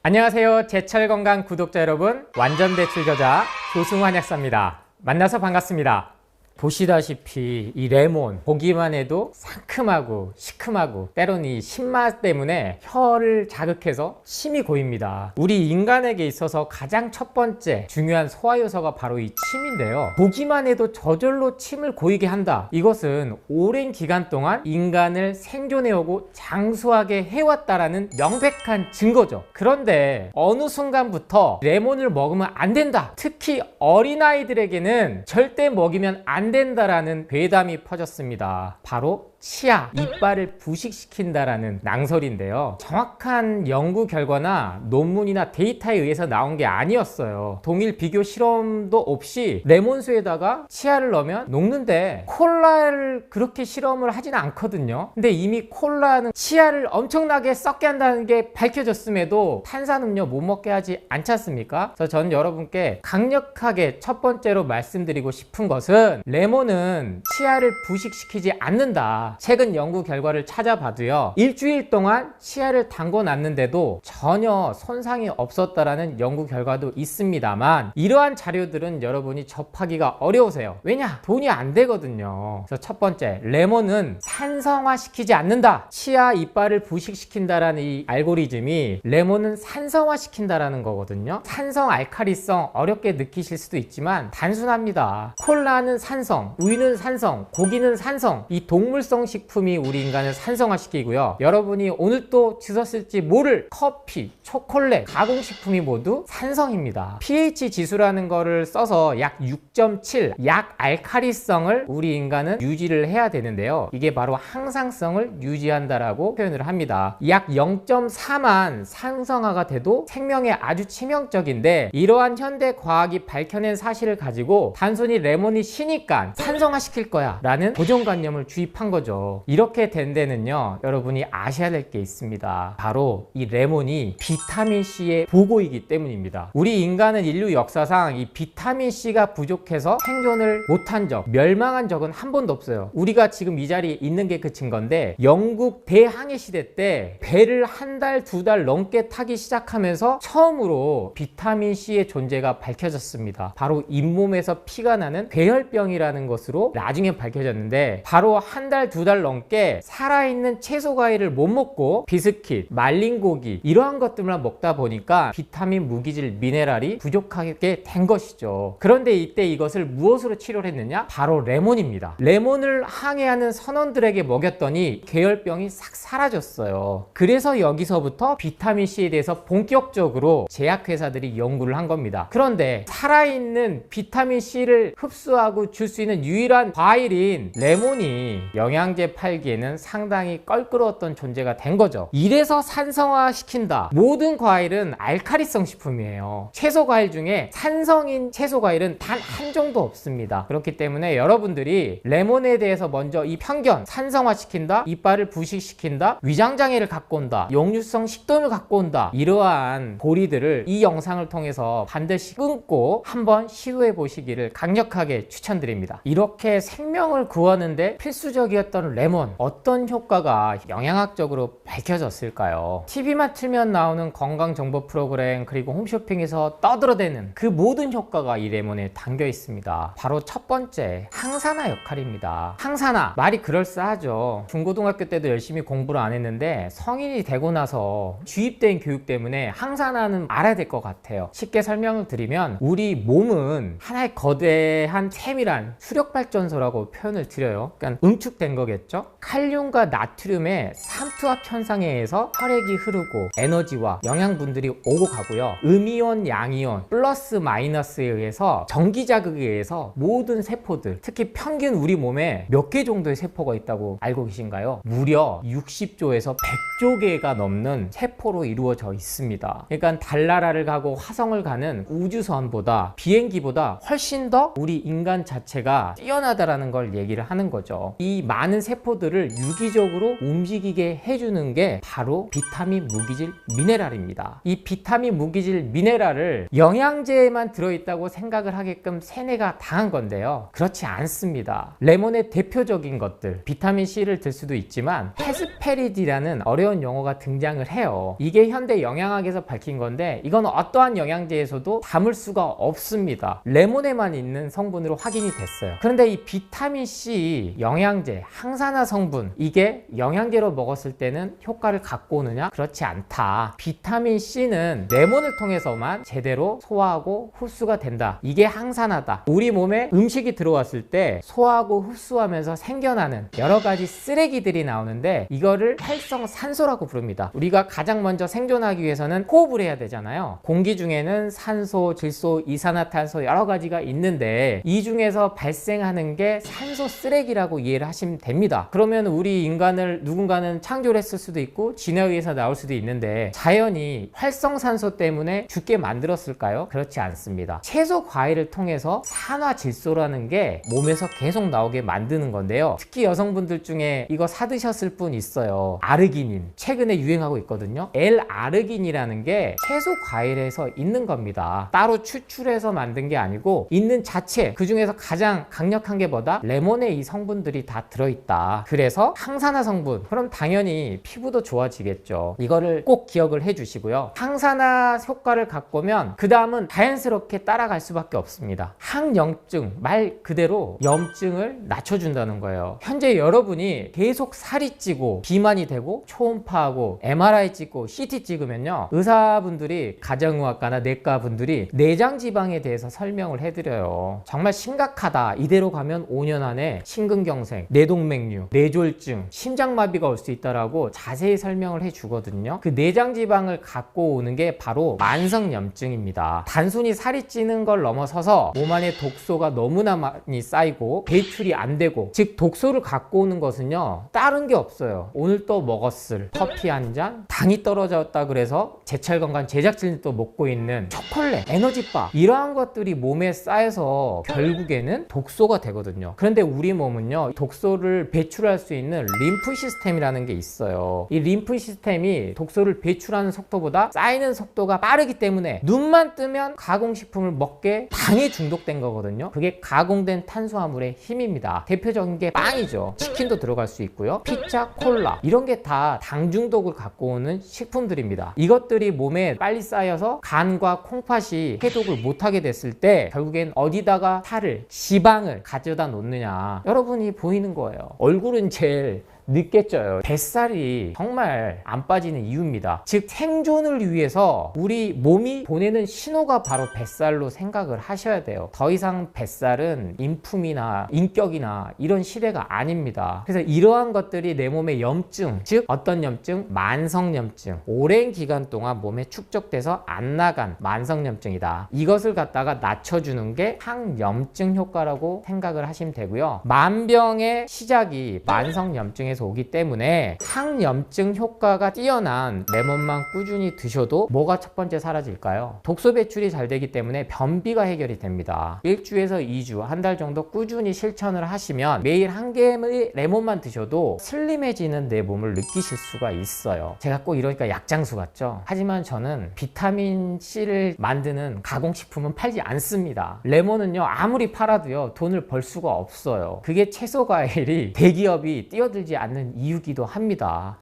안녕하세요. 제철건강 구독자 여러분, 완전배출 저자 조승환 약사입니다. 만나서 반갑습니다. 보시다시피 이 레몬 보기만 해도 상큼하고 시큼하고 때론 이 신맛 때문에 혀를 자극해서 침이 고입니다. 우리 인간에게 있어서 가장 첫 번째 중요한 소화요소가 바로 이 침인데요, 보기만 해도 저절로 침을 고이게 한다. 이것은 오랜 기간 동안 인간을 생존해오고 장수하게 해왔다라는 명백한 증거죠. 그런데 어느 순간부터 레몬을 먹으면 안 된다, 특히 어린아이들에게는 절대 먹이면 안 된다라는 괴담이 퍼졌습니다. 바로 치아, 이빨을 부식시킨다라는 낭설인데요, 정확한 연구 결과나 논문이나 데이터에 의해서 나온 게 아니었어요. 동일 비교 실험도 없이 레몬수에다가 치아를 넣으면 녹는데 콜라를 그렇게 실험을 하지는 않거든요. 근데 이미 콜라는 치아를 엄청나게 썩게 한다는 게 밝혀졌음에도 탄산음료 못 먹게 하지 않지 않습니까? 그래서 저는 여러분께 강력하게 첫 번째로 말씀드리고 싶은 것은, 레몬은 치아를 부식시키지 않는다. 최근 연구 결과를 찾아봐도요, 일주일 동안 치아를 담궈 놨는데도 전혀 손상이 없었다라는 연구 결과도 있습니다만, 이러한 자료들은 여러분이 접하기가 어려우세요. 왜냐? 돈이 안 되거든요. 그래서 첫 번째, 레몬은 산성화시키지 않는다. 치아 이빨을 부식시킨다라는 이 알고리즘이 레몬은 산성화시킨다라는 거거든요. 산성 알칼리성 어렵게 느끼실 수도 있지만 단순합니다. 콜라는 산성, 우유는 산성, 고기는 산성, 이 동물성 식품이 우리 인간을 산성화시키고요, 여러분이 오늘 또 드셨을지 모를 커피, 초콜릿, 가공식품이 모두 산성입니다. pH 지수라는 거를 써서 약 6.7, 약 알칼리성을 우리 인간은 유지를 해야 되는데요, 이게 바로 항상성을 유지한다라고 표현을 합니다. 약 0.4만 산성화가 돼도 생명에 아주 치명적인데, 이러한 현대 과학이 밝혀낸 사실을 가지고 단순히 레몬이 시니까 산성화시킬 거야 라는 고정관념을 주입한 거죠. 이렇게 된 데는요, 여러분이 아셔야 될 게 있습니다. 바로 이 레몬이 비타민C의 보고이기 때문입니다. 우리 인간은 인류 역사상 이 비타민C가 부족해서 생존을 못한 적, 멸망한 적은 한 번도 없어요. 우리가 지금 이 자리에 있는 게 그 증거인데, 영국 대항해 시대 때 배를 한 달, 두 달 넘게 타기 시작하면서 처음으로 비타민C의 존재가 밝혀졌습니다. 바로 잇몸에서 피가 나는 괴혈병이라는 것으로 나중에 밝혀졌는데, 바로 한 달, 두 달 넘게 살아있는 채소 과일을 못 먹고 비스킷, 말린 고기 이러한 것들만 먹다 보니까 비타민, 무기질, 미네랄이 부족하게 된 것이죠. 그런데 이때 이것을 무엇으로 치료를 했느냐? 바로 레몬입니다. 레몬을 항해하는 선원들에게 먹였더니 괴혈병이 싹 사라졌어요. 그래서 여기서부터 비타민C에 대해서 본격적으로 제약회사들이 연구를 한 겁니다. 그런데 살아있는 비타민C를 흡수하고 줄 수 있는 유일한 과일인 레몬이 영양제 팔기에는 상당히 껄끄러웠던 존재가 된 거죠. 이래서 산성화 시킨다. 모든 과일은 알칼리성 식품이에요. 채소 과일 중에 산성인 채소 과일은 단 한 종도 없습니다. 그렇기 때문에 여러분들이 레몬에 대해서 먼저 이 편견, 산성화 시킨다, 이빨을 부식시킨다, 위장장애를 갖고 온다, 역류성 식도염을 갖고 온다, 이러한 고리들을 이 영상을 통해서 반드시 끊고 한번 시도해 보시기를 강력하게 추천드립니다. 이렇게 생명을 구하는데 필수적이었던 레몬, 어떤 효과가 영양학적으로 밝혀졌을까요? TV만 틀면 나오는 건강정보 프로그램, 그리고 홈쇼핑에서 떠들어대는 그 모든 효과가 이 레몬에 담겨 있습니다. 바로 첫 번째, 항산화 역할입니다. 항산화, 말이 그럴싸하죠. 중고등학교 때도 열심히 공부를 안 했는데 성인이 되고 나서 주입된 교육 때문에 항산화는 알아야 될 것 같아요. 쉽게 설명을 드리면, 우리 몸은 하나의 거대한 세밀한 수력발전소라고 표현을 드려요. 그러니까 응축된 거겠죠. 칼륨과 나트륨의 삼투압 현상에 의해서 혈액이 흐르고 에너지와 영양분들이 오고 가고요, 음이온, 양이온, 플러스 마이너스에 의해서 전기 자극에 의해서 모든 세포들, 특히 평균 우리 몸에 몇 개 정도의 세포가 있다고 알고 계신가요? 무려 60조에서 100조 개가 넘는 세포로 이루어져 있습니다. 그러니까 달나라를 가고 화성을 가는 우주선보다, 비행기보다 훨씬 더 우리 인간 자체가 뛰어나다라는 걸 얘기를 하는 거죠. 이 많은 많은 세포들을 유기적으로 움직이게 해주는 게 바로 비타민, 무기질, 미네랄입니다. 이 비타민, 무기질, 미네랄을 영양제에만 들어있다고 생각을 하게끔 세뇌가 당한 건데요. 그렇지 않습니다. 레몬의 대표적인 것들, 비타민 C를 들 수도 있지만 헤스페리디라는 어려운 용어가 등장을 해요. 이게 현대 영양학에서 밝힌 건데 이건 어떠한 영양제에서도 담을 수가 없습니다. 레몬에만 있는 성분으로 확인이 됐어요. 그런데 이 비타민 C 영양제, 항산화 성분, 이게 영양제로 먹었을 때는 효과를 갖고 오느냐? 그렇지 않다. 비타민 C는 레몬을 통해서만 제대로 소화하고 흡수가 된다. 이게 항산화다. 우리 몸에 음식이 들어왔을 때 소화하고 흡수하면서 생겨나는 여러 가지 쓰레기들이 나오는데 이거를 활성산소라고 부릅니다. 우리가 가장 먼저 생존하기 위해서는 호흡을 해야 되잖아요. 공기 중에는 산소, 질소, 이산화탄소 여러 가지가 있는데 이 중에서 발생하는 게 산소 쓰레기라고 이해를 하시면 됩니다. 그러면 우리 인간을 누군가는 창조를 했을 수도 있고 진화에 의해서 나올 수도 있는데 자연이 활성산소 때문에 죽게 만들었을까요? 그렇지 않습니다. 채소, 과일을 통해서 산화질소라는 게 몸에서 계속 나오게 만드는 건데요. 특히 여성분들 중에 이거 사드셨을 분 있어요. 아르기닌. 최근에 유행하고 있거든요. L-아르긴이라는 게 채소, 과일에서 있는 겁니다. 따로 추출해서 만든 게 아니고 있는 자체, 그 중에서 가장 강력한 게 뭐다? 레몬에 이 성분들이 다 들어있다. 그래서 항산화 성분, 그럼 당연히 피부도 좋아지겠죠. 이거를 꼭 기억을 해 주시고요. 항산화 효과를 갖고 오면 그 다음은 자연스럽게 따라갈 수밖에 없습니다. 항염증, 말 그대로 염증을 낮춰준다는 거예요. 현재 여러분이 계속 살이 찌고 비만이 되고 초음파하고 MRI 찍고 CT 찍으면요, 의사분들이, 가정의학과나 내과분들이 내장 지방에 대해서 설명을 해드려요. 정말 심각하다, 이대로 가면 5년 안에 심근경색, 뇌동맥류, 뇌졸중, 심장마비가 올 수 있다라고 자세히 설명을 해주거든요. 그 내장 지방을 갖고 오는 게 바로 만성염증입니다. 단순히 살이 찌는 걸 넘어서서 몸 안에 독소가 너무나 많이 쌓이고 배출이 안 되고, 즉 독소를 갖고 오는 것은요 다른 게 없어요. 오늘 또 먹었을 커피 한 잔, 당이 떨어졌다 그래서 제철건강 제작진이 또 먹고 있는 초콜릿, 에너지바, 이러한 것들이 몸에 쌓여서 결국에는 독소가 되거든요. 그런데 우리 몸은요 독소를 배출할 수 있는 림프 시스템이라는 게 있어요. 이 림프 시스템이 독소를 배출하는 속도보다 쌓이는 속도가 빠르기 때문에 눈만 뜨면 가공식품을 먹게 당에 중독된 거거든요. 그게 가공된 탄수화물의 힘입니다. 대표적인 게 빵이죠. 치킨도 들어갈 수 있고요. 피자, 콜라, 이런 게 다 당 중독을 갖고 오는 식품들입니다. 이것들이 몸에 빨리 쌓여서 간과 콩팥이 해독을 못하게 됐을 때 결국엔 어디다가 살을, 지방을 가져다 놓느냐, 여러분이 보이는 거예요. 얼굴은 제일 늦게 쪄요. 뱃살이 정말 안 빠지는 이유입니다. 즉 생존을 위해서 우리 몸이 보내는 신호가 바로 뱃살로 생각을 하셔야 돼요. 더 이상 뱃살은 인품이나 인격이나 이런 시대가 아닙니다. 그래서 이러한 것들이 내 몸의 염증, 즉 어떤 염증? 만성염증, 오랜 기간 동안 몸에 축적돼서 안 나간 만성염증이다. 이것을 갖다가 낮춰주는 게 항염증 효과라고 생각을 하시면 되고요. 만병의 시작이 만성염증에 오기 때문에 항염증 효과가 뛰어난 레몬만 꾸준히 드셔도 뭐가 첫 번째 사라질까요? 독소 배출이 잘 되기 때문에 변비가 해결이 됩니다. 1주에서 2주, 한 달 정도 꾸준히 실천을 하시면 매일 한 개의 레몬만 드셔도 슬림해지는 내 몸을 느끼실 수가 있어요. 제가 꼭 이러니까 약장수 같죠? 하지만 저는 비타민 C를 만드는 가공식품은 팔지 않습니다. 레몬은요 아무리 팔아도요 돈을 벌 수가 없어요. 그게 채소 과일이 대기업이 뛰어들지 않는 이유기도 합니다.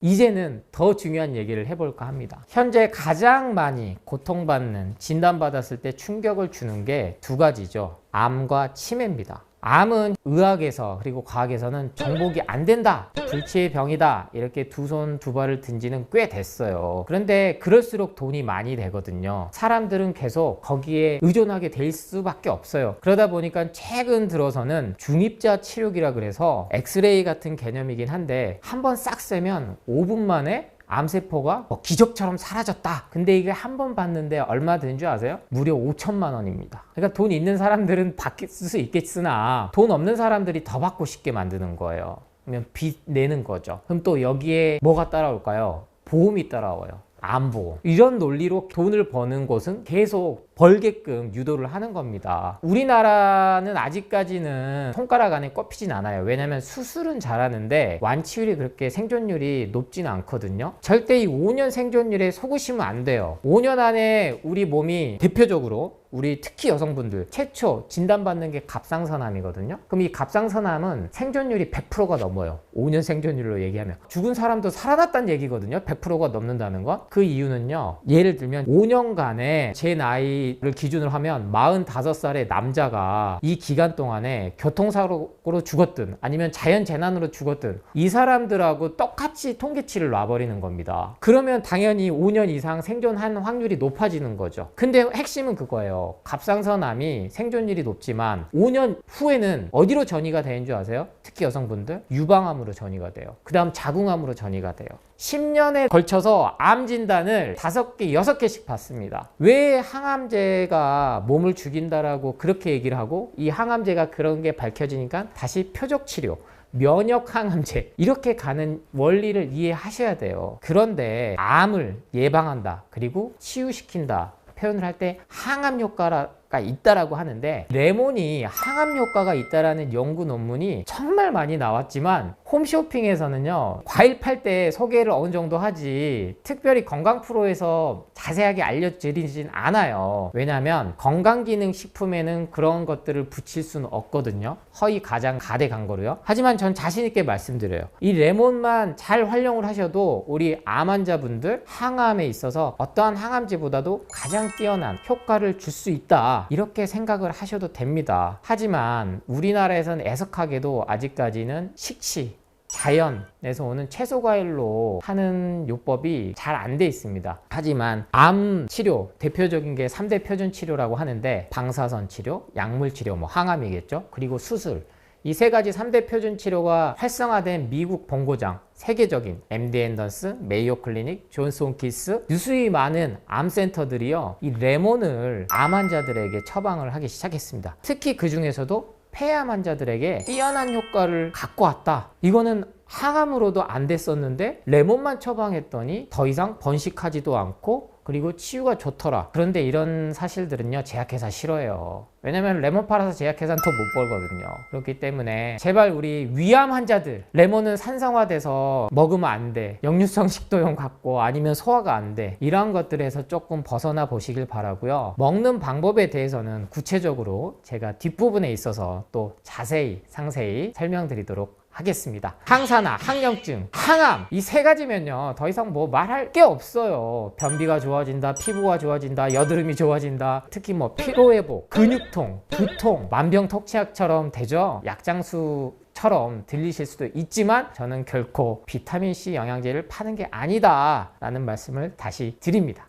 이제는 더 중요한 얘기를 해볼까 합니다. 현재 가장 많이 고통받는, 진단받았을 때 충격을 주는 게 두 가지죠. 암과 치매입니다. 암은 의학에서 그리고 과학에서는 정복이 안 된다, 불치의 병이다, 이렇게 두 손 두 발을 든 지는 꽤 됐어요. 그런데 그럴수록 돈이 많이 되거든요. 사람들은 계속 거기에 의존하게 될 수밖에 없어요. 그러다 보니까 최근 들어서는 중입자 치료기라 그래서 엑스레이 같은 개념이긴 한데 한번 싹 쐬면 5분 만에 암세포가 기적처럼 사라졌다. 근데 이게 한 번 봤는데 얼마 드는 줄 아세요? 무려 5천만 원입니다. 그러니까 돈 있는 사람들은 받을 수 있겠으나 돈 없는 사람들이 더 받고 싶게 만드는 거예요. 그러면 빚 내는 거죠. 그럼 또 여기에 뭐가 따라올까요? 보험이 따라와요. 안보 이런 논리로 돈을 버는 곳은 계속 벌게끔 유도를 하는 겁니다. 우리나라는 아직까지는 손가락 안에 꼽히진 않아요. 왜냐하면 수술은 잘하는데 완치율이 그렇게 생존율이 높지는 않거든요. 절대 이 5년 생존율에 속으시면 안 돼요. 5년 안에 우리 몸이 대표적으로 우리 특히 여성분들 최초 진단받는 게 갑상선암이거든요. 그럼 이 갑상선암은 생존율이 100%가 넘어요. 5년 생존율로 얘기하면 죽은 사람도 살아났다는 얘기거든요. 100%가 넘는다는 건. 그 이유는요, 예를 들면 5년간에 제 나이를 기준으로 하면 45살의 남자가 이 기간 동안에 교통사고로 죽었든 아니면 자연재난으로 죽었든 이 사람들하고 똑같이 통계치를 놔버리는 겁니다. 그러면 당연히 5년 이상 생존한 확률이 높아지는 거죠. 근데 핵심은 그거예요. 갑상선암이 생존율이 높지만 5년 후에는 어디로 전이가 되는 줄 아세요? 특히 여성분들 유방암으로 전이가 돼요. 그 다음 자궁암으로 전이가 돼요. 10년에 걸쳐서 암 진단을 5개, 6개씩 받습니다. 왜 항암제가 몸을 죽인다라고 그렇게 얘기를 하고 이 항암제가 그런 게 밝혀지니까 다시 표적 치료 면역 항암제 이렇게 가는 원리를 이해하셔야 돼요. 그런데 암을 예방한다 그리고 치유시킨다 표현을 할 때 항암 효과가 있다라고 하는데 레몬이 항암 효과가 있다라는 연구 논문이 정말 많이 나왔지만 홈쇼핑에서는요 과일 팔 때 소개를 어느 정도 하지 특별히 건강 프로에서 자세하게 알려드리진 않아요. 왜냐하면 건강기능식품에는 그런 것들을 붙일 수는 없거든요. 허위 가장 가대 광고로요. 하지만 전 자신 있게 말씀드려요. 이 레몬만 잘 활용을 하셔도 우리 암 환자분들 항암에 있어서 어떠한 항암제보다도 가장 뛰어난 효과를 줄 수 있다 이렇게 생각을 하셔도 됩니다. 하지만 우리나라에서는 애석하게도 아직까지는 식치 자연에서 오는 채소과일로 하는 요법이 잘 안 돼 있습니다. 하지만 암 치료 대표적인 게 3대 표준 치료라고 하는데 방사선 치료, 약물 치료, 항암이겠죠. 그리고 수술. 이 세 가지 3대 표준 치료가 활성화된 미국 본고장 세계적인 MD 앤더슨, 메이오 클리닉, 존스 홈킨스 유수히 많은 암센터들이요 이 레몬을 암 환자들에게 처방을 하기 시작했습니다. 특히 그 중에서도 폐암 환자들에게 뛰어난 효과를 갖고 왔다. 이거는 항암으로도 안 됐었는데 레몬만 처방했더니 더 이상 번식하지도 않고 그리고 치유가 좋더라. 그런데 이런 사실들은요 제약회사 싫어해요. 왜냐면 레몬 팔아서 제약회사는 더 못 벌거든요. 그렇기 때문에 제발 우리 위암 환자들 레몬은 산성화돼서 먹으면 안 돼. 역류성 식도염 같고 아니면 소화가 안 돼. 이러한 것들에서 조금 벗어나 보시길 바라고요. 먹는 방법에 대해서는 구체적으로 제가 뒷부분에 있어서 또 자세히 상세히 설명드리도록 하겠습니다. 항산화, 항염증, 항암 이 세 가지면요 더 이상 뭐 말할 게 없어요. 변비가 좋아진다, 피부가 좋아진다, 여드름이 좋아진다, 특히 피로회복, 근육통, 두통, 만병통치약처럼 되죠. 약장수처럼 들리실 수도 있지만 저는 결코 비타민C 영양제를 파는 게 아니다 라는 말씀을 다시 드립니다.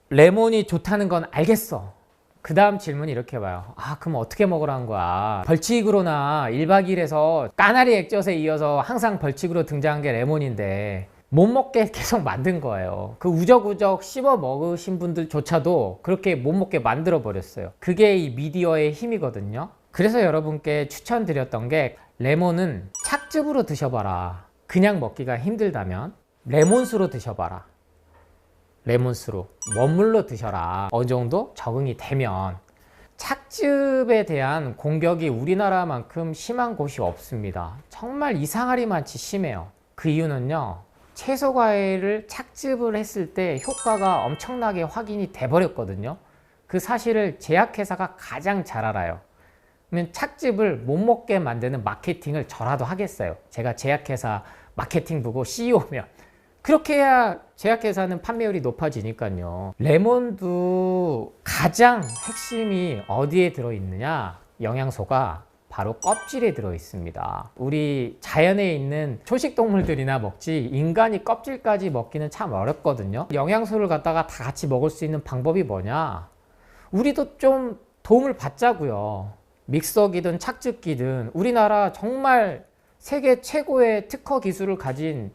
레몬이 좋다는 건 알겠어. 그 다음 질문이 이렇게 봐요. 그럼 어떻게 먹으라는 거야? 벌칙으로나 1박 2일에서 까나리 액젓에 이어서 항상 벌칙으로 등장한 게 레몬인데 못 먹게 계속 만든 거예요. 그 우적우적 씹어 먹으신 분들조차도 그렇게 못 먹게 만들어 버렸어요. 그게 이 미디어의 힘이거든요. 그래서 여러분께 추천드렸던 게 레몬은 착즙으로 드셔봐라. 그냥 먹기가 힘들다면 레몬수로 드셔봐라. 레몬수로 원물로 드셔라. 어느 정도 적응이 되면. 착즙에 대한 공격이 우리나라만큼 심한 곳이 없습니다. 정말 이상하리만치 심해요. 그 이유는요 채소 과일을 착즙을 했을 때 효과가 엄청나게 확인이 돼 버렸거든요. 그 사실을 제약회사가 가장 잘 알아요. 그러면 착즙을 못 먹게 만드는 마케팅을 저라도 하겠어요. 제가 제약회사 마케팅 부고 CEO면 그렇게 해야 제약회사는 판매율이 높아지니까요. 레몬도 가장 핵심이 어디에 들어있느냐? 영양소가 바로 껍질에 들어있습니다. 우리 자연에 있는 초식동물들이나 먹지 인간이 껍질까지 먹기는 참 어렵거든요. 영양소를 갖다가 다 같이 먹을 수 있는 방법이 뭐냐? 우리도 좀 도움을 받자고요. 믹서기든 착즙기든 우리나라 정말 세계 최고의 특허 기술을 가진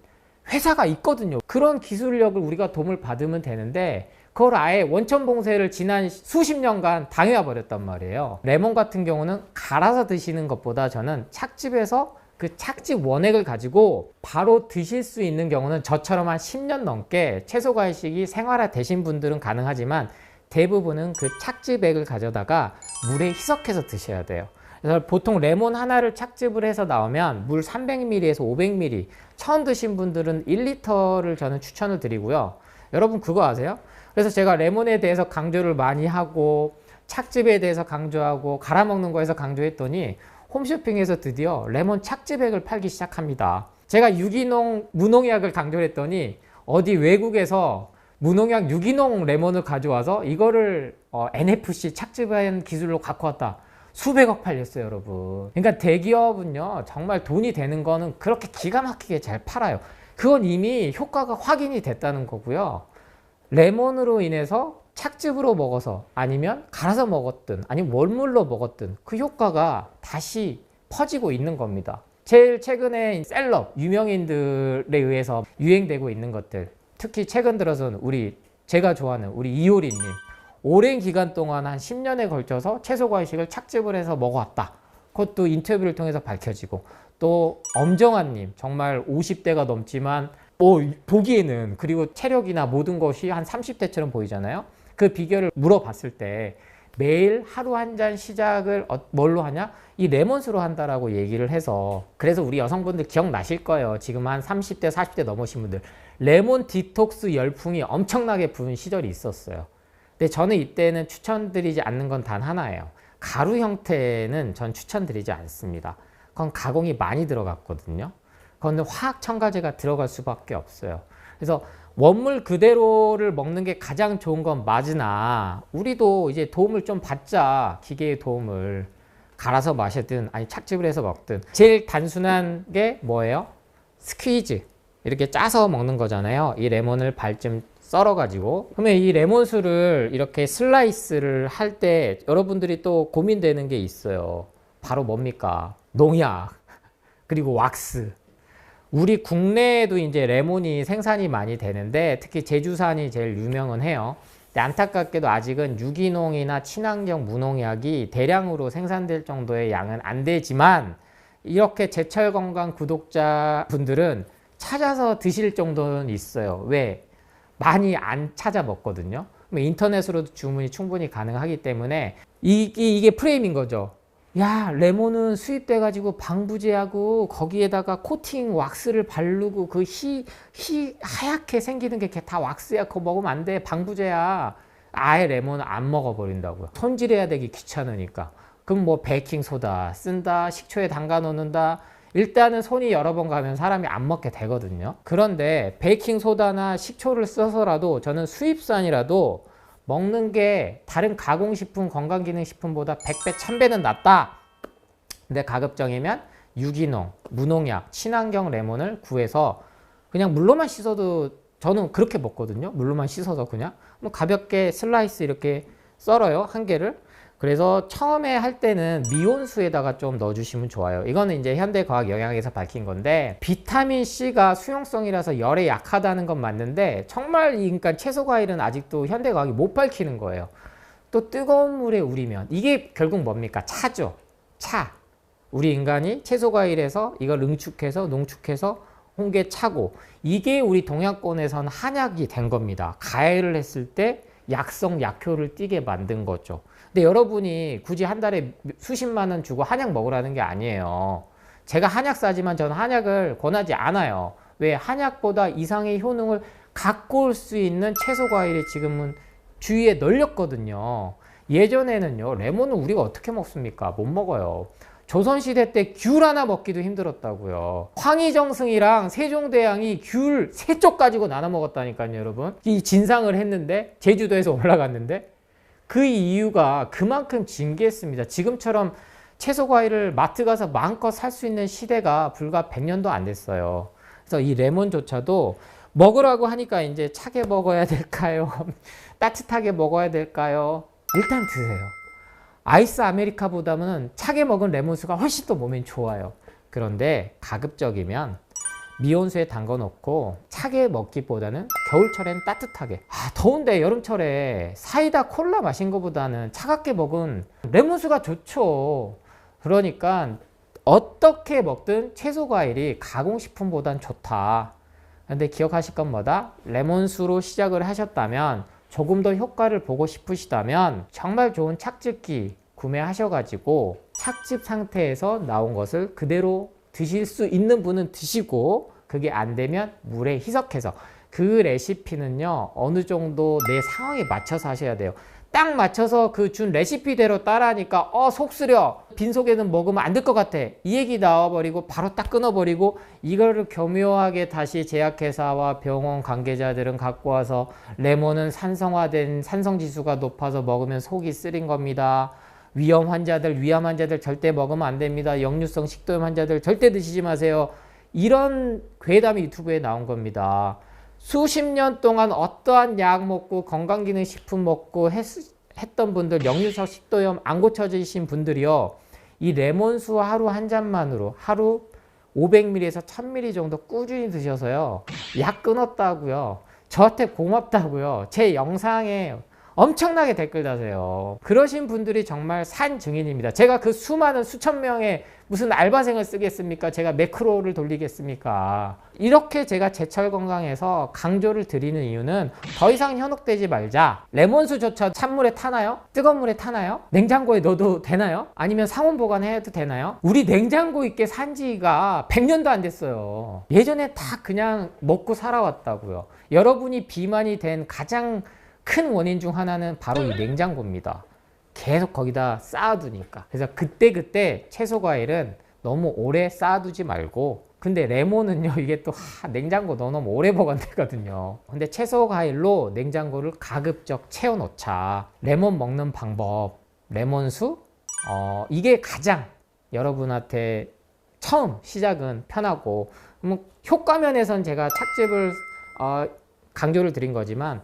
회사가 있거든요. 그런 기술력을 우리가 도움을 받으면 되는데 그걸 아예 원천 봉쇄를 지난 수십 년간 당해와 버렸단 말이에요. 레몬 같은 경우는 갈아서 드시는 것보다 저는 착즙해서 그 착즙 원액을 가지고 바로 드실 수 있는 경우는 저처럼 한 10년 넘게 채소과일식이 생활화 되신 분들은 가능하지만 대부분은 그 착즙액을 가져다가 물에 희석해서 드셔야 돼요. 그래서 보통 레몬 하나를 착즙을 해서 나오면 물 300ml에서 500ml, 처음 드신 분들은 1리터를 저는 추천을 드리고요. 여러분 그거 아세요? 그래서 제가 레몬에 대해서 강조를 많이 하고 착즙에 대해서 강조하고 갈아먹는 거에서 강조했더니 홈쇼핑에서 드디어 레몬 착즙액을 팔기 시작합니다. 제가 유기농, 무농약을 강조를 했더니 어디 외국에서 무농약 유기농 레몬을 가져와서 이거를 NFC 착즙한 기술로 갖고 왔다. 수백억 팔렸어요, 여러분. 그러니까 대기업은요, 정말 돈이 되는 거는 그렇게 기가 막히게 잘 팔아요. 그건 이미 효과가 확인이 됐다는 거고요. 레몬으로 인해서 착즙으로 먹어서 아니면 갈아서 먹었든 아니면 원물로 먹었든 그 효과가 다시 퍼지고 있는 겁니다. 제일 최근에 셀럽, 유명인들에 의해서 유행되고 있는 것들, 특히 최근 들어서는 제가 좋아하는 우리 이효리님, 오랜 기간 동안 한 10년에 걸쳐서 채소과일식을 착즙을 해서 먹어왔다. 그것도 인터뷰를 통해서 밝혀지고, 또 엄정화님, 정말 50대가 넘지만 보기에는, 그리고 체력이나 모든 것이 한 30대처럼 보이잖아요. 그 비결을 물어봤을 때 매일 하루 한 잔 시작을 뭘로 하냐? 이 레몬수로 한다라고 얘기를 해서, 그래서 우리 여성분들 기억나실 거예요. 지금 한 30대, 40대 넘으신 분들 레몬 디톡스 열풍이 엄청나게 부은 시절이 있었어요. 근데 저는 이때는 추천드리지 않는 건 단 하나예요. 가루 형태는 전 추천드리지 않습니다. 그건 가공이 많이 들어갔거든요. 그건 화학 첨가제가 들어갈 수밖에 없어요. 그래서 원물 그대로를 먹는 게 가장 좋은 건 맞으나, 우리도 이제 도움을 좀 받자. 기계의 도움을. 갈아서 마시든 아니 착즙을 해서 먹든. 제일 단순한 게 뭐예요? 스퀴즈. 이렇게 짜서 먹는 거잖아요. 이 레몬을 반쯤 썰어 가지고, 그러면 이 레몬수를 이렇게 슬라이스를 할 때 여러분들이 또 고민되는 게 있어요. 바로 뭡니까? 농약, 그리고 왁스. 우리 국내에도 이제 레몬이 생산이 많이 되는데, 특히 제주산이 제일 유명은 해요. 근데 안타깝게도 아직은 유기농이나 친환경 무농약이 대량으로 생산될 정도의 양은 안 되지만, 이렇게 제철 건강 구독자분들은 찾아서 드실 정도는 있어요. 왜? 많이 안 찾아 먹거든요. 인터넷으로도 주문이 충분히 가능하기 때문에 이게 프레임인 거죠. 야, 레몬은 수입돼가지고 방부제하고 거기에다가 코팅 왁스를 바르고 그 하얗게 생기는 게 다 왁스야. 그거 먹으면 안 돼. 방부제야. 아예 레몬을 안 먹어버린다고요. 손질해야 되기 귀찮으니까. 그럼 뭐 베이킹소다 쓴다, 식초에 담가 놓는다. 일단은 손이 여러 번 가면 사람이 안 먹게 되거든요. 그런데 베이킹소다나 식초를 써서라도 저는 수입산이라도 먹는 게 다른 가공식품, 건강기능식품보다 100배, 1000배는 낫다. 근데 가급적이면 유기농, 무농약, 친환경 레몬을 구해서 그냥 물로만 씻어도, 저는 그렇게 먹거든요. 물로만 씻어서 그냥 뭐 가볍게 슬라이스 이렇게 썰어요, 한 개를. 그래서 처음에 할 때는 미온수에다가 좀 넣어주시면 좋아요. 이거는 이제 현대과학영양에서 밝힌 건데, 비타민C가 수용성이라서 열에 약하다는 건 맞는데, 정말 그러니까 채소과일은 아직도 현대과학이 못 밝히는 거예요. 또 뜨거운 물에 우리면 이게 결국 뭡니까? 차죠. 차. 우리 인간이 채소과일에서 이걸 농축해서 홍게 차고, 이게 우리 동양권에서는 한약이 된 겁니다. 가해를 했을 때 약성, 약효를 띠게 만든 거죠. 근데 여러분이 굳이 한 달에 수십만 원 주고 한약 먹으라는 게 아니에요. 제가 한약 사지만 저는 한약을 권하지 않아요. 왜? 한약보다 이상의 효능을 갖고 올 수 있는 채소과일이 지금은 주위에 널렸거든요. 예전에는요, 레몬은 우리가 어떻게 먹습니까? 못 먹어요. 조선시대 때 귤 하나 먹기도 힘들었다고요. 황희정승이랑 세종대왕이 귤 3쪽 가지고 나눠 먹었다니까요, 여러분. 이 진상을 했는데, 제주도에서 올라갔는데, 그 이유가 그만큼 진기했습니다. 지금처럼 채소과일을 마트 가서 마음껏 살 수 있는 시대가 불과 100년도 안 됐어요. 그래서 이 레몬조차도 먹으라고 하니까 이제 차게 먹어야 될까요? 따뜻하게 먹어야 될까요? 일단 드세요. 아이스 아메리카보다는 차게 먹은 레몬수가 훨씬 더 몸에 좋아요. 그런데 가급적이면 미온수에 담궈 놓고 차게 먹기보다는 겨울철엔 따뜻하게, 더운데 여름철에 사이다 콜라 마신 것보다는 차갑게 먹은 레몬수가 좋죠. 그러니까 어떻게 먹든 채소 과일이 가공식품보단 좋다. 근데 기억하실 건 뭐다? 레몬수로 시작을 하셨다면, 조금 더 효과를 보고 싶으시다면 정말 좋은 착즙기 구매하셔가지고 착즙 상태에서 나온 것을 그대로 드실 수 있는 분은 드시고, 그게 안 되면 물에 희석해서. 그 레시피는요, 어느 정도 내 상황에 맞춰서 하셔야 돼요. 딱 맞춰서 그 준 레시피대로 따라하니까 속 쓰려, 빈속에는 먹으면 안 될 것 같아, 이 얘기 나와버리고 바로 딱 끊어버리고, 이거를 교묘하게 다시 제약회사와 병원 관계자들은 갖고 와서 레몬은 산성화된 산성지수가 높아서 먹으면 속이 쓰린 겁니다, 위암 환자들 절대 먹으면 안 됩니다, 역류성 식도염 환자들 절대 드시지 마세요, 이런 괴담이 유튜브에 나온 겁니다. 수십 년 동안 어떠한 약 먹고 건강기능식품 먹고 했던 분들, 역류성 식도염 안 고쳐지신 분들이요, 이 레몬수 하루 한 잔만으로 하루 500ml에서 1000ml 정도 꾸준히 드셔서요, 약 끊었다고요, 저한테 고맙다고요, 제 영상에 엄청나게 댓글 다세요. 그러신 분들이 정말 산 증인입니다. 제가 그 수많은 수천 명의 무슨 알바생을 쓰겠습니까? 제가 매크로를 돌리겠습니까? 이렇게 제가 제철 건강에서 강조를 드리는 이유는, 더 이상 현혹되지 말자. 레몬수조차 찬물에 타나요? 뜨거운 물에 타나요? 냉장고에 넣어도 되나요? 아니면 상온 보관해도 되나요? 우리 냉장고 있게 산 지가 100년도 안 됐어요. 예전에 다 그냥 먹고 살아왔다고요. 여러분이 비만이 된 가장 큰 원인 중 하나는 바로 이 냉장고입니다. 계속 거기다 쌓아두니까. 그래서 그때 채소 과일은 너무 오래 쌓아두지 말고, 근데 레몬은요, 이게 또 냉장고 넣어놓으면 오래 보관되거든요. 근데 채소 과일로 냉장고를 가급적 채워놓자. 레몬 먹는 방법, 레몬수, 이게 가장 여러분한테 처음 시작은 편하고, 효과 면에선 제가 착즙을 강조를 드린 거지만,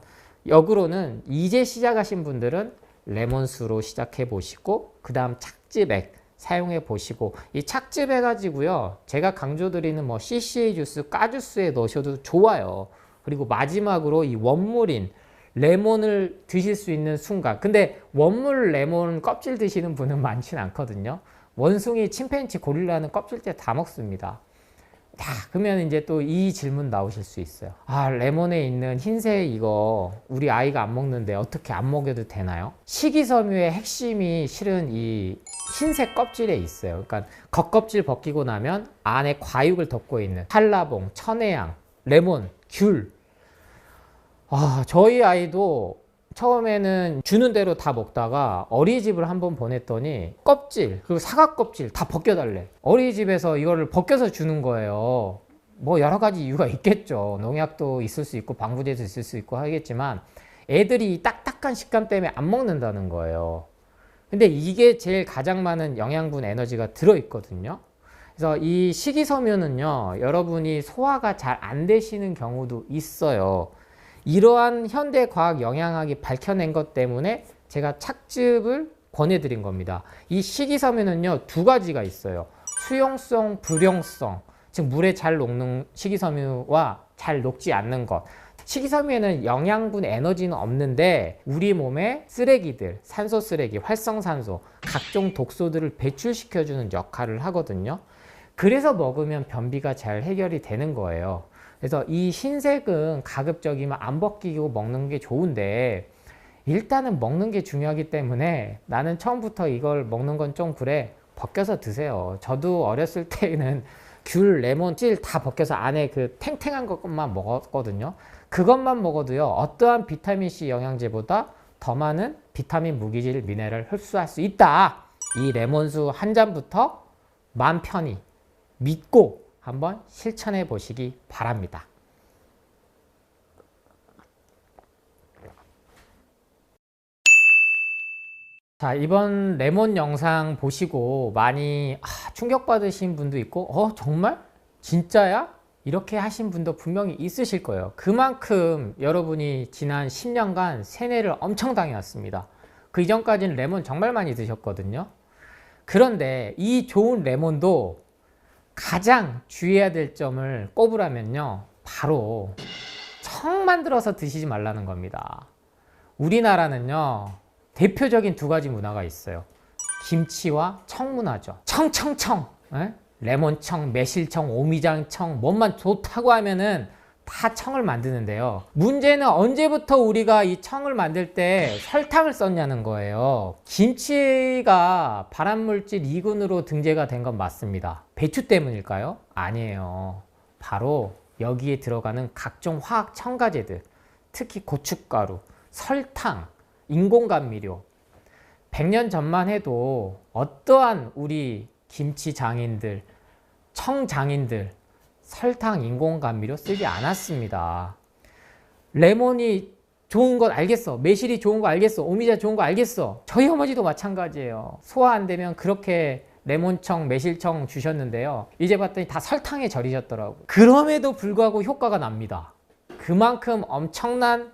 역으로는 이제 시작하신 분들은 레몬수로 시작해 보시고, 그 다음 착즙액 사용해 보시고, 이 착즙해 가지고요, 제가 강조드리는 뭐 CCA 주스, 까주스에 넣으셔도 좋아요. 그리고 마지막으로 이 원물인 레몬을 드실 수 있는 순간, 근데 원물 레몬 껍질 드시는 분은 많지는 않거든요. 원숭이, 침팬지, 고릴라는 껍질째 다 먹습니다. 그러면 이제 또 이 질문 나오실 수 있어요. 레몬에 있는 흰색 이거 우리 아이가 안 먹는데 어떻게 안 먹여도 되나요? 식이섬유의 핵심이 실은 이 흰색 껍질에 있어요. 그러니까 겉껍질 벗기고 나면 안에 과육을 덮고 있는 한라봉, 천혜향, 레몬, 귤. 저희 아이도 처음에는 주는 대로 다 먹다가 어린이집을 한번 보냈더니 껍질, 그리고 사과 껍질 다 벗겨달래. 어린이집에서 이거를 벗겨서 주는 거예요. 뭐 여러 가지 이유가 있겠죠. 농약도 있을 수 있고 방부제도 있을 수 있고 하겠지만, 애들이 딱딱한 식감 때문에 안 먹는다는 거예요. 근데 이게 제일 가장 많은 영양분, 에너지가 들어있거든요. 그래서 이 식이섬유는요, 여러분이 소화가 잘 안 되시는 경우도 있어요. 이러한 현대과학 영양학이 밝혀낸 것 때문에 제가 착즙을 권해드린 겁니다. 이 식이섬유는요, 두 가지가 있어요. 수용성, 불용성. 즉 물에 잘 녹는 식이섬유와 잘 녹지 않는 것. 식이섬유에는 영양분, 에너지는 없는데 우리 몸에 쓰레기들, 산소 쓰레기, 활성산소, 각종 독소들을 배출시켜주는 역할을 하거든요. 그래서 먹으면 변비가 잘 해결이 되는 거예요. 그래서 이 흰색은 가급적이면 안 벗기고 먹는 게 좋은데, 일단은 먹는 게 중요하기 때문에 나는 처음부터 이걸 먹는 건 좀 그래, 벗겨서 드세요. 저도 어렸을 때는 귤, 레몬, 찔 다 벗겨서 안에 그 탱탱한 것만 먹었거든요. 그것만 먹어도요, 어떠한 비타민C 영양제보다 더 많은 비타민, 무기질, 미네랄을 흡수할 수 있다. 이 레몬수 한 잔부터 마음 편히 믿고 한번 실천해 보시기 바랍니다. 자, 이번 레몬 영상 보시고 많이 충격받으신 분도 있고, 정말? 진짜야? 이렇게 하신 분도 분명히 있으실 거예요. 그만큼 여러분이 지난 10년간 세뇌를 엄청 당해왔습니다. 그 이전까지는 레몬 정말 많이 드셨거든요. 그런데 이 좋은 레몬도 가장 주의해야 될 점을 꼽으라면요, 바로 청 만들어서 드시지 말라는 겁니다. 우리나라는요, 대표적인 두 가지 문화가 있어요. 김치와 청 문화죠. 청청청. 에? 레몬청, 매실청, 오미장청 뭐만 좋다고 하면은 다 청을 만드는데요. 문제는 언제부터 우리가 이 청을 만들 때 설탕을 썼냐는 거예요. 김치가 발암물질 2군으로 등재가 된 건 맞습니다. 배추 때문일까요? 아니에요. 바로 여기에 들어가는 각종 화학 첨가제들, 특히 고춧가루, 설탕, 인공감미료. 100년 전만 해도 어떠한 우리 김치 장인들, 청 장인들 설탕, 인공감미료 쓰지 않았습니다. 레몬이 좋은 건 알겠어. 매실이 좋은 거 알겠어. 오미자 좋은 거 알겠어. 저희 어머니도 마찬가지예요. 소화 안 되면 그렇게 레몬청, 매실청 주셨는데요. 이제 봤더니 다 설탕에 절이셨더라고요. 그럼에도 불구하고 효과가 납니다. 그만큼 엄청난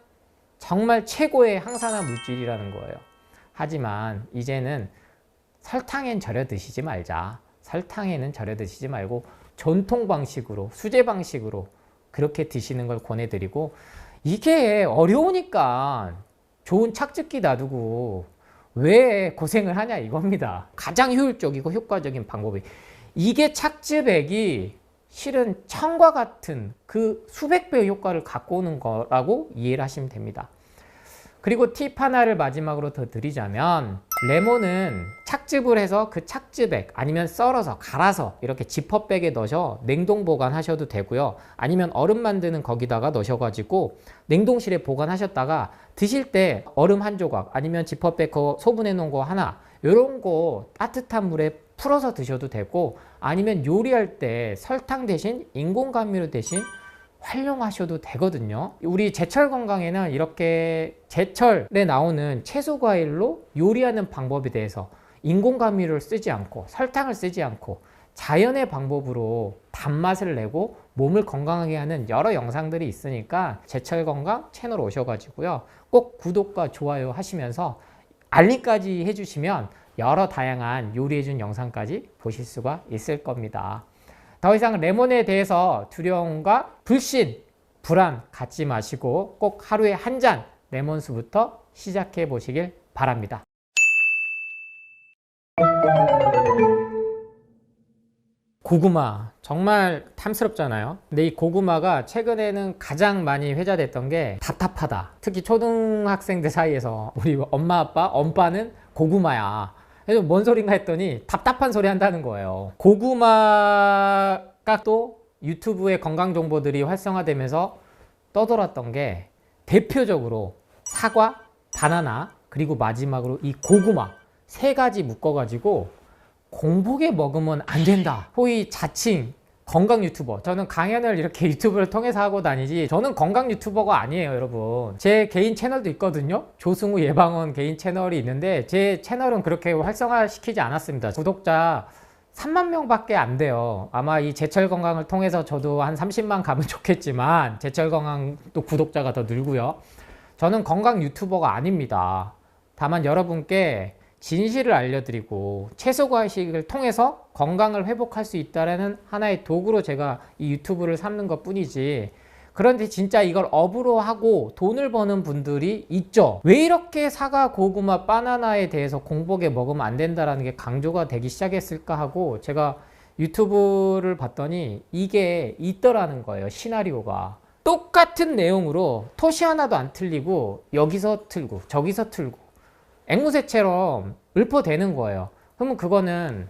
정말 최고의 항산화 물질이라는 거예요. 하지만 이제는 설탕엔 절여 드시지 말자. 설탕에는 절여 드시지 말고 전통 방식으로, 수제 방식으로 그렇게 드시는 걸 권해드리고, 이게 어려우니까 좋은 착즙기 놔두고 왜 고생을 하냐 이겁니다. 가장 효율적이고 효과적인 방법이, 이게 착즙액이 실은 청과 같은 그 수백 배의 효과를 갖고 오는 거라고 이해를 하시면 됩니다. 그리고 팁 하나를 마지막으로 더 드리자면, 레몬은 착즙을 해서 그 착즙액 아니면 썰어서 갈아서 이렇게 지퍼백에 넣으셔 냉동 보관하셔도 되고요. 아니면 얼음 만드는 거기다가 넣으셔가지고 냉동실에 보관하셨다가 드실 때 얼음 한 조각 아니면 지퍼백 소분해 놓은 거 하나, 이런 거 따뜻한 물에 풀어서 드셔도 되고, 아니면 요리할 때 설탕 대신 인공감미료 대신 활용하셔도 되거든요. 우리 제철 건강에는 이렇게 제철에 나오는 채소 과일로 요리하는 방법에 대해서 인공감미료를 쓰지 않고 설탕을 쓰지 않고 자연의 방법으로 단맛을 내고 몸을 건강하게 하는 여러 영상들이 있으니까 제철 건강 채널 오셔가지고요, 꼭 구독과 좋아요 하시면서 알림까지 해주시면 여러 다양한 요리해준 영상까지 보실 수가 있을 겁니다. 더 이상 레몬에 대해서 두려움과 불신, 불안 갖지 마시고 꼭 하루에 한 잔 레몬수부터 시작해 보시길 바랍니다. 고구마 정말 탐스럽잖아요. 근데 이 고구마가 최근에는 가장 많이 회자됐던 게 답답하다. 특히 초등학생들 사이에서 우리 엄마 아빠, 엄빠는 고구마야. 그래서 뭔 소린가 했더니 답답한 소리 한다는 거예요. 고구마가 또 유튜브의 건강 정보들이 활성화되면서 떠돌았던 게 대표적으로 사과, 바나나, 그리고 마지막으로 이 고구마 세 가지 묶어가지고 공복에 먹으면 안 된다. 소위 자칭 건강 유튜버. 저는 강연을 이렇게 유튜브를 통해서 하고 다니지 저는 건강 유튜버가 아니에요, 여러분. 제 개인 채널도 있거든요. 조승우 예방원 개인 채널이 있는데 제 채널은 그렇게 활성화시키지 않았습니다. 구독자 3만 명밖에 안 돼요. 아마 이 제철 건강을 통해서 저도 한 30만 가면 좋겠지만 제철 건강도 구독자가 더 늘고요. 저는 건강 유튜버가 아닙니다. 다만 여러분께 진실을 알려드리고 채소과식을 통해서 건강을 회복할 수 있다는 하나의 도구로 제가 이 유튜브를 삼는 것 뿐이지, 그런데 진짜 이걸 업으로 하고 돈을 버는 분들이 있죠. 왜 이렇게 사과, 고구마, 바나나에 대해서 공복에 먹으면 안 된다라는 게 강조가 되기 시작했을까 하고 제가 유튜브를 봤더니 이게 있더라는 거예요. 시나리오가 똑같은 내용으로 토시 하나도 안 틀리고 여기서 틀고 저기서 틀고 앵무새처럼 읊어대는 거예요. 그러면 그거는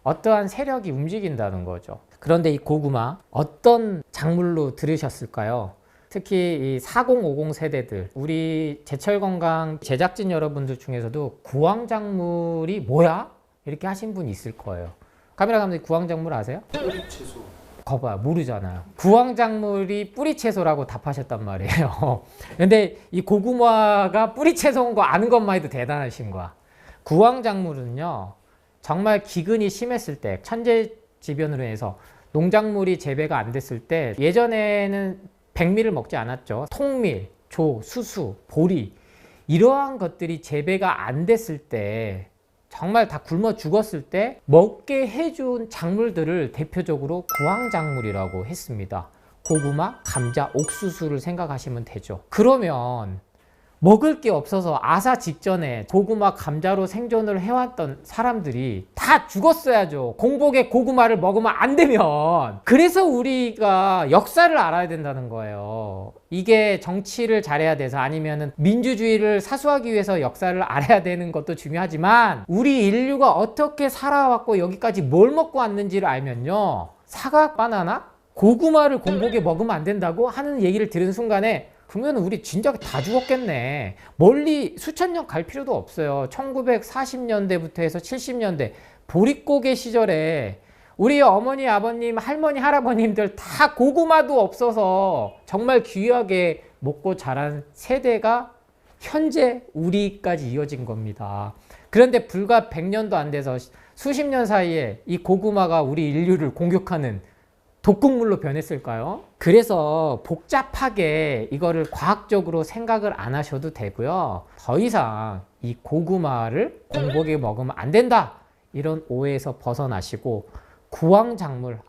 어떠한 세력이 움직인다는 거죠. 그런데 이 고구마 어떤 작물로 들으셨을까요? 특히 이 4050 세대들, 우리 제철건강 제작진 여러분들 중에서도 구황작물이 뭐야? 이렇게 하신 분이 있을 거예요. 카메라 감독님, 구황작물 아세요? 뿌리채소. 거봐, 모르잖아요. 구황작물이 뿌리채소라고 답하셨단 말이에요. 근데 이 고구마가 뿌리채소인 거 아는 것만 해도 대단하신 거야. 구황작물은요, 정말 기근이 심했을 때, 천재지변으로 해서 농작물이 재배가 안 됐을 때, 예전에는 백미를 먹지 않았죠. 통밀, 조, 수수, 보리, 이러한 것들이 재배가 안 됐을 때, 정말 다 굶어 죽었을 때 먹게 해준 작물들을 대표적으로 구황작물이라고 했습니다. 고구마, 감자, 옥수수를 생각하시면 되죠. 그러면 먹을 게 없어서 아사 직전에 고구마 감자로 생존을 해왔던 사람들이 다 죽었어야죠. 공복에 고구마를 먹으면 안 되면. 그래서 우리가 역사를 알아야 된다는 거예요. 이게 정치를 잘해야 돼서 아니면은 민주주의를 사수하기 위해서 역사를 알아야 되는 것도 중요하지만 우리 인류가 어떻게 살아왔고 여기까지 뭘 먹고 왔는지를 알면요, 사과, 바나나, 고구마를 공복에 먹으면 안 된다고 하는 얘기를 들은 순간에 그러면 우리 진작 다 죽었겠네. 멀리 수천 년 갈 필요도 없어요. 1940년대부터 해서 70년대 보릿고개 시절에 우리 어머니, 아버님, 할머니, 할아버님들 다 고구마도 없어서 정말 귀하게 먹고 자란 세대가 현재 우리까지 이어진 겁니다. 그런데 불과 100년도 안 돼서 수십 년 사이에 이 고구마가 우리 인류를 공격하는 독극물로 변했을까요? 그래서 복잡하게 이거를 과학적으로 생각을 안 하셔도 되고요. 더 이상 이 고구마를 공복에 먹으면 안 된다, 이런 오해에서 벗어나시고 구황작물,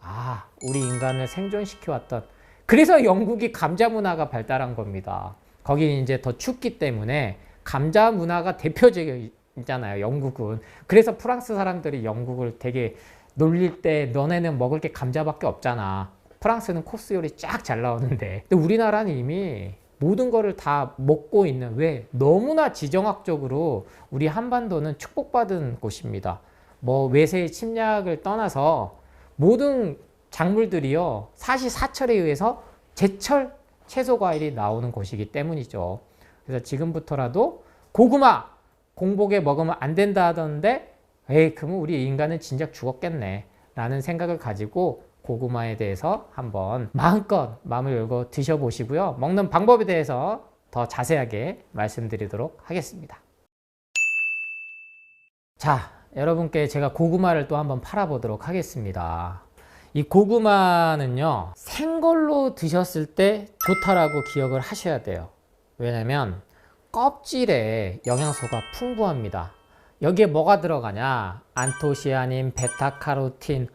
우리 인간을 생존시켜왔던, 그래서 영국이 감자 문화가 발달한 겁니다. 거기 이제 더 춥기 때문에 감자 문화가 대표적이잖아요, 영국은. 그래서 프랑스 사람들이 영국을 되게 놀릴 때 너네는 먹을 게 감자밖에 없잖아. 프랑스는 코스 요리 쫙 잘 나오는데. 근데 우리나라는 이미 모든 거를 다 먹고 있는, 왜? 너무나 지정학적으로 우리 한반도는 축복받은 곳입니다. 뭐 외세의 침략을 떠나서 모든 작물들이요, 사시사철에 의해서 제철 채소 과일이 나오는 곳이기 때문이죠. 그래서 지금부터라도 고구마 공복에 먹으면 안 된다 하던데, 그러면 우리 인간은 진작 죽었겠네 라는 생각을 가지고 고구마에 대해서 한번 마음껏 마음을 열고 드셔보시고요. 먹는 방법에 대해서 더 자세하게 말씀드리도록 하겠습니다. 자, 여러분께 제가 고구마를 또 한번 팔아보도록 하겠습니다. 이 고구마는요, 생걸로 드셨을 때 좋다라고 기억을 하셔야 돼요. 왜냐면 껍질에 영양소가 풍부합니다. 여기에 뭐가 들어가냐? 안토시아닌, 베타카로틴.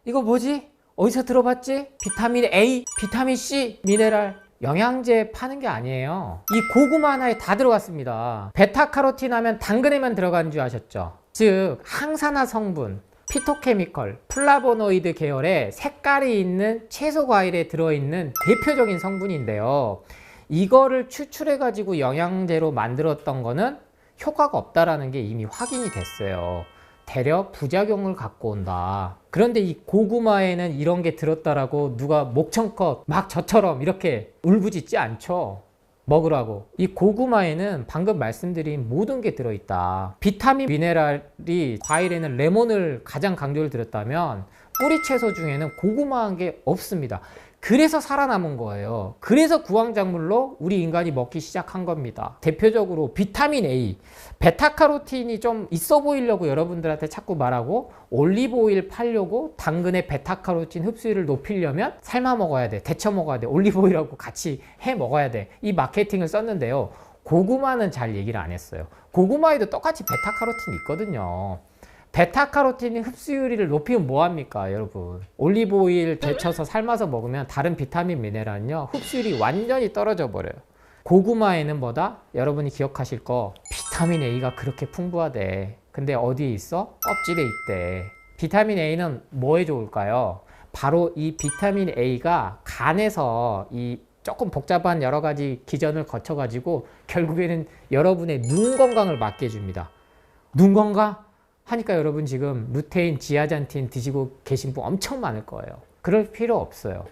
이거 뭐지? 어디서 들어봤지? 비타민 A, 비타민 C, 미네랄, 영양제 파는 게 아니에요. 이 고구마 하나에 다 들어갔습니다. 베타카로틴 하면 당근에만 들어간 줄 아셨죠? 즉 항산화 성분, 피토케미컬, 플라보노이드 계열의 색깔이 있는 채소 과일에 들어있는 대표적인 성분인데요. 이거를 추출해 가지고 영양제로 만들었던 거는 효과가 없다라는 게 이미 확인이 됐어요. 대려 부작용을 갖고 온다. 그런데 이 고구마에는 이런 게 들었다라고 누가 목청껏 막 저처럼 이렇게 울부짖지 않죠. 먹으라고. 이 고구마에는 방금 말씀드린 모든 게 들어있다. 비타민, 미네랄이, 과일에는 레몬을 가장 강조를 드렸다면 뿌리 채소 중에는 고구마한 게 없습니다. 그래서 살아남은 거예요. 그래서 구황작물로 우리 인간이 먹기 시작한 겁니다. 대표적으로 비타민 A, 베타카로틴이 좀 있어 보이려고 여러분들한테 자꾸 말하고, 올리브오일 팔려고 당근의 베타카로틴 흡수율을 높이려면 삶아 먹어야 돼, 데쳐 먹어야 돼, 올리브오일하고 같이 해 먹어야 돼, 이 마케팅을 썼는데요. 고구마는 잘 얘기를 안 했어요. 고구마에도 똑같이 베타카로틴 있거든요. 베타카로틴 흡수율을 높이면 뭐합니까, 여러분? 올리브오일 데쳐서 삶아서 먹으면 다른 비타민, 미네랄은요, 흡수율이 완전히 떨어져 버려요. 고구마에는 뭐다? 여러분이 기억하실 거, 비타민 A가 그렇게 풍부하대. 근데 어디에 있어? 껍질에 있대. 비타민 A는 뭐에 좋을까요? 바로 이 비타민 A가 간에서 이 조금 복잡한 여러 가지 기전을 거쳐가지고 결국에는 여러분의 눈 건강을 맡게 해줍니다. 눈 건강? 하니까 여러분 지금 루테인, 지아잔틴 드시고 계신 분 엄청 많을 거예요. 그럴 필요 없어요.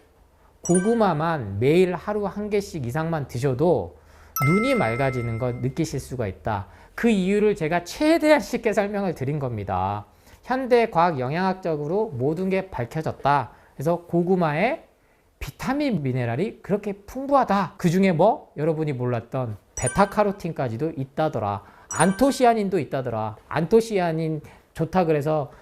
고구마만 매일 하루 한 개씩 이상만 드셔도 눈이 맑아지는 거 느끼실 수가 있다. 그 이유를 제가 최대한 쉽게 설명을 드린 겁니다. 현대 과학 영양학적으로 모든 게 밝혀졌다. 그래서 고구마에 비타민, 미네랄이 그렇게 풍부하다. 그 중에 뭐? 여러분이 몰랐던 베타카로틴까지도 있다더라. 안토시아닌도 있다더라. 안토시아닌 좋다 그래서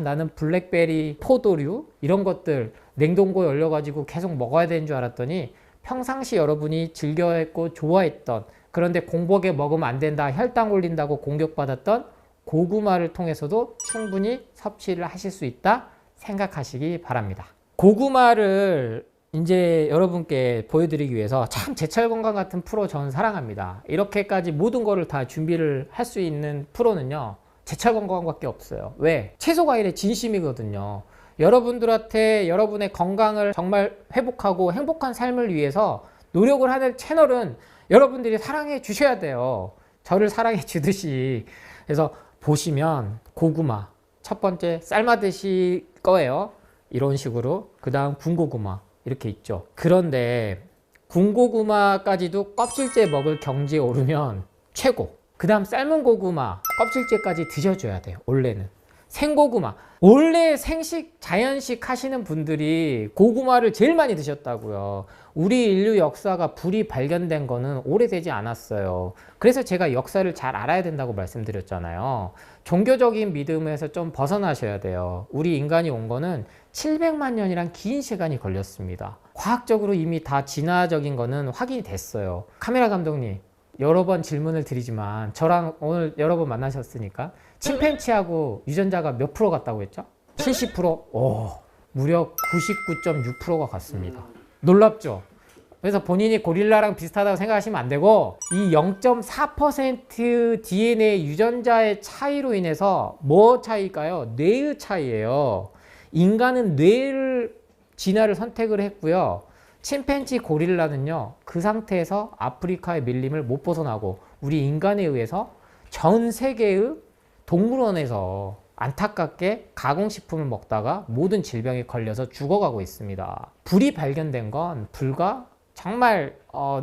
나는 블랙베리, 포도류 이런 것들 냉동고에 얼려가지고 계속 먹어야 되는 줄 알았더니 평상시 여러분이 즐겨했고 좋아했던, 그런데 공복에 먹으면 안 된다, 혈당 올린다고 공격받았던 고구마를 통해서도 충분히 섭취를 하실 수 있다 생각하시기 바랍니다. 고구마를 이제 여러분께 보여드리기 위해서 참 제철 건강 같은 프로 저는 사랑합니다. 이렇게까지 모든 거를 다 준비를 할 수 있는 프로는요, 제철 건강밖에 없어요. 왜? 채소 과일의 진심이거든요. 여러분들한테 여러분의 건강을 정말 회복하고 행복한 삶을 위해서 노력을 하는 채널은 여러분들이 사랑해 주셔야 돼요. 저를 사랑해 주듯이. 그래서 보시면 고구마 첫 번째 삶아 드실 거예요. 이런 식으로. 그 다음 군고구마 이렇게 있죠. 그런데 군고구마까지도 껍질째 먹을 경지에 오르면 최고. 그 다음 삶은 고구마 껍질째까지 드셔줘야 돼요. 원래는 생고구마, 원래 생식 자연식 하시는 분들이 고구마를 제일 많이 드셨다고요. 우리 인류 역사가 불이 발견된 거는 오래되지 않았어요. 그래서 제가 역사를 잘 알아야 된다고 말씀드렸잖아요. 종교적인 믿음에서 좀 벗어나셔야 돼요. 우리 인간이 온 거는 700만 년이란 긴 시간이 걸렸습니다. 과학적으로 이미 다 진화적인 거는 확인이 됐어요. 카메라 감독님, 여러 번 질문을 드리지만 저랑 오늘 여러 번 만나셨으니까 침팬지하고 유전자가 몇 프로 같다고 했죠? 70%? 오, 무려 99.6%가 같습니다. 놀랍죠? 그래서 본인이 고릴라랑 비슷하다고 생각하시면 안 되고, 이 0.4% DNA 유전자의 차이로 인해서 뭐 차이일까요? 뇌의 차이예요. 인간은 뇌를 진화를 선택을 했고요. 침팬지 고릴라는요, 그 상태에서 아프리카의 밀림을 못 벗어나고 우리 인간에 의해서 전 세계의 동물원에서 안타깝게 가공식품을 먹다가 모든 질병에 걸려서 죽어가고 있습니다. 불이 발견된 건 불과 정말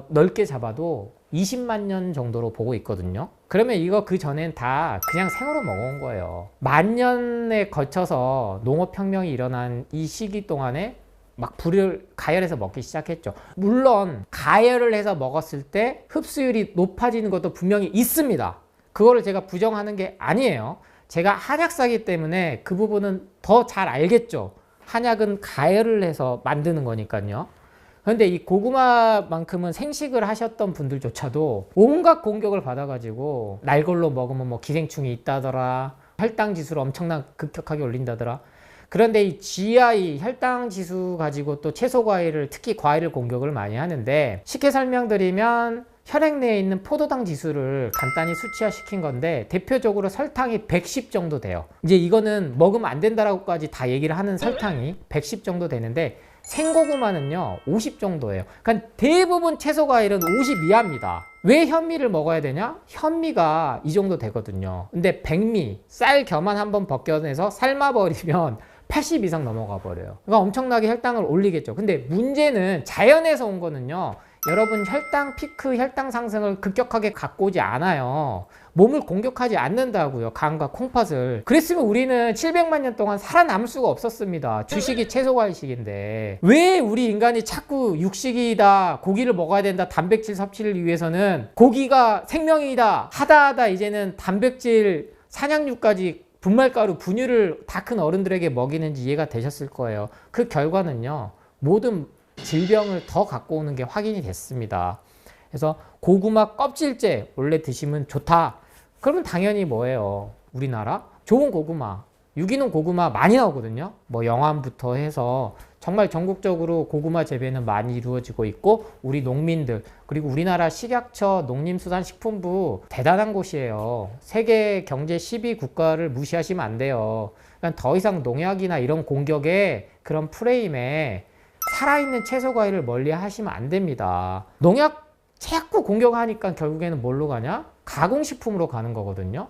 넓게 잡아도 20만 년 정도로 보고 있거든요. 그러면 이거 그 전엔 다 그냥 생으로 먹어온 거예요. 만 년에 거쳐서 농업혁명이 일어난 이 시기 동안에 막 불을 가열해서 먹기 시작했죠. 물론 가열을 해서 먹었을 때 흡수율이 높아지는 것도 분명히 있습니다. 그거를 제가 부정하는 게 아니에요. 제가 한약사기 때문에 그 부분은 더 잘 알겠죠. 한약은 가열을 해서 만드는 거니까요. 그런데 이 고구마만큼은 생식을 하셨던 분들조차도 온갖 공격을 받아가지고 날걸로 먹으면 뭐 기생충이 있다더라, 혈당 지수를 엄청나게 급격하게 올린다더라. 그런데 이 GI 혈당 지수 가지고 또 채소 과일을, 특히 과일을 공격을 많이 하는데, 쉽게 설명드리면 혈액 내에 있는 포도당 지수를 간단히 수치화 시킨 건데, 대표적으로 설탕이 110 정도 돼요. 이제 이거는 먹으면 안 된다라고까지 다 얘기를 하는 설탕이 110 정도 되는데, 생고구마는요 50 정도예요. 그러니까 대부분 채소 과일은 50 이하입니다. 왜 현미를 먹어야 되냐? 현미가 이 정도 되거든요. 근데 백미, 쌀 겨만 한번 벗겨내서 삶아버리면 80 이상 넘어가 버려요. 그러니까 엄청나게 혈당을 올리겠죠. 근데 문제는 자연에서 온 거는요, 여러분 혈당 피크, 혈당 상승을 급격하게 갖고 오지 않아요. 몸을 공격하지 않는다고요. 간과 콩팥을. 그랬으면 우리는 700만 년 동안 살아남을 수가 없었습니다. 주식이 채소과일식인데 왜 우리 인간이 자꾸 육식이다, 고기를 먹어야 된다, 단백질 섭취를 위해서는 고기가 생명이다 하다 이제는 단백질, 산양류까지 분말가루, 분유를 다 큰 어른들에게 먹이는지 이해가 되셨을 거예요. 그 결과는요, 모든 질병을 더 갖고 오는 게 확인이 됐습니다. 그래서 고구마 껍질째 원래 드시면 좋다. 그러면 당연히 뭐예요? 우리나라 좋은 고구마, 유기농 고구마 많이 나오거든요. 뭐 영암부터 해서 정말 전국적으로 고구마 재배는 많이 이루어지고 있고, 우리 농민들, 그리고 우리나라 식약처 농림수산식품부 대단한 곳이에요. 세계 경제 10위 국가를 무시하시면 안 돼요. 그러니까 더 이상 농약이나 이런 공격에 그런 프레임에 살아있는 채소 과일을 멀리 하시면 안 됩니다. 농약 자꾸 공격하니까 결국에는 뭘로 가냐? 가공식품으로 가는 거거든요.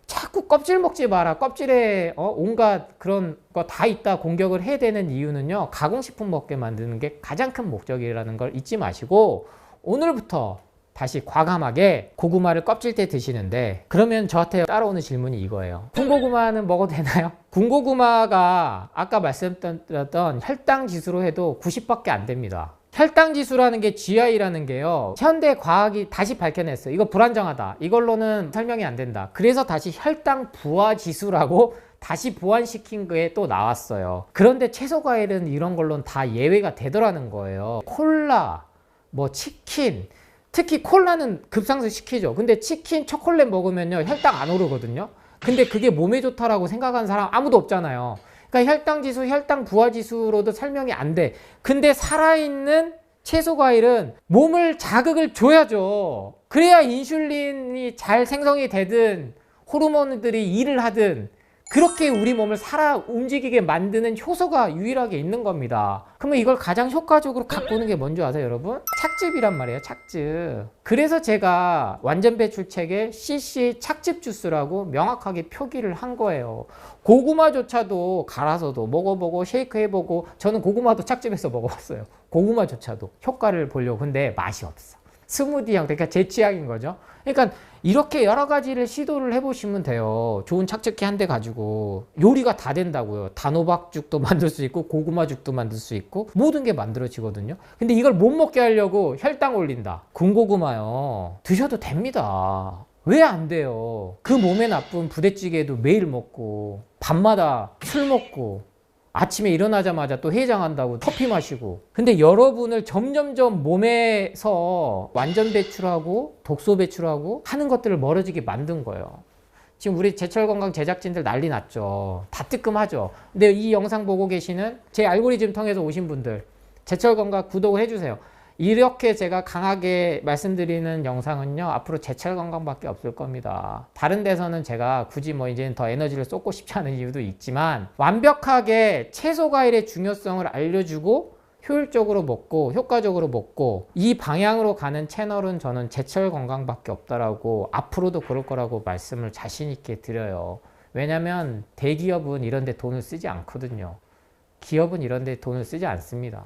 자꾸 껍질 먹지 마라, 껍질에 온갖 그런 거 다 있다 공격을 해야 되는 이유는요, 가공식품 먹게 만드는 게 가장 큰 목적이라는 걸 잊지 마시고, 오늘부터 다시 과감하게 고구마를 껍질째 드시는데, 그러면 저한테 따라오는 질문이 이거예요. 군고구마는 먹어도 되나요? 군고구마가 아까 말씀드렸던 혈당 지수로 해도 90밖에 안 됩니다. 혈당 지수라는 게 GI라는 게요, 현대 과학이 다시 밝혀냈어요. 이거 불안정하다, 이걸로는 설명이 안 된다. 그래서 다시 혈당 부하 지수라고 다시 보완시킨 게 또 나왔어요. 그런데 채소 과일은 이런 걸로는 다 예외가 되더라는 거예요. 콜라, 뭐 치킨, 특히 콜라는 급상승 시키죠. 근데 치킨, 초콜릿 먹으면요 혈당 안 오르거든요. 근데 그게 몸에 좋다라고 생각하는 사람 아무도 없잖아요. 그러니까 그러니까 혈당 지수, 혈당 부하 지수로도 설명이 안 돼. 근데 살아있는 채소 과일은 몸을 자극을 줘야죠. 그래야 인슐린이 잘 생성이 되든 호르몬들이 일을 하든 그렇게 우리 몸을 살아 움직이게 만드는 효소가 유일하게 있는 겁니다. 그러면 이걸 가장 효과적으로 갖고 오는 게 뭔지 아세요, 여러분? 착즙이란 말이에요, 착즙. 그래서 제가 완전 배출책에 CC 착즙 주스라고 명확하게 표기를 한 거예요. 고구마조차도 갈아서도 먹어보고 쉐이크 해보고, 저는 고구마도 착즙해서 먹어봤어요. 고구마조차도 효과를 보려고. 근데 맛이 없어. 스무디형, 그러니까 제 취향인 거죠. 그러니까 이렇게 여러 가지를 시도를 해보시면 돼요. 좋은 착즙기 한 대 가지고 요리가 다 된다고요. 단호박죽도 만들 수 있고 고구마죽도 만들 수 있고 모든 게 만들어지거든요. 근데 이걸 못 먹게 하려고 혈당 올린다. 군고구마요. 드셔도 됩니다. 왜 안 돼요? 그 몸에 나쁜 부대찌개도 매일 먹고 밤마다 술 먹고 아침에 일어나자마자 또 해장한다고 커피 마시고. 근데 여러분을 점점점 몸에서 완전 배출하고 독소 배출하고 하는 것들을 멀어지게 만든 거예요. 지금 우리 제철건강 제작진들 난리 났죠. 다 뜨끔하죠. 근데 이 영상 보고 계시는 제 알고리즘 통해서 오신 분들 제철건강 구독을 해주세요. 이렇게 제가 강하게 말씀드리는 영상은요, 앞으로 제철건강밖에 없을 겁니다. 다른 데서는 제가 굳이 뭐 이제는 더 에너지를 쏟고 싶지 않은 이유도 있지만 완벽하게 채소 과일의 중요성을 알려주고 효율적으로 먹고 효과적으로 먹고 이 방향으로 가는 채널은 저는 제철건강밖에 없다라고, 앞으로도 그럴 거라고 말씀을 자신 있게 드려요. 왜냐면 대기업은 이런 데 돈을 쓰지 않거든요. 기업은 이런 데 돈을 쓰지 않습니다.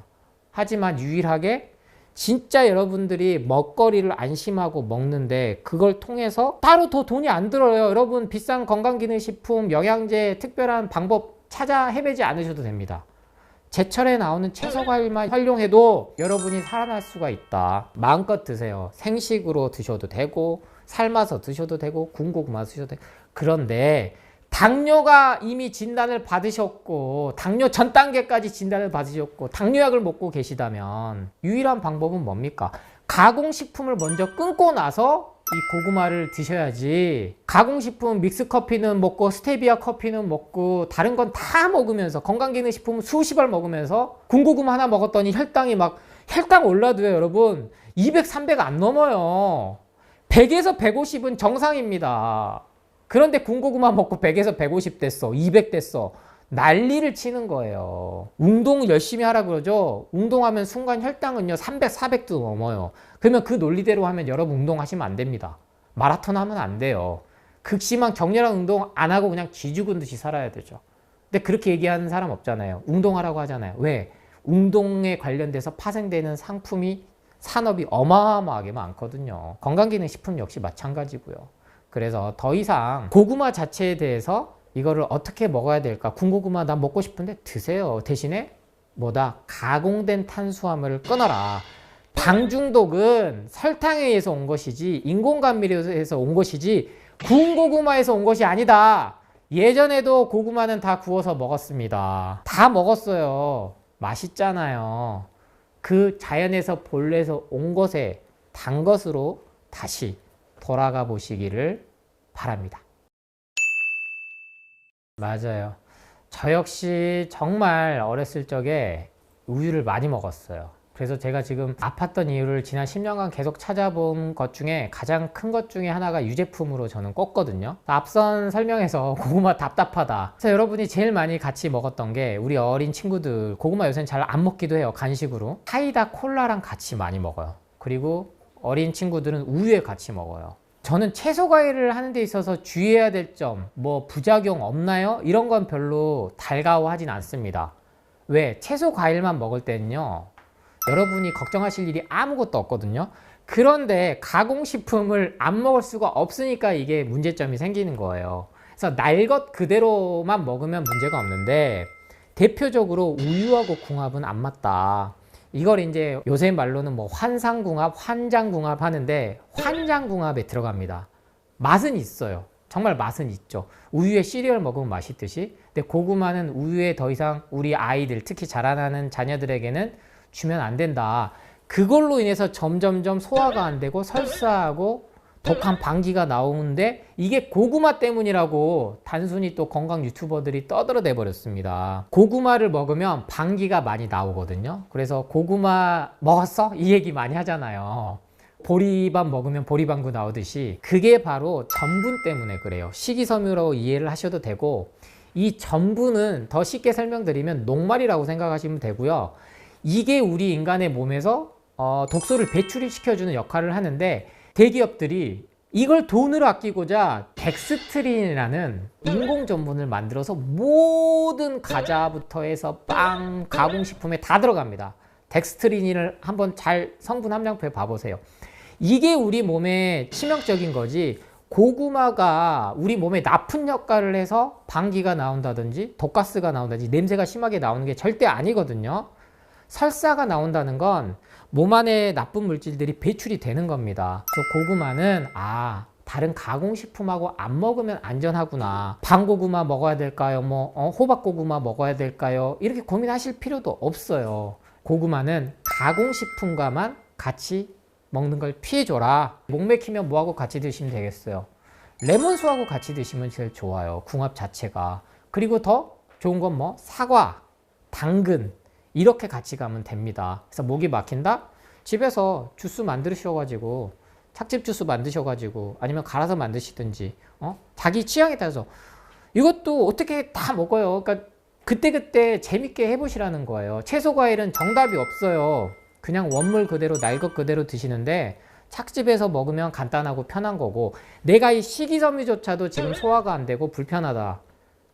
하지만 유일하게 진짜 여러분들이 먹거리를 안심하고 먹는데 그걸 통해서 따로 더 돈이 안 들어요. 여러분 비싼 건강기능식품, 영양제 특별한 방법 찾아 헤매지 않으셔도 됩니다. 제철에 나오는 채소과일만 활용해도 여러분이 살아날 수가 있다. 마음껏 드세요. 생식으로 드셔도 되고 삶아서 드셔도 되고 군고구마 드셔도 되고. 그런데 당뇨가 이미 진단을 받으셨고 당뇨 전 단계까지 진단을 받으셨고 당뇨약을 먹고 계시다면 유일한 방법은 뭡니까? 가공식품을 먼저 끊고 나서 이 고구마를 드셔야지. 가공식품 믹스커피는 먹고 스테비아 커피는 먹고 다른 건 다 먹으면서 건강기능식품 수십 알 먹으면서 군고구마 하나 먹었더니 혈당 올라도요 여러분 200, 300 안 넘어요. 100에서 150은 정상입니다. 그런데 군고구마 먹고 100에서 150 됐어. 200 됐어. 난리를 치는 거예요. 운동 열심히 하라 그러죠. 운동하면 순간 혈당은요 300, 400도 넘어요. 그러면 그 논리대로 하면 여러분 운동하시면 안 됩니다. 마라톤 하면 안 돼요. 극심한 격렬한 운동 안 하고 그냥 쥐 죽은 듯이 살아야 되죠. 근데 그렇게 얘기하는 사람 없잖아요. 운동하라고 하잖아요. 왜? 운동에 관련돼서 파생되는 상품이 산업이 어마어마하게 많거든요. 건강기능식품 역시 마찬가지고요. 그래서 더 이상 고구마 자체에 대해서 이거를 어떻게 먹어야 될까? 군고구마 나 먹고 싶은데 드세요. 대신에 뭐다? 가공된 탄수화물을 끊어라. 당 중독은 설탕에 의해서 온 것이지 인공감미료에 의해서 온 것이지 군고구마에서 온 것이 아니다. 예전에도 고구마는 다 구워서 먹었습니다. 다 먹었어요. 맛있잖아요. 그 자연에서 본래에서 온 것에 단 것으로 다시 돌아가 보시기를 바랍니다. 맞아요. 저 역시 정말 어렸을 적에 우유를 많이 먹었어요. 그래서 제가 지금 아팠던 이유를 지난 10년간 계속 찾아본 것 중에 가장 큰 것 중에 하나가 유제품으로 저는 꼽거든요. 앞선 설명에서 고구마 답답하다. 그래서 여러분이 제일 많이 같이 먹었던 게 우리 어린 친구들 고구마 요새는 잘 안 먹기도 해요. 간식으로. 사이다 콜라랑 같이 많이 먹어요. 그리고 어린 친구들은 우유에 같이 먹어요. 저는 채소 과일을 하는 데 있어서 주의해야 될 점, 뭐 부작용 없나요? 이런 건 별로 달가워하진 않습니다. 왜? 채소 과일만 먹을 때는요 여러분이 걱정하실 일이 아무것도 없거든요. 그런데 가공식품을 안 먹을 수가 없으니까 이게 문제점이 생기는 거예요. 그래서 날 것 그대로만 먹으면 문제가 없는데 대표적으로 우유하고 궁합은 안 맞다. 이걸 이제 요새 말로는 뭐 환상궁합, 환장궁합 하는데 환장궁합에 들어갑니다. 맛은 있어요. 정말 맛은 있죠. 우유에 시리얼 먹으면 맛있듯이. 근데 고구마는 우유에 더 이상 우리 아이들, 특히 자라나는 자녀들에게는 주면 안 된다. 그걸로 인해서 점점점 소화가 안 되고 설사하고 독한 방귀가 나오는데 이게 고구마 때문이라고 단순히 또 건강 유튜버들이 떠들어대 버렸습니다. 고구마를 먹으면 방귀가 많이 나오거든요. 그래서 고구마 먹었어? 이 얘기 많이 하잖아요. 보리밥 먹으면 보리방구 나오듯이 그게 바로 전분 때문에 그래요. 식이섬유로 이해를 하셔도 되고, 이 전분은 더 쉽게 설명드리면 녹말이라고 생각하시면 되고요. 이게 우리 인간의 몸에서 독소를 배출시켜주는 역할을 하는데, 대기업들이 이걸 돈으로 아끼고자 덱스트린이라는 인공 전분을 만들어서 모든 과자부터 해서 빵, 가공식품에 다 들어갑니다. 덱스트린을 한번 잘 성분 함량표에 봐보세요. 이게 우리 몸에 치명적인 거지, 고구마가 우리 몸에 나쁜 역할을 해서 방귀가 나온다든지 독가스가 나온다든지 냄새가 심하게 나오는 게 절대 아니거든요. 설사가 나온다는 건 몸 안에 나쁜 물질들이 배출이 되는 겁니다. 그래서 고구마는 다른 가공식품하고 안 먹으면 안전하구나, 밤고구마 먹어야 될까요? 호박고구마 먹어야 될까요? 이렇게 고민하실 필요도 없어요. 고구마는 가공식품과만 같이 먹는 걸 피해줘라. 목 맥히면 뭐하고 같이 드시면 되겠어요? 레몬수하고 같이 드시면 제일 좋아요, 궁합 자체가. 그리고 더 좋은 건 사과, 당근 이렇게 같이 가면 됩니다. 그래서 목이 막힌다? 집에서 주스 만드셔가지고, 착즙 주스 만드셔가지고, 아니면 갈아서 만드시든지, 자기 취향에 따라서 이것도 어떻게 다 먹어요. 그러니까 그때그때 재밌게 해보시라는 거예요. 채소 과일은 정답이 없어요. 그냥 원물 그대로 날 것 그대로 드시는데 착즙해서 먹으면 간단하고 편한 거고, 내가 이 식이섬유조차도 지금 소화가 안 되고 불편하다,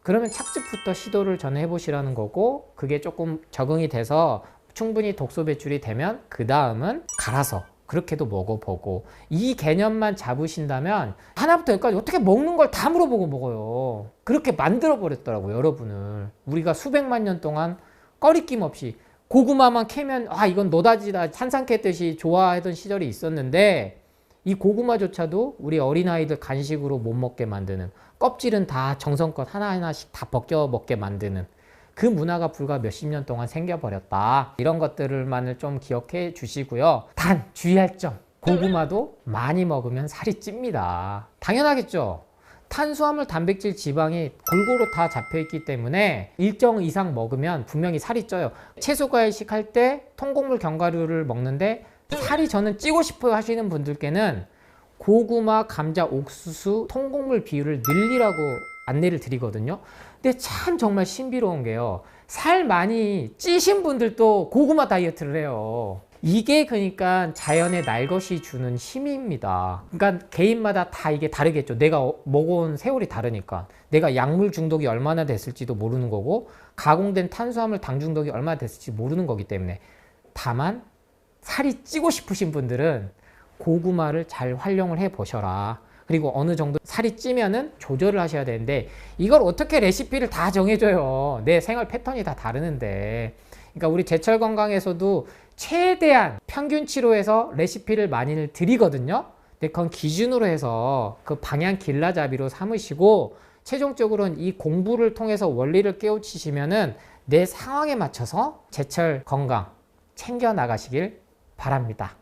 그러면 착즙부터 시도를 전에 해보시라는 거고, 그게 조금 적응이 돼서 충분히 독소 배출이 되면 그 다음은 갈아서 그렇게도 먹어보고, 이 개념만 잡으신다면 하나부터 열까지 어떻게 먹는 걸 다 물어보고 먹어요. 그렇게 만들어 버렸더라고요, 여러분을. 우리가 수백만 년 동안 꺼리낌 없이 고구마만 캐면 이건 노다지다 산삼 캤듯이 좋아하던 시절이 있었는데, 이 고구마조차도 우리 어린아이들 간식으로 못 먹게 만드는, 껍질은 다 정성껏 하나하나씩 다 벗겨 먹게 만드는 그 문화가 불과 몇십 년 동안 생겨버렸다. 이런 것들만을 좀 기억해 주시고요. 단 주의할 점, 고구마도 많이 먹으면 살이 찝니다. 당연하겠죠. 탄수화물, 단백질, 지방이 골고루 다 잡혀있기 때문에 일정 이상 먹으면 분명히 살이 쪄요. 채소 과일식 할 때 통곡물 견과류를 먹는데 살이 저는 찌고 싶어요 하시는 분들께는 고구마, 감자, 옥수수, 통곡물 비율을 늘리라고 안내를 드리거든요. 근데 참 정말 신비로운 게요, 살 많이 찌신 분들도 고구마 다이어트를 해요. 이게 그러니까 자연의 날것이 주는 힘입니다. 그러니까 개인마다 다 이게 다르겠죠. 내가 먹어온 세월이 다르니까. 내가 약물 중독이 얼마나 됐을지도 모르는 거고, 가공된 탄수화물, 당 중독이 얼마나 됐을지 모르는 거기 때문에. 다만 살이 찌고 싶으신 분들은 고구마를 잘 활용을 해 보셔라. 그리고 어느 정도 살이 찌면은 조절을 하셔야 되는데, 이걸 어떻게 레시피를 다 정해줘요. 내 생활 패턴이 다 다르는데. 그러니까 우리 제철 건강에서도 최대한 평균치로 해서 레시피를 많이 드리거든요. 근데 그건 기준으로 해서 그 방향 길라잡이로 삼으시고, 최종적으로는 이 공부를 통해서 원리를 깨우치시면은 내 상황에 맞춰서 제철 건강 챙겨 나가시길 바랍니다.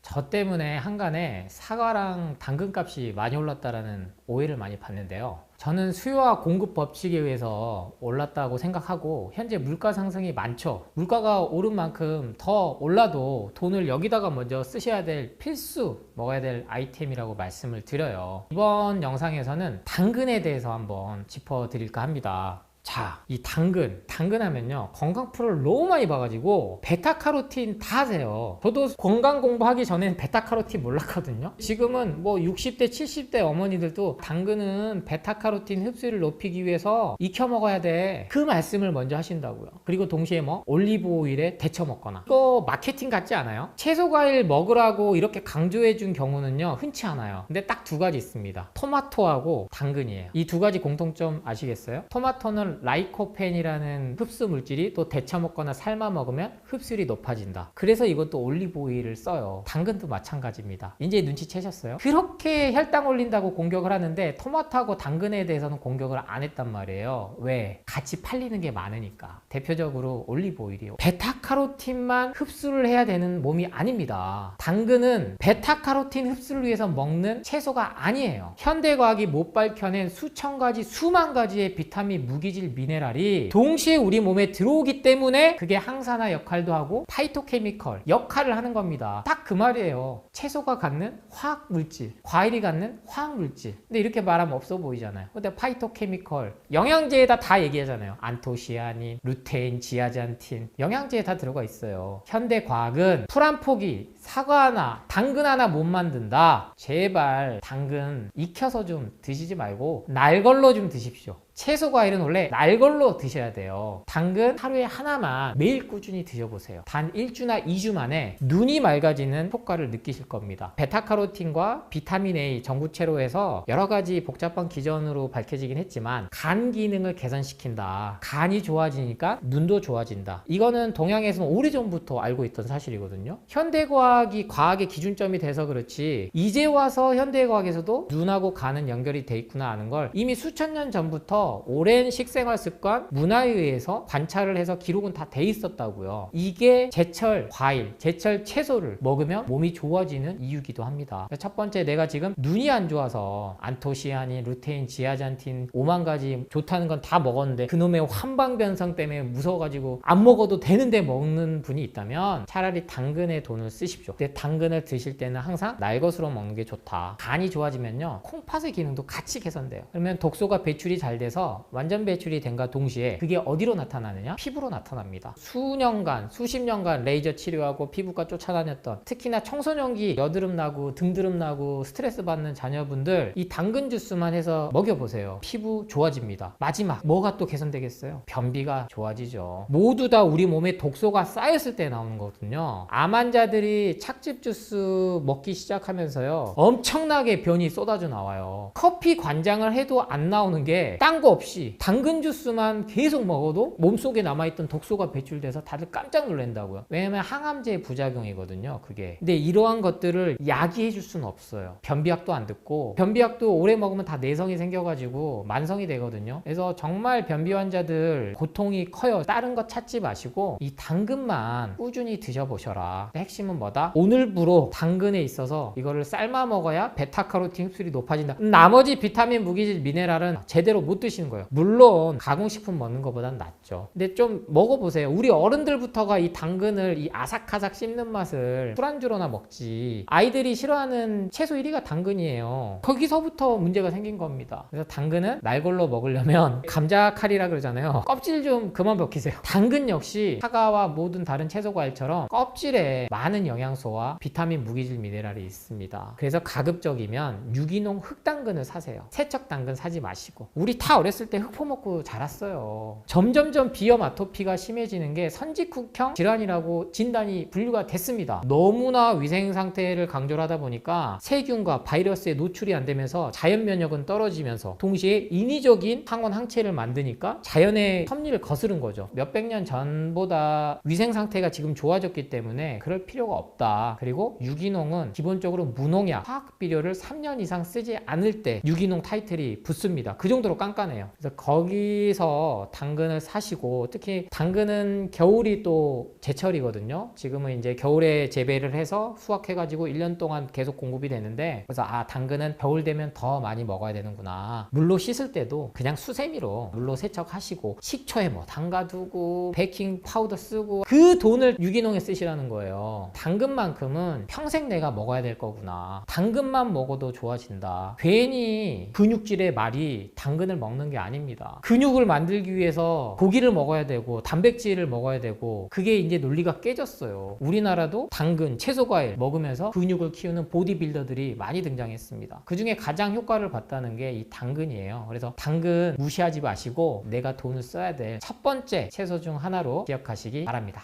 저 때문에 한간에 사과랑 당근 값이 많이 올랐다라는 오해를 많이 받는데요. 저는 수요와 공급 법칙에 의해서 올랐다고 생각하고, 현재 물가 상승이 많죠. 물가가 오른 만큼 더 올라도 돈을 여기다가 먼저 쓰셔야 될 필수 먹어야 될 아이템이라고 말씀을 드려요. 이번 영상에서는 당근에 대해서 한번 짚어드릴까 합니다. 자, 이 당근 하면요, 건강 프로를 너무 많이 봐가지고 베타카로틴 다 아세요. 저도 건강 공부하기 전엔 베타카로틴 몰랐거든요. 지금은 60대 70대 어머니들도 당근은 베타카로틴 흡수를 높이기 위해서 익혀 먹어야 돼, 그 말씀을 먼저 하신다고요. 그리고 동시에 올리브 오일에 데쳐 먹거나. 이거 마케팅 같지 않아요? 채소 과일 먹으라고 이렇게 강조해 준 경우는요 흔치 않아요. 근데 딱 두 가지 있습니다. 토마토하고 당근이에요. 이 두 가지 공통점 아시겠어요? 토마토는 또는 라이코펜이라는 흡수 물질이 또 데쳐 먹거나 삶아 먹으면 흡수율이 높아진다. 그래서 이것도 올리브 오일을 써요. 당근도 마찬가지입니다. 이제 눈치채셨어요? 그렇게 혈당 올린다고 공격을 하는데 토마토하고 당근에 대해서는 공격을 안 했단 말이에요. 왜? 같이 팔리는 게 많으니까. 대표적으로 올리브 오일이요. 베타카로틴만 흡수를 해야 되는 몸이 아닙니다. 당근은 베타카로틴 흡수를 위해서 먹는 채소가 아니에요. 현대과학이 못 밝혀낸 수천 가지, 수만 가지의 비타민, 무기질, 미네랄이 동시에 우리 몸에 들어오기 때문에 그게 항산화 역할도 하고 파이토케미컬 역할을 하는 겁니다. 딱 그 말이에요. 채소가 갖는 화학 물질, 과일이 갖는 화학 물질. 근데 이렇게 말하면 없어 보이잖아요. 근데 파이토케미컬, 영양제에다 다 얘기하잖아요. 안토시아닌, 루테인, 지아잔틴, 영양제에 다 들어가 있어요. 현대과학은 풀 한 포기, 사과 하나, 당근 하나 못 만든다. 제발 당근 익혀서 좀 드시지 말고 날 걸로 좀 드십시오. 채소 과일은 원래 날 걸로 드셔야 돼요. 당근 하루에 하나만 매일 꾸준히 드셔보세요. 단 1주나 2주 만에 눈이 맑아지는 효과를 느끼실 겁니다. 베타카로틴과 비타민 A 전구체로 해서 여러 가지 복잡한 기전으로 밝혀지긴 했지만 간 기능을 개선시킨다. 간이 좋아지니까 눈도 좋아진다. 이거는 동양에서는 오래전부터 알고 있던 사실이거든요. 현대과학이 과학의 기준점이 돼서 그렇지 이제 와서 현대과학에서도 눈하고 간은 연결이 돼 있구나 하는 걸 이미 수천 년 전부터 오랜 식생활 습관, 문화에 의해서 관찰을 해서 기록은 다 돼 있었다고요. 이게 제철 과일, 제철 채소를 먹으면 몸이 좋아지는 이유기도 합니다. 첫 번째, 내가 지금 눈이 안 좋아서 안토시아닌, 루테인, 지아잔틴 5만 가지 좋다는 건 다 먹었는데 그놈의 환방변성 때문에 무서워가지고 안 먹어도 되는데 먹는 분이 있다면 차라리 당근에 돈을 쓰십시오. 근데 당근을 드실 때는 항상 날것으로 먹는 게 좋다. 간이 좋아지면요, 콩팥의 기능도 같이 개선돼요. 그러면 독소가 배출이 잘 돼서 완전 배출이 된과 동시에 그게 어디로 나타나느냐? 피부로 나타납니다. 수년간, 수십 년간 레이저 치료하고 피부과 쫓아다녔던, 특히나 청소년기 여드름 나고 등드름 나고 스트레스 받는 자녀분들 이 당근 주스만 해서 먹여보세요. 피부 좋아집니다. 마지막, 뭐가 또 개선되겠어요? 변비가 좋아지죠. 모두 다 우리 몸에 독소가 쌓였을 때 나오는 거거든요. 암 환자들이 착즙 주스 먹기 시작하면서요, 엄청나게 변이 쏟아져 나와요. 커피 관장을 해도 안 나오는 게 딴 거 없이 당근 주스만 계속 먹어도 몸속에 남아있던 독소가 배출돼서 다들 깜짝 놀란다고요. 왜냐면 항암제의 부작용이거든요, 그게. 근데 이러한 것들을 야기해 줄 수는 없어요. 변비약도 안 듣고, 변비약도 오래 먹으면 다 내성이 생겨가지고 만성이 되거든요. 그래서 정말 변비 환자들 고통이 커요. 다른 거 찾지 마시고 이 당근만 꾸준히 드셔보셔라. 핵심은 뭐다? 오늘부로 당근에 있어서 이거를 삶아 먹어야 베타카로틴 흡수율이 높아진다. 나머지 비타민, 무기질, 미네랄은 제대로 못 드시는 거예요. 물론 가공식품 먹는 것보단 낫죠. 근데 좀 먹어보세요. 우리 어른들부터가 이 당근을 이 아삭아삭 씹는 맛을 술안주로나 먹지, 아이들이 싫어하는 채소 1위가 당근이에요. 거기서부터 문제가 생긴 겁니다. 그래서 당근은 날걸로 먹으려면 감자 칼이라 그러잖아요. 껍질 좀 그만 벗기세요. 당근 역시 사과와 모든 다른 채소 과일처럼 껍질에 많은 영양소와 비타민, 무기질, 미네랄이 있습니다. 그래서 가급적이면 유기농 흑당근을 사세요. 세척 당근 사지 마시고. 우리 다 어렸을 때 흑포 먹고 자랐어요. 점점점 비염, 아토피가 심해지는 게 선직후형 질환이라고 진단이 분류가 됐습니다. 너무나 위생 상태를 강조를 하다 보니까 세균과 바이러스에 노출이 안 되면서 자연 면역은 떨어지면서 동시에 인위적인 항원 항체를 만드니까 자연의 섭리를 거스른 거죠. 몇백 년 전보다 위생 상태가 지금 좋아졌기 때문에 그럴 필요가 없다. 그리고 유기농은 기본적으로 무농약, 화학 비료를 3년 이상 쓰지 않을 때 유기농 타이틀이 붙습니다. 그 정도로 깐깐해요. 그래서 거기서 당근을 사시고, 특히 당근은 겨울이 또 제철이거든요. 지금은 이제 겨울에 재배를 해서 수확해가지고 1년 동안 계속 공급이 되는데, 그래서 당근은 겨울 되면 더 많이 먹어야 되는구나. 물로 씻을 때도 그냥 수세미로 물로 세척하시고 식초에 뭐 담가두고 베이킹 파우더 쓰고 그 돈을 유기농에 쓰시라는 거예요. 당근만큼은 평생 내가 먹어야 될 거구나. 당근만 먹어도 좋아진다. 괜히 근육질의 말이 당근을 먹는 게 아닙니다. 근육을 만들기 위해서 고기를 먹어야 되고 단백질을 먹어야 되고, 그게 이제 논리가 깨졌어요. 우리나라도 당근, 채소과일 먹으면서 근육을 키우는 보디빌더들이 많이 등장했습니다. 그 중에 가장 효과를 봤다는 게 이 당근이에요. 그래서 당근 무시하지 마시고 내가 돈을 써야 될 첫 번째 채소 중 하나로 기억하시기 바랍니다.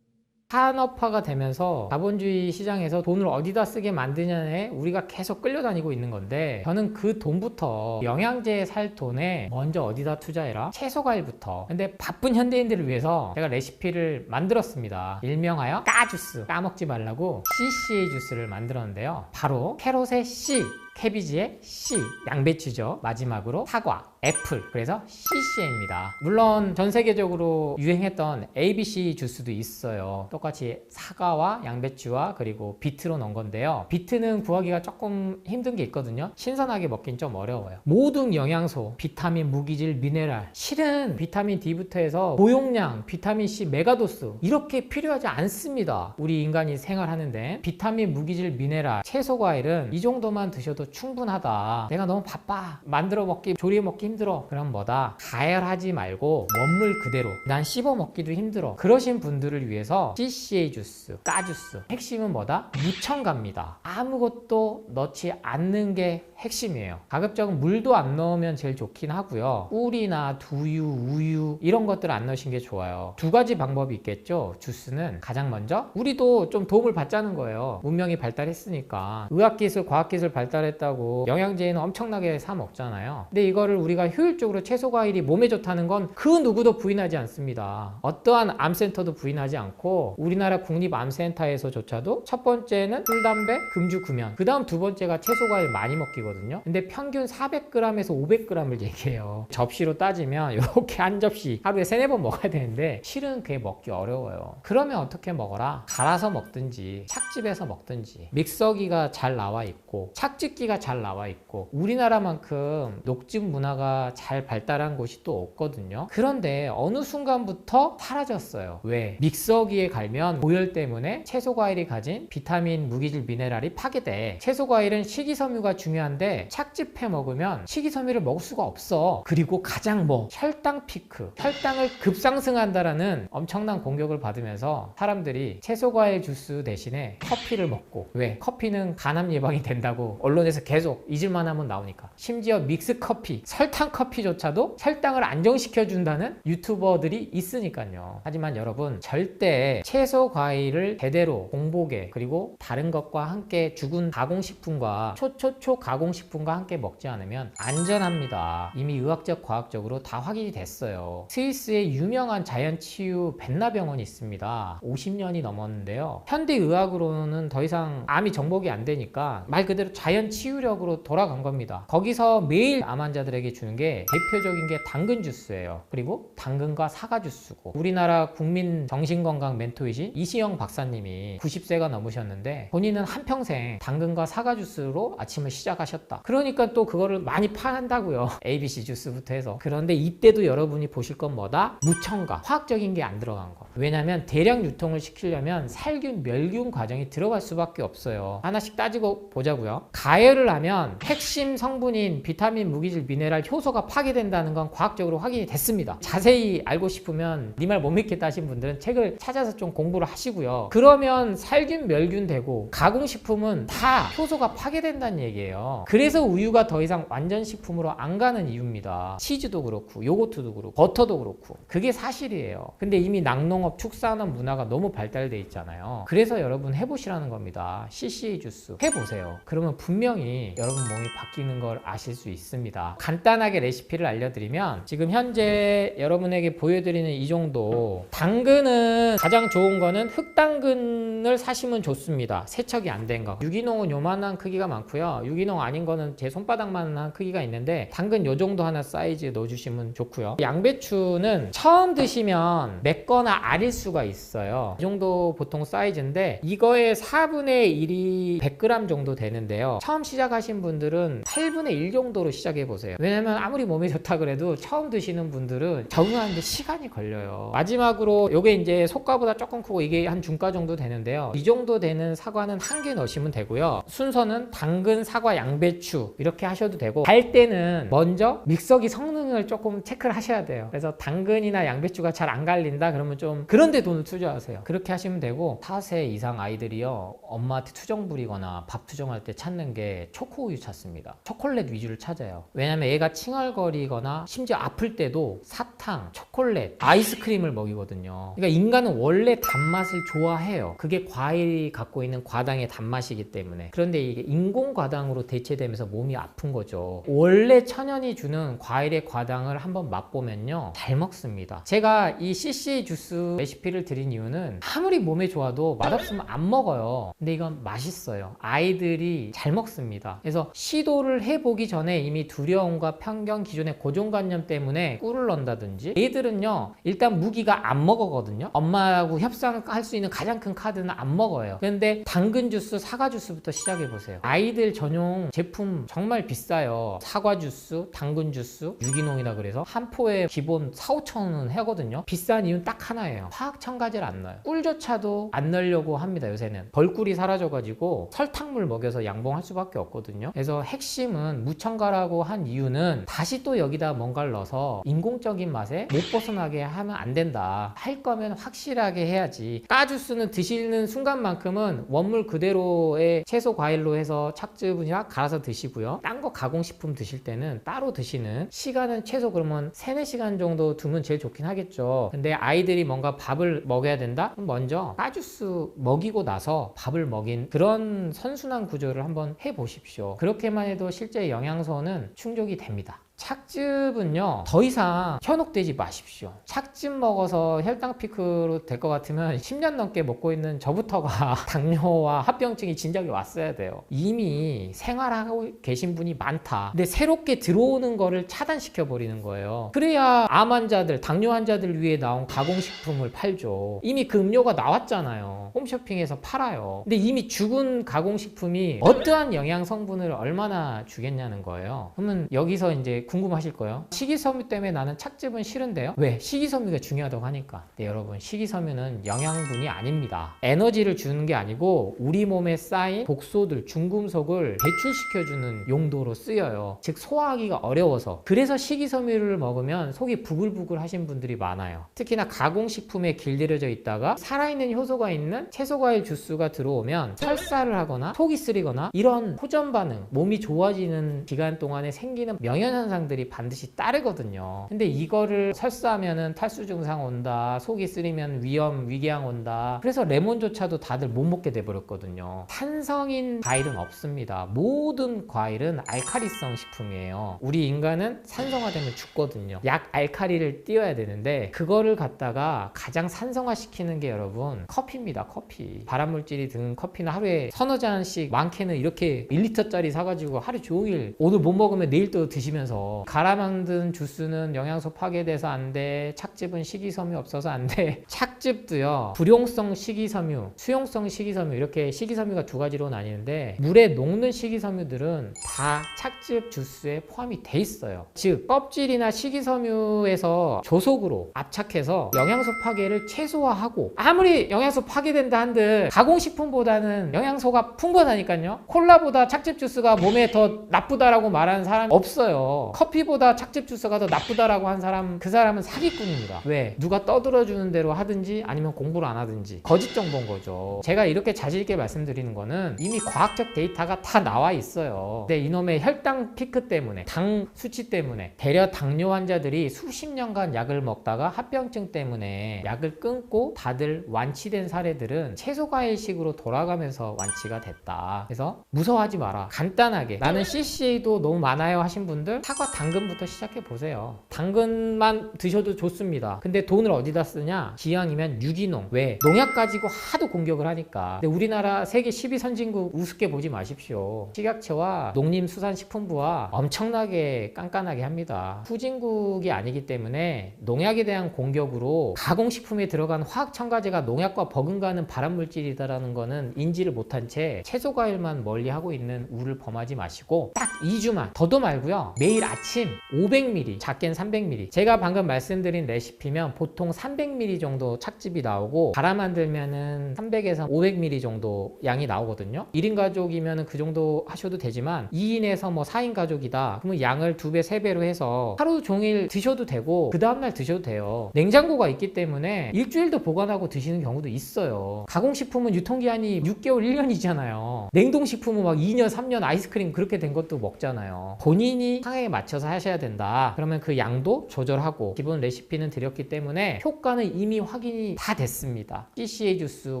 산업화가 되면서 자본주의 시장에서 돈을 어디다 쓰게 만드냐에 우리가 계속 끌려다니고 있는 건데, 저는 그 돈부터 영양제에 살 돈에 먼저 어디다 투자해라? 채소과일부터. 근데 바쁜 현대인들을 위해서 제가 레시피를 만들었습니다. 일명하여 까주스, 까먹지 말라고 CCA 주스를 만들었는데요. 바로 캐롯의 C, 캐비지의 C, 양배추죠. 마지막으로 사과, 애플, 그래서 CCA입니다. 물론 전 세계적으로 유행했던 ABC 주스도 있어요. 똑같이 사과와 양배추와 그리고 비트로 넣은 건데요. 비트는 구하기가 조금 힘든 게 있거든요. 신선하게 먹긴 좀 어려워요. 모든 영양소, 비타민, 무기질, 미네랄, 실은 비타민 D부터 해서 고용량, 비타민 C, 메가도스 이렇게 필요하지 않습니다. 우리 인간이 생활하는데 비타민, 무기질, 미네랄, 채소, 과일은 이 정도만 드셔도 충분하다. 내가 너무 바빠, 만들어 먹기, 조리해 먹기 힘들어. 그럼 뭐다? 가열하지 말고 원물 그대로, 난 씹어 먹기도 힘들어, 그러신 분들을 위해서 CCA 주스, 까주스. 핵심은 뭐다? 무첨가입니다. 아무것도 넣지 않는 게 핵심이에요. 가급적은 물도 안 넣으면 제일 좋긴 하고요. 꿀이나 두유, 우유 이런 것들 안 넣으신 게 좋아요. 두 가지 방법이 있겠죠. 주스는 가장 먼저 우리도 좀 도움을 받자는 거예요. 문명이 발달했으니까. 의학기술, 과학기술 발달했다고 영양제는 엄청나게 사 먹잖아요. 근데 이거를 우리가 효율적으로 채소, 과일이 몸에 좋다는 건 그 누구도 부인하지 않습니다. 어떠한 암센터도 부인하지 않고, 우리나라 국립암센터에서조차도 첫 번째는 술, 담배, 금주, 금연, 그 다음 두 번째가 채소, 과일 많이 먹기거든요. 근데 평균 400g에서 500g을 얘기해요. 접시로 따지면 이렇게 한 접시 하루에 3-4번 먹어야 되는데 실은 그게 먹기 어려워요. 그러면 어떻게 먹어라? 갈아서 먹든지 착즙해서 먹든지. 믹서기가 잘 나와 있고 착즙기가 잘 나와 있고, 우리나라만큼 녹즙 문화가 잘 발달한 곳이 또 없거든요. 그런데 어느 순간부터 사라졌어요. 왜? 믹서기에 갈면 고열 때문에 채소, 과일이 가진 비타민, 무기질, 미네랄이 파괴돼. 채소, 과일은 식이섬유가 중요한데 착즙해 먹으면 식이섬유를 먹을 수가 없어. 그리고 가장 혈당 피크, 혈당을 급상승한다라는 엄청난 공격을 받으면서 사람들이 채소, 과일 주스 대신에 커피를 먹고, 왜? 커피는 간암 예방이 된다고 언론에서 계속 잊을만 하면 나오니까. 심지어 믹스 커피, 설탕 커피조차도 혈당을 안정시켜 준다는 유튜버들이 있으니까요. 하지만 여러분, 절대 채소, 과일을 제대로 공복에, 그리고 다른 것과 함께 죽은 가공식품과 초초초 가공식품과 함께 먹지 않으면 안전합니다. 이미 의학적, 과학적으로 다 확인이 됐어요. 스위스의 유명한 자연치유 벤나병원이 있습니다. 50년이 넘었는데요. 현대의학으로는 더 이상 암이 정복이 안 되니까 말 그대로 자연치유력으로 돌아간 겁니다. 거기서 매일 암 환자들에게 주는 게 대표적인 게 당근 주스예요. 그리고 당근과 사과 주스고, 우리나라 국민 정신건강 멘토이신 이시영 박사님이 90세가 넘으셨는데 본인은 한평생 당근과 사과 주스로 아침을 시작하셨다. 그러니까 또 그거를 많이 판다고요. ABC 주스부터 해서. 그런데 이때도 여러분이 보실 건 뭐다? 무첨가, 화학적인 게 안 들어간 거. 왜냐면 대량 유통을 시키려면 살균, 멸균 과정이 들어갈 수밖에 없어요. 하나씩 따지고 보자고요. 가열을 하면 핵심 성분인 비타민, 무기질, 미네랄, 효소가 파괴된다는 건 과학적으로 확인이 됐습니다. 자세히 알고 싶으면 네 말 못 믿겠다 하신 분들은 책을 찾아서 좀 공부를 하시고요. 그러면 살균, 멸균 되고 가공식품은 다 효소가 파괴된다는 얘기예요. 그래서 우유가 더 이상 완전 식품으로 안 가는 이유입니다. 치즈도 그렇고 요거트도 그렇고 버터도 그렇고. 그게 사실이에요. 근데 이미 낙농업, 축산업 문화가 너무 발달돼 있잖아요. 그래서 여러분 해보시라는 겁니다. CCA 주스 해보세요. 그러면 분명히 여러분 몸이 바뀌는 걸 아실 수 있습니다. 간단하게 레시피를 알려드리면, 지금 현재 여러분에게 보여드리는 이 정도, 당근은 가장 좋은 거는 흑당근을 사시면 좋습니다. 세척이 안 된 거. 유기농은 요만한 크기가 많고요. 유기농 아닌 거는 제 손바닥만한 크기가 있는데 당근 요 정도 하나 사이즈 넣어주시면 좋고요. 양배추는 처음 드시면 맵거나 아릴 수가 있어요. 이 정도 보통 사이즈인데 이거의 4분의 1이 100g 정도 되는데요. 처음 시작하신 분들은 8분의 1 정도로 시작해보세요. 왜냐면 아무리 몸에 좋다 그래도 처음 드시는 분들은 적응하는데 시간이 걸려요. 마지막으로 요게 이제 속가보다 조금 크고 이게 한 중가 정도 되는데요. 이 정도 되는 사과는 한 개 넣으시면 되고요. 순서는 당근, 사과, 양배추 이렇게 하셔도 되고, 갈 때는 먼저 믹서기 성능을 조금 체크를 하셔야 돼요. 그래서 당근이나 양배추가 잘 안 갈린다 그러면 좀 그런 데 돈을 투자하세요. 그렇게 하시면 되고, 4세 이상 아이들이요 엄마한테 투정 부리거나 밥 투정할 때 찾는 게 때 초코우유 찾습니다. 초콜릿 위주를 찾아요. 왜냐면 얘가 칭얼거리거나 심지어 아플 때도 사탕, 초콜릿, 아이스크림을 먹이거든요. 그러니까 인간은 원래 단맛을 좋아해요. 그게 과일이 갖고 있는 과당의 단맛이기 때문에. 그런데 이게 인공과당으로 대체되면서 몸이 아픈 거죠. 원래 천연이 주는 과일의 과당을 한번 맛보면요, 잘 먹습니다. 제가 이 CC 주스 레시피를 드린 이유는 아무리 몸에 좋아도 맛없으면 안 먹어요. 근데 이건 맛있어요. 아이들이 잘 먹습니다. 그래서 시도를 해보기 전에 이미 두려움과 편견, 기존의 고정관념 때문에 꿀을 넣는다든지, 애들은요 일단 무기가 안 먹어거든요. 엄마하고 협상할 수 있는 가장 큰 카드는 안 먹어요. 그런데 당근 주스, 사과 주스부터 시작해보세요. 아이들 전용 제품 정말 비싸요. 사과 주스, 당근 주스, 유기농이라 그래서 한 포에 기본 4~5천 원 하거든요. 비싼 이유는 딱 하나예요. 화학 첨가제를 안 넣어요. 꿀조차도 안 넣으려고 합니다. 요새는 벌꿀이 사라져가지고 설탕물 먹여서 양봉할 수밖에 없거든요. 그래서 핵심은 무첨가라고 한 이유는 다시 또 여기다 뭔가를 넣어서 인공적인 맛에 못 벗어나게 하면 안 된다. 할 거면 확실하게 해야지. 까주스는 드시는 순간만큼은 원물 그대로의 채소 과일로 해서 착즙이나 갈아서 드시고요. 딴 거 가공식품 드실 때는 따로 드시는 시간은 최소 그러면 3~4시간 정도 두면 제일 좋긴 하겠죠. 근데 아이들이 뭔가 밥을 먹여야 된다? 그럼 먼저 까주스 먹이고 나서 밥을 먹인 그런 선순환 구조를 한번 해보십시오. 그렇게만 해도 실제 영양소는 충족이 됩니다. 착즙은요 더 이상 현혹되지 마십시오. 착즙 먹어서 혈당 피크로 될 것 같으면 10년 넘게 먹고 있는 저부터가 당뇨와 합병증이 진작에 왔어야 돼요. 이미 생활하고 계신 분이 많다. 근데 새롭게 들어오는 거를 차단시켜 버리는 거예요. 그래야 암 환자들, 당뇨 환자들 위해 나온 가공식품을 팔죠. 이미 그 음료가 나왔잖아요. 홈쇼핑에서 팔아요. 근데 이미 죽은 가공식품이 어떠한 영양 성분을 얼마나 주겠냐는 거예요. 그러면 여기서 이제 궁금하실 거예요. 식이섬유 때문에 나는 착즙은 싫은데요? 왜? 식이섬유가 중요하다고 하니까. 네, 여러분, 식이섬유는 영양분이 아닙니다. 에너지를 주는 게 아니고 우리 몸에 쌓인 독소들, 중금속을 배출시켜주는 용도로 쓰여요. 즉 소화하기가 어려워서. 그래서 식이섬유를 먹으면 속이 부글부글 하신 분들이 많아요. 특히나 가공식품에 길들여져 있다가 살아있는 효소가 있는 채소과일 주스가 들어오면 설사를 하거나 속이 쓰리거나 이런 호전 반응, 몸이 좋아지는 기간 동안에 생기는 명현현상 들이 반드시 따르거든요. 근데 이거를 설사하면은 탈수 증상 온다, 속이 쓰리면 위염, 위궤양 온다. 그래서 레몬조차도 다들 못 먹게 돼버렸거든요. 탄성인 과일은 없습니다. 모든 과일은 알카리성 식품이에요. 우리 인간은 산성화되면 죽거든요. 약 알카리를 띄워야 되는데 그거를 갖다가 가장 산성화시키는 게 여러분 커피입니다. 커피. 발암물질이 든 커피는 하루에 서너 잔씩, 많게는 이렇게 1리터짜리 사가지고 하루 종일 오늘 못 먹으면 내일 또 드시면서 갈아 만든 주스는 영양소 파괴돼서 안 돼. 착즙은 식이섬유 없어서 안 돼. 착즙도요 불용성 식이섬유, 수용성 식이섬유, 이렇게 식이섬유가 두 가지로 나뉘는데 물에 녹는 식이섬유들은 다 착즙 주스에 포함이 돼 있어요. 즉 껍질이나 식이섬유에서 조속으로 압착해서 영양소 파괴를 최소화하고, 아무리 영양소 파괴된다 한들 가공식품보다는 영양소가 풍부하다니까요. 콜라보다 착즙 주스가 몸에 더 나쁘다라고 말하는 사람이 없어요. 커피보다 착즙 주스가 더 나쁘다라고 한 사람, 그 사람은 사기꾼입니다. 왜? 누가 떠들어주는 대로 하든지 아니면 공부를 안 하든지 거짓 정보인 거죠. 제가 이렇게 자신 있게 말씀드리는 거는 이미 과학적 데이터가 다 나와 있어요. 근데 이놈의 혈당 피크 때문에, 당 수치 때문에 대려 당뇨 환자들이 수십 년간 약을 먹다가 합병증 때문에 약을 끊고 다들 완치된 사례들은 채소과일식으로 돌아가면서 완치가 됐다. 그래서 무서워하지 마라. 간단하게 나는 CCA도 너무 많아요 하신 분들 사과, 당근부터 시작해 보세요. 당근만 드셔도 좋습니다. 근데 돈을 어디다 쓰냐? 기왕이면 유기농. 왜? 농약 가지고 하도 공격을 하니까. 근데 우리나라 세계 12선진국 우습게 보지 마십시오. 식약처와 농림수산식품부와 엄청나게 깐깐하게 합니다. 후진국이 아니기 때문에 농약에 대한 공격으로 가공식품에 들어간 화학 첨가제가 농약과 버금가는 발암물질이다라는 거는 인지를 못한 채 채소과일만 멀리 하고 있는 우를 범하지 마시고 딱 2주만, 더도 말고요, 매일 아침 500ml, 작게는 300ml. 제가 방금 말씀드린 레시피면 보통 300ml 정도 착즙이 나오고 갈아 만들면은 300에서 500ml 정도 양이 나오거든요. 1인 가족이면은 그 정도 하셔도 되지만 2인에서 뭐 4인 가족이다. 그러면 양을 2배, 3배로 해서 하루 종일 드셔도 되고 그 다음날 드셔도 돼요. 냉장고가 있기 때문에 일주일도 보관하고 드시는 경우도 있어요. 가공식품은 유통기한이 6개월, 1년이잖아요. 냉동식품은 막 2년, 3년 아이스크림 그렇게 된 것도 먹잖아요. 본인이 상황에 맞춰서 하셔야 된다. 그러면 그 양도 조절하고 기본 레시피는 드렸기 때문에 효과는 이미 확인이 다 됐습니다. CCA 주스,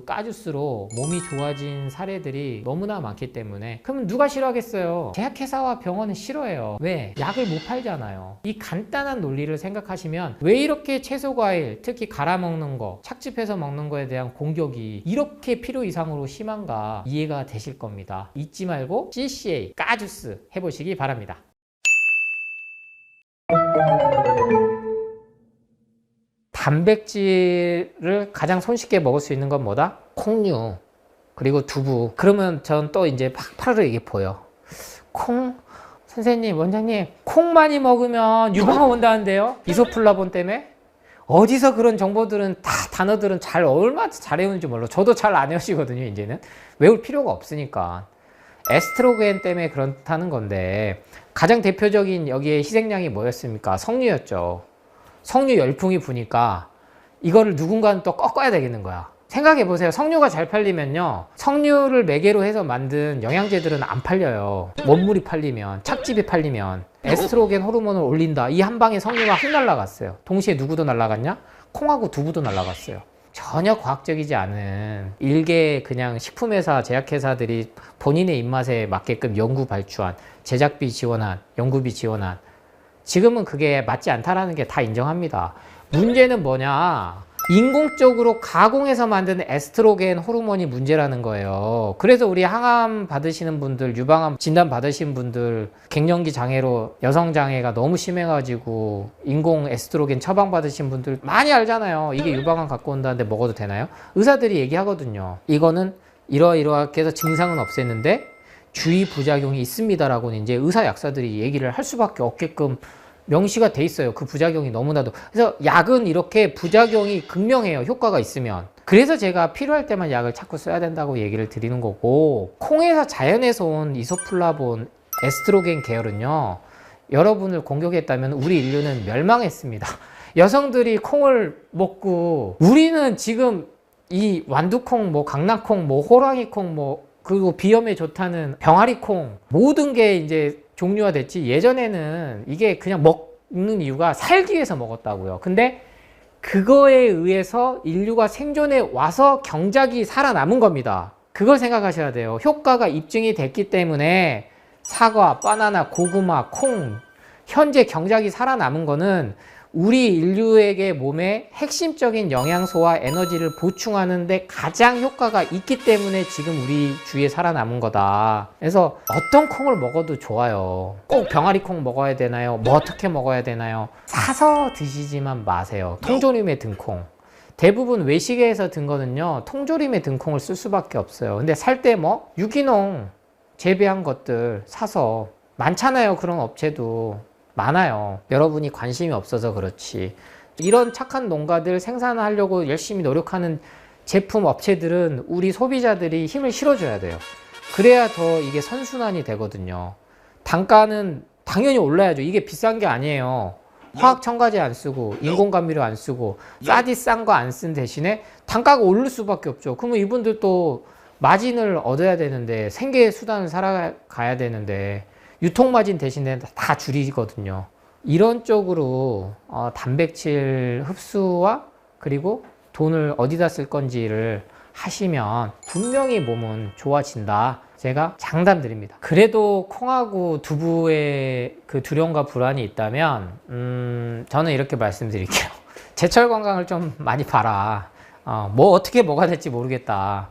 까주스로 몸이 좋아진 사례들이 너무나 많기 때문에. 그러면 누가 싫어하겠어요? 제약회사와 병원은 싫어해요. 왜? 약을 못 팔잖아요. 이 간단한 논리를 생각하시면 왜 이렇게 채소과일, 특히 갈아 먹는 거, 착즙해서 먹는 거에 대한 공격이 이렇게 필요 이상으로 심한가 이해가 되실 겁니다. 잊지 말고 CCA, 까주스 해보시기 바랍니다. 단백질을 가장 손쉽게 먹을 수 있는 건 뭐다? 콩류, 그리고 두부. 그러면 전 또 이제 팍팍으로 이게 보여. 콩? 선생님, 원장님, 콩 많이 먹으면 유방암 온다는데요? 이소플라본 때문에? 어디서 그런 정보들은 다 단어들은 얼마나 잘 외우는지 몰라. 저도 잘 안 외우시거든요, 이제는. 외울 필요가 없으니까. 에스트로겐 때문에 그렇다는 건데 가장 대표적인 여기에 희생양이 뭐였습니까? 석류였죠. 석류 열풍이 부니까 이거를 누군가는 또 꺾어야 되겠는 거야. 생각해 보세요. 석류가 잘 팔리면요, 석류를 매개로 해서 만든 영양제들은 안 팔려요. 원물이 팔리면, 착즙이 팔리면. 에스트로겐 호르몬을 올린다, 이 한 방에 석류가 확 날아갔어요. 동시에 누구도 날아갔냐? 콩하고 두부도 날아갔어요. 전혀 과학적이지 않은 일개 그냥 식품회사, 제약회사들이 본인의 입맛에 맞게끔 연구 발주한, 제작비 지원한, 연구비 지원한, 지금은 그게 맞지 않다라는 게 다 인정합니다. 문제는 뭐냐? 인공적으로 가공해서 만든 에스트로겐 호르몬이 문제라는 거예요. 그래서 우리 항암 받으시는 분들, 유방암 진단 받으신 분들, 갱년기 장애로 여성 장애가 너무 심해가지고 인공 에스트로겐 처방 받으신 분들 많이 알잖아요. 이게 유방암 갖고 온다는데 먹어도 되나요? 의사들이 얘기하거든요. 이거는 이러이러하게 해서 증상은 없앴는데 주의 부작용이 있습니다라고는 이제 의사 약사들이 얘기를 할 수밖에 없게끔 명시가 돼 있어요. 그 부작용이 너무나도. 그래서 약은 이렇게 부작용이 극명해요. 효과가 있으면. 그래서 제가 필요할 때만 약을 자꾸 써야 된다고 얘기를 드리는 거고, 콩에서 자연에서 온 이소플라본, 에스트로겐 계열은요, 여러분을 공격했다면 우리 인류는 멸망했습니다. 여성들이 콩을 먹고, 우리는 지금 이 완두콩, 뭐 강낭콩, 뭐 호랑이콩, 뭐 그리고 비염에 좋다는 병아리콩, 모든 게 이제 종류화 됐지, 예전에는 이게 그냥 먹는 이유가 살기 위해서 먹었다고요. 근데 그거에 의해서 인류가 생존해 와서 경작이 살아남은 겁니다. 그걸 생각하셔야 돼요. 효과가 입증이 됐기 때문에 사과, 바나나, 고구마, 콩, 현재 경작이 살아남은 거는 우리 인류에게 몸에 핵심적인 영양소와 에너지를 보충하는 데 가장 효과가 있기 때문에 지금 우리 주위에 살아남은 거다. 그래서 어떤 콩을 먹어도 좋아요. 꼭 병아리콩 먹어야 되나요? 뭐 어떻게 먹어야 되나요? 사서 드시지만 마세요. 통조림에 든 콩. 대부분 외식에서 든 거는요, 통조림에 든 콩을 쓸 수밖에 없어요. 근데 살 때 뭐 유기농 재배한 것들 사서, 많잖아요. 그런 업체도 많아요. 여러분이 관심이 없어서 그렇지. 이런 착한 농가들 생산하려고 열심히 노력하는 제품 업체들은 우리 소비자들이 힘을 실어줘야 돼요. 그래야 더 이게 선순환이 되거든요. 단가는 당연히 올라야죠. 이게 비싼 게 아니에요. 화학 첨가제 안 쓰고 인공감미료 안 쓰고 싸디 싼 거 안 쓴 대신에 단가가 오를 수밖에 없죠. 그러면 이분들도 마진을 얻어야 되는데, 생계 수단을 살아가야 되는데 유통마진 대신에 다 줄이거든요. 이런 쪽으로 단백질 흡수와 그리고 돈을 어디다 쓸 건지를 하시면 분명히 몸은 좋아진다. 제가 장담드립니다. 그래도 콩하고 두부에 그 두려움과 불안이 있다면 저는 이렇게 말씀드릴게요. 제철 건강을 좀 많이 봐라. 뭐 어떻게 뭐가 될지 모르겠다.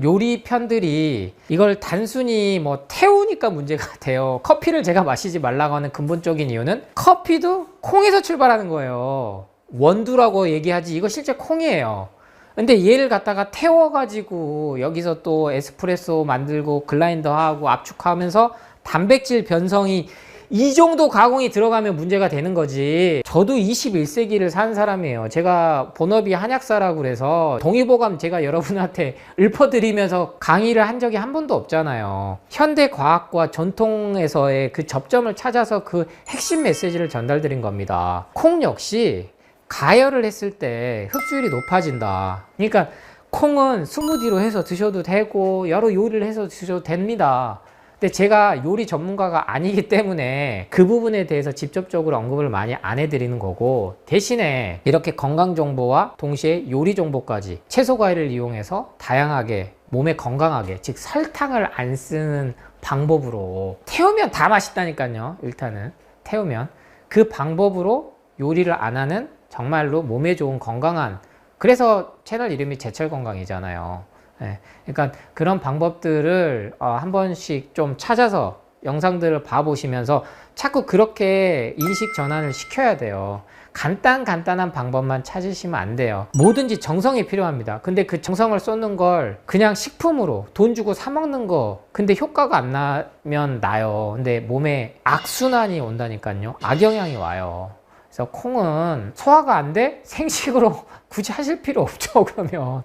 요리 편들이 이걸 단순히 뭐 태우니까 문제가 돼요. 커피를 제가 마시지 말라고 하는 근본적인 이유는 커피도 콩에서 출발하는 거예요. 원두라고 얘기하지 이거 실제 콩이에요. 근데 얘를 갖다가 태워가지고 여기서 또 에스프레소 만들고 글라인더하고 압축하면서 단백질 변성이 이 정도 가공이 들어가면 문제가 되는 거지. 저도 21세기를 사는 사람이에요. 제가 본업이 한약사라고 그래서 동의보감 제가 여러분한테 읊어드리면서 강의를 한 적이 한 번도 없잖아요. 현대과학과 전통에서의 그 접점을 찾아서 그 핵심 메시지를 전달드린 겁니다. 콩 역시 가열을 했을 때 흡수율이 높아진다. 그러니까 콩은 스무디로 해서 드셔도 되고 여러 요리를 해서 드셔도 됩니다. 근데 제가 요리 전문가가 아니기 때문에 그 부분에 대해서 직접적으로 언급을 많이 안 해드리는 거고, 대신에 이렇게 건강 정보와 동시에 요리 정보까지 채소 과일을 이용해서 다양하게 몸에 건강하게, 즉 설탕을 안 쓰는 방법으로 태우면 다 맛있다니까요. 일단은 태우면 그 방법으로 요리를 안 하는 정말로 몸에 좋은 건강한, 그래서 채널 이름이 제철건강이잖아요. 네. 그러니까 그런 방법들을 한 번씩 좀 찾아서 영상들을 봐보시면서 자꾸 그렇게 인식 전환을 시켜야 돼요. 간단한 방법만 찾으시면 안 돼요. 뭐든지 정성이 필요합니다. 근데 그 정성을 쏟는 걸 그냥 식품으로 돈 주고 사 먹는 거, 근데 효과가 안 나면 나요. 근데 몸에 악순환이 온다니까요. 악영향이 와요. 그래서 콩은 소화가 안 돼? 생식으로 굳이 하실 필요 없죠. 그러면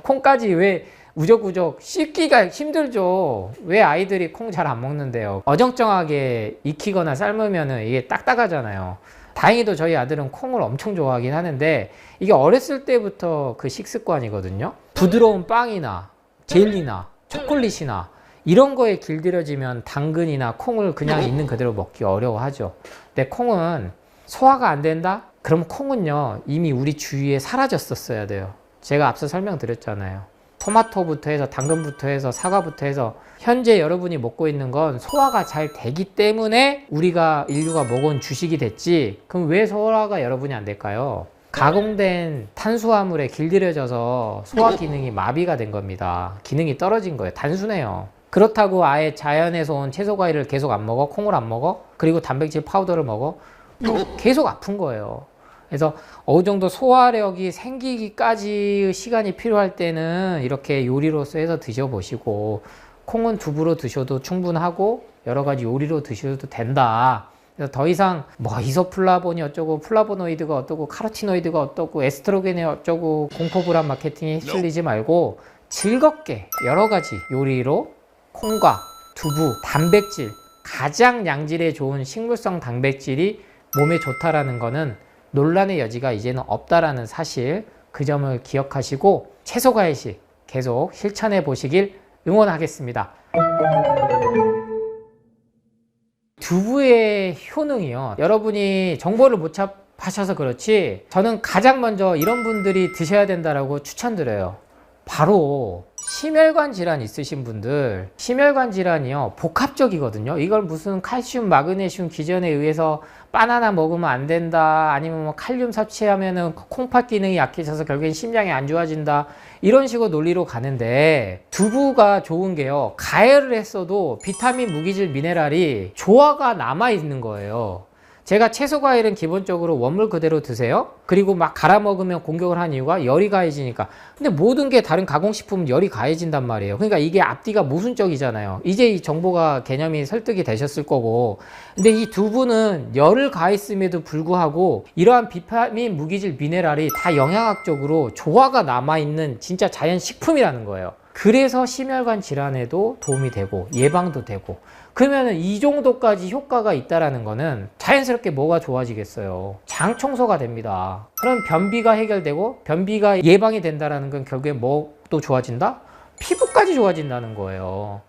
콩까지 왜 우적우적 씹기가 힘들죠. 왜 아이들이 콩 잘 안 먹는데요? 어정쩡하게 익히거나 삶으면 이게 딱딱하잖아요. 다행히도 저희 아들은 콩을 엄청 좋아하긴 하는데, 이게 어렸을 때부터 그 식습관이거든요. 부드러운 빵이나 젤리나 초콜릿이나 이런 거에 길들여지면 당근이나 콩을 그냥 있는 그대로 먹기 어려워하죠. 근데 콩은 소화가 안 된다? 그럼 콩은요, 이미 우리 주위에 사라졌었어야 돼요. 제가 앞서 설명드렸잖아요. 토마토부터 해서 당근부터 해서 사과부터 해서 현재 여러분이 먹고 있는 건 소화가 잘 되기 때문에 우리가 인류가 먹은 주식이 됐지, 그럼 왜 소화가 여러분이 안 될까요? 가공된 탄수화물에 길들여져서 소화 기능이 마비가 된 겁니다. 기능이 떨어진 거예요. 단순해요. 그렇다고 아예 자연에서 온 채소 과일을 계속 안 먹어? 콩을 안 먹어? 그리고 단백질 파우더를 먹어? 계속 아픈 거예요. 그래서 어느 정도 소화력이 생기기까지 시간이 필요할 때는 이렇게 요리로서 해서 드셔보시고, 콩은 두부로 드셔도 충분하고 여러 가지 요리로 드셔도 된다. 그래서 더 이상 뭐 이소플라본이 어쩌고 플라보노이드가 어떠고 카로티노이드가 어떠고 에스트로겐이 어쩌고 공포불안 마케팅에 휩쓸리지 말고 즐겁게 여러 가지 요리로 콩과 두부, 단백질, 가장 양질의 좋은 식물성 단백질이 몸에 좋다라는 거는 논란의 여지가 이제는 없다라는 사실, 그 점을 기억하시고 채소 과일식 계속 실천해 보시길 응원하겠습니다. 두부의 효능이요, 여러분이 정보를 못 접하셔서 그렇지 저는 가장 먼저 이런 분들이 드셔야 된다라고 추천드려요. 바로 심혈관 질환 있으신 분들, 심혈관 질환이요 복합적이거든요. 이걸 무슨 칼슘, 마그네슘 기전에 의해서 바나나 먹으면 안 된다, 아니면 뭐 칼륨 섭취하면은 콩팥 기능이 약해져서 결국엔 심장이 안 좋아진다, 이런 식으로 논리로 가는데, 두부가 좋은 게요, 가열을 했어도 비타민, 무기질, 미네랄이 조화가 남아 있는 거예요. 제가 채소 과일은 기본적으로 원물 그대로 드세요. 그리고 막 갈아 먹으면 공격을 한 이유가 열이 가해지니까. 근데 모든 게 다른 가공식품은 열이 가해진단 말이에요. 그러니까 이게 앞뒤가 모순적이잖아요. 이제 이 정보가 개념이 설득이 되셨을 거고. 근데 이 두부는 열을 가했음에도 불구하고 이러한 비타민, 무기질, 미네랄이 다 영양학적으로 조화가 남아있는 진짜 자연 식품이라는 거예요. 그래서 심혈관 질환에도 도움이 되고 예방도 되고, 그러면 이 정도까지 효과가 있다라는 거는 자연스럽게 뭐가 좋아지겠어요? 장 청소가 됩니다. 그럼 변비가 해결되고, 변비가 예방이 된다라는 건 결국에 뭐도 좋아진다? 피부까지 좋아진다는 거예요.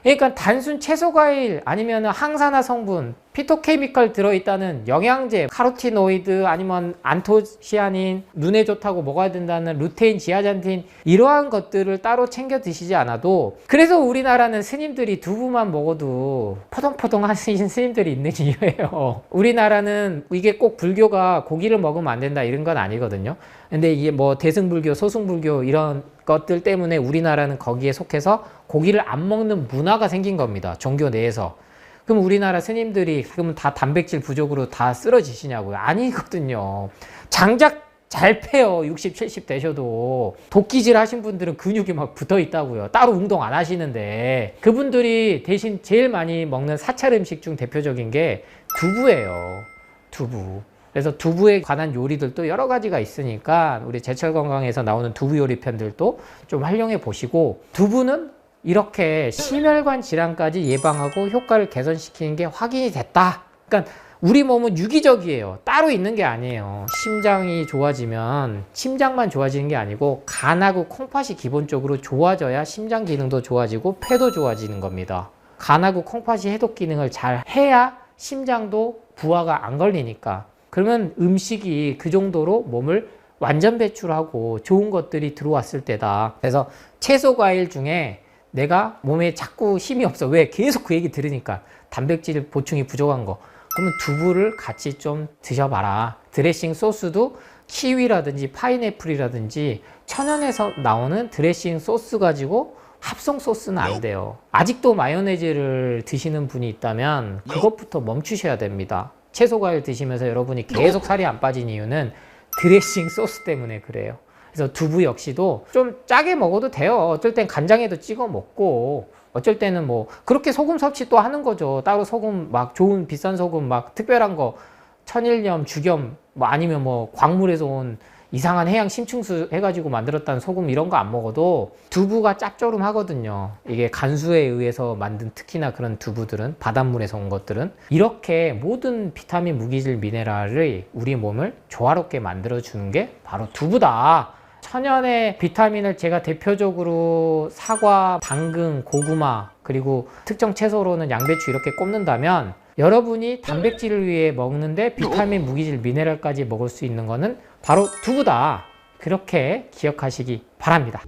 그러니까 단순 채소 과일 아니면 항산화 성분, 피토케미컬 들어있다는 영양제, 카로티노이드 아니면 안토시아닌, 눈에 좋다고 먹어야 된다는 루테인, 지아잔틴, 이러한 것들을 따로 챙겨 드시지 않아도, 그래서 우리나라는 스님들이 두부만 먹어도 포동포동 하시는 스님들이 있는 이유예요. 우리나라는 이게 꼭 불교가 고기를 먹으면 안 된다 이런 건 아니거든요. 근데 이게 뭐 대승불교, 소승불교 이런 것들 때문에 우리나라는 거기에 속해서 고기를 안 먹는 문화가 생긴 겁니다. 종교 내에서. 그럼 우리나라 스님들이 그러면 다 단백질 부족으로 다 쓰러지시냐고요? 아니거든요. 장작 잘 패요. 60, 70 되셔도. 도끼질 하신 분들은 근육이 막 붙어 있다고요. 따로 운동 안 하시는데. 그분들이 대신 제일 많이 먹는 사찰 음식 중 대표적인 게 두부예요. 두부. 그래서 두부에 관한 요리들도 여러 가지가 있으니까 우리 제철 건강에서 나오는 두부 요리 편들도 좀 활용해 보시고, 두부는 이렇게 심혈관 질환까지 예방하고 효과를 개선시키는 게 확인이 됐다. 그러니까 우리 몸은 유기적이에요. 따로 있는 게 아니에요. 심장이 좋아지면 심장만 좋아지는 게 아니고 간하고 콩팥이 기본적으로 좋아져야 심장 기능도 좋아지고 폐도 좋아지는 겁니다. 간하고 콩팥이 해독 기능을 잘 해야 심장도 부하가 안 걸리니까. 그러면 음식이 그 정도로 몸을 완전 배출하고 좋은 것들이 들어왔을 때다. 그래서 채소 과일 중에 내가 몸에 자꾸 힘이 없어. 왜? 계속 그 얘기 들으니까. 단백질 보충이 부족한 거. 그러면 두부를 같이 좀 드셔봐라. 드레싱 소스도 키위라든지 파인애플이라든지 천연에서 나오는 드레싱 소스 가지고 합성 소스는 안 돼요. 아직도 마요네즈를 드시는 분이 있다면 그것부터 멈추셔야 됩니다. 채소 과일 드시면서 여러분이 계속 살이 안 빠진 이유는 드레싱 소스 때문에 그래요. 그래서 두부 역시도 좀 짜게 먹어도 돼요. 어쩔 땐 간장에도 찍어 먹고, 어쩔 때는 뭐 그렇게 소금 섭취 또 하는 거죠. 따로 소금 막 좋은 비싼 소금 막 특별한 거 천일염, 죽염 뭐 아니면 뭐 광물에서 온 이상한 해양 심층수 해가지고 만들었다는 소금 이런 거 안 먹어도 두부가 짭조름하거든요. 이게 간수에 의해서 만든 특히나 그런 두부들은, 바닷물에서 온 것들은 이렇게 모든 비타민, 무기질, 미네랄을 우리 몸을 조화롭게 만들어주는 게 바로 두부다. 천연의 비타민을 제가 대표적으로 사과, 당근, 고구마, 그리고 특정 채소로는 양배추 이렇게 꼽는다면, 여러분이 단백질을 위해 먹는데 비타민, 무기질, 미네랄까지 먹을 수 있는 거는 바로 두부다. 그렇게 기억하시기 바랍니다.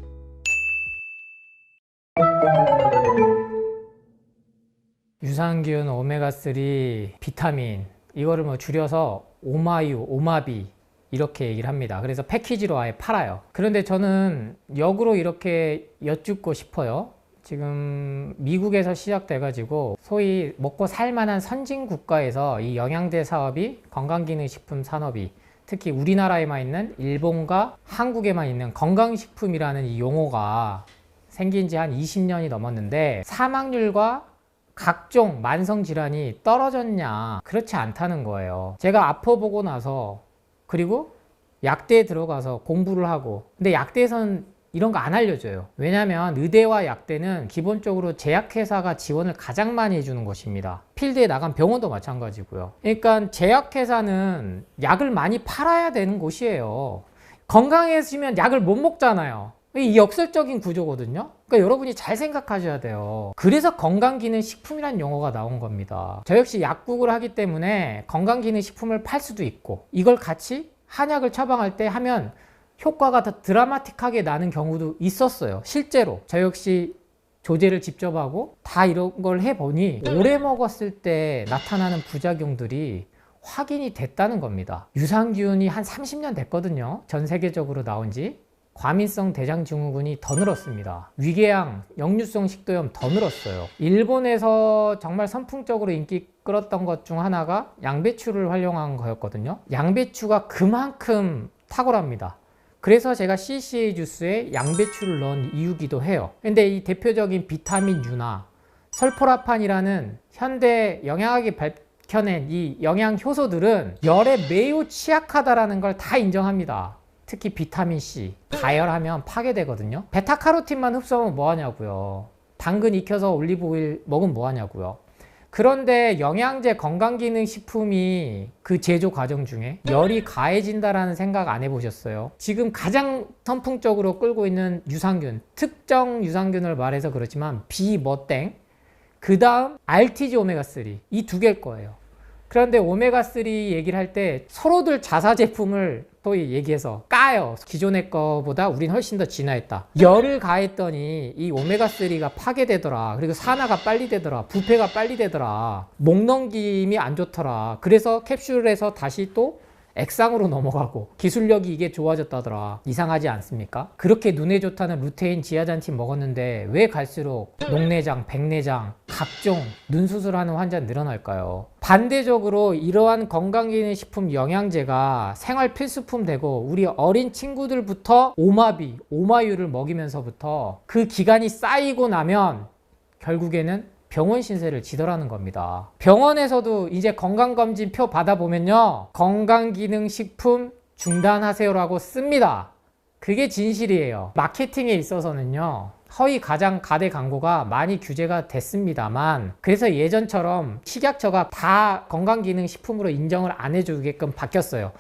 유산균, 오메가3, 비타민, 이거를 뭐 줄여서 오마유, 오마비 이렇게 얘기를 합니다. 그래서 패키지로 아예 팔아요. 그런데 저는 역으로 이렇게 여쭙고 싶어요. 지금 미국에서 시작돼가지고 소위 먹고 살만한 선진 국가에서 이 영양제 사업이, 건강기능식품 산업이, 특히 우리나라에만 있는, 일본과 한국에만 있는 건강식품이라는 이 용어가 생긴 지 한 20년이 넘었는데 사망률과 각종 만성질환이 떨어졌냐? 그렇지 않다는 거예요. 제가 아파보고 나서, 그리고 약대에 들어가서 공부를 하고, 근데 약대에서는 이런 거 안 알려줘요. 왜냐하면 의대와 약대는 기본적으로 제약회사가 지원을 가장 많이 해주는 곳입니다. 필드에 나간 병원도 마찬가지고요. 그러니까 제약회사는 약을 많이 팔아야 되는 곳이에요. 건강해지면 약을 못 먹잖아요. 이 역설적인 구조거든요. 그러니까 여러분이 잘 생각하셔야 돼요. 그래서 건강기능식품이란 용어가 나온 겁니다. 저 역시 약국을 하기 때문에 건강기능식품을 팔 수도 있고, 이걸 같이 한약을 처방할 때 하면 효과가 더 드라마틱하게 나는 경우도 있었어요. 실제로 저 역시 조제를 직접 하고 다 이런 걸 해보니 오래 먹었을 때 나타나는 부작용들이 확인이 됐다는 겁니다. 유산균이 한 30년 됐거든요. 전 세계적으로 나온 지. 과민성 대장증후군이 더 늘었습니다. 위궤양, 역류성 식도염 더 늘었어요. 일본에서 정말 선풍적으로 인기 끌었던 것 중 하나가 양배추를 활용한 거였거든요. 양배추가 그만큼 탁월합니다. 그래서 제가 CCA 주스에 양배추를 넣은 이유기도 해요. 근데 이 대표적인 비타민 U나 설포라판이라는 현대 영양학이 밝혀낸 이 영양 효소들은 열에 매우 취약하다라는 걸 다 인정합니다. 특히 비타민 C, 가열하면 파괴되거든요. 베타카로틴만 흡수하면 뭐하냐고요. 당근 익혀서 올리브오일 먹으면 뭐하냐고요. 그런데 영양제, 건강기능식품이 그 제조 과정 중에 열이 가해진다라는 생각 안 해보셨어요? 지금 가장 선풍적으로 끌고 있는 유산균, 특정 유산균을 말해서 그렇지만 비머땡, 그 다음 RTG 오메가3, 이 두 개일 거예요. 그런데 오메가3 얘기를 할 때 서로들 자사 제품을 또 얘기해서 까요. 기존의 거보다 우린 훨씬 더 진화했다. 열을 가했더니 이 오메가3가 파괴되더라. 그리고 산화가 빨리 되더라. 부패가 빨리 되더라. 목 넘김이 안 좋더라. 그래서 캡슐에서 다시 또 액상으로 넘어가고 기술력이 이게 좋아졌다더라. 이상하지 않습니까? 그렇게 눈에 좋다는 루테인 지하잔티 먹었는데 왜 갈수록 녹내장, 백내장, 각종 눈 수술하는 환자 늘어날까요? 반대적으로 이러한 건강기능식품 영양제가 생활 필수품 되고 우리 어린 친구들부터 오마비, 오마유를 먹이면서부터 그 기간이 쌓이고 나면 결국에는 병원 신세를 지더라는 겁니다. 병원에서도 이제 건강검진 표 받아보면요, 건강기능식품 중단하세요라고 씁니다. 그게 진실이에요. 마케팅에 있어서는요, 허위 가장 가대 광고가 많이 규제가 됐습니다만, 그래서 예전처럼 식약처가 다 건강기능식품으로 인정을 안 해주게끔 바뀌었어요.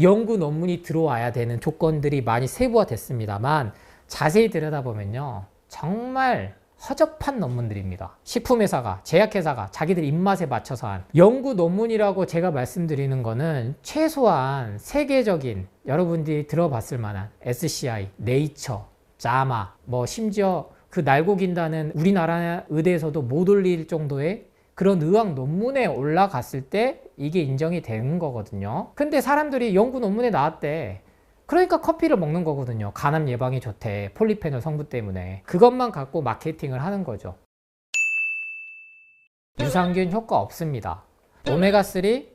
연구 논문이 들어와야 되는 조건들이 많이 세부화됐습니다만, 자세히 들여다보면요, 정말 허접한 논문들입니다. 식품회사가, 제약회사가 자기들 입맛에 맞춰서 한 연구 논문이라고 제가 말씀드리는 거는 최소한 세계적인, 여러분들이 들어봤을 만한 SCI, 네이처, 자마, 뭐 심지어 그 날고 긴다는 우리나라 의대에서도 못 올릴 정도의 그런 의학 논문에 올라갔을 때 이게 인정이 되는 거거든요. 근데 사람들이 연구 논문에 나왔대. 그러니까 커피를 먹는 거거든요. 간암 예방에 좋대. 폴리페놀 성분 때문에. 그것만 갖고 마케팅을 하는 거죠. 유산균 효과 없습니다. 오메가3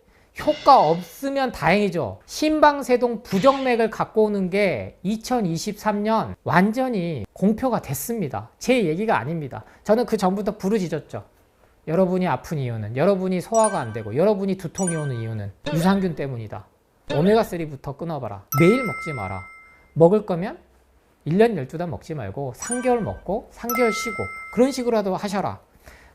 효과 없으면 다행이죠. 심방세동 부정맥을 갖고 오는 게 2023년 완전히 공표가 됐습니다. 제 얘기가 아닙니다. 저는 그 전부터 부르짖었죠. 여러분이 아픈 이유는, 여러분이 소화가 안 되고, 여러분이 두통이 오는 이유는 유산균 때문이다. 오메가3부터 끊어봐라. 매일 먹지 마라. 먹을 거면 1년 12달 먹지 말고 3개월 먹고 3개월 쉬고 그런 식으로라도 하셔라.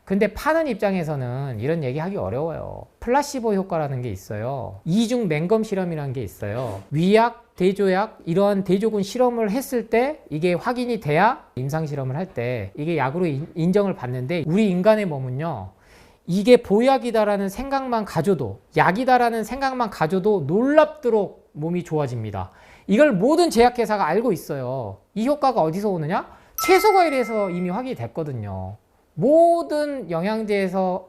근데 파는 입장에서는 이런 얘기 하기 어려워요. 플라시보 효과라는 게 있어요. 이중 맹검 실험이라는 게 있어요. 위약, 대조약 이러한 대조군 실험을 했을 때 이게 확인이 돼야 임상 실험을 할 때 이게 약으로 인정을 받는데, 우리 인간의 몸은요, 이게 보약이다라는 생각만 가져도, 약이다라는 생각만 가져도 놀랍도록 몸이 좋아집니다. 이걸 모든 제약회사가 알고 있어요. 이 효과가 어디서 오느냐? 채소과일에서 이미 확인이 됐거든요. 모든 영양제에서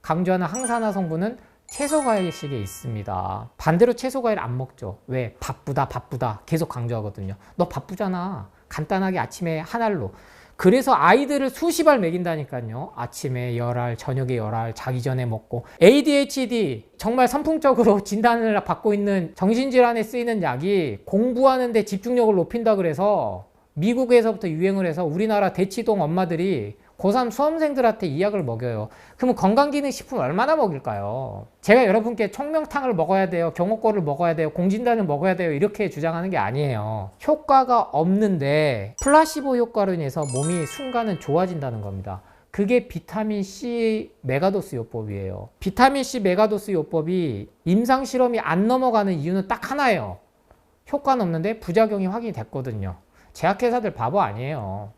강조하는 항산화 성분은 채소과일식에 있습니다. 반대로 채소과일 안 먹죠. 왜? 바쁘다 계속 강조하거든요. 너 바쁘잖아. 간단하게 아침에 한 알로. 그래서 아이들을 수십 알 먹인다니까요. 아침에 10알, 저녁에 10알, 자기 전에 먹고. ADHD 정말 선풍적으로 진단을 받고 있는 정신질환에 쓰이는 약이 공부하는데 집중력을 높인다 그래서 미국에서부터 유행을 해서 우리나라 대치동 엄마들이 고3 수험생들한테 이 약을 먹여요. 그러면 건강기능식품 얼마나 먹일까요? 제가 여러분께 총명탕을 먹어야 돼요, 경호권을 먹어야 돼요, 공진단을 먹어야 돼요 이렇게 주장하는 게 아니에요. 효과가 없는데 플라시보 효과로 인해서 몸이 순간은 좋아진다는 겁니다. 그게 비타민C 메가도스 요법이에요. 비타민C 메가도스 요법이 임상실험이 안 넘어가는 이유는 딱 하나예요. 효과는 없는데 부작용이 확인이 됐거든요. 제약회사들 바보 아니에요.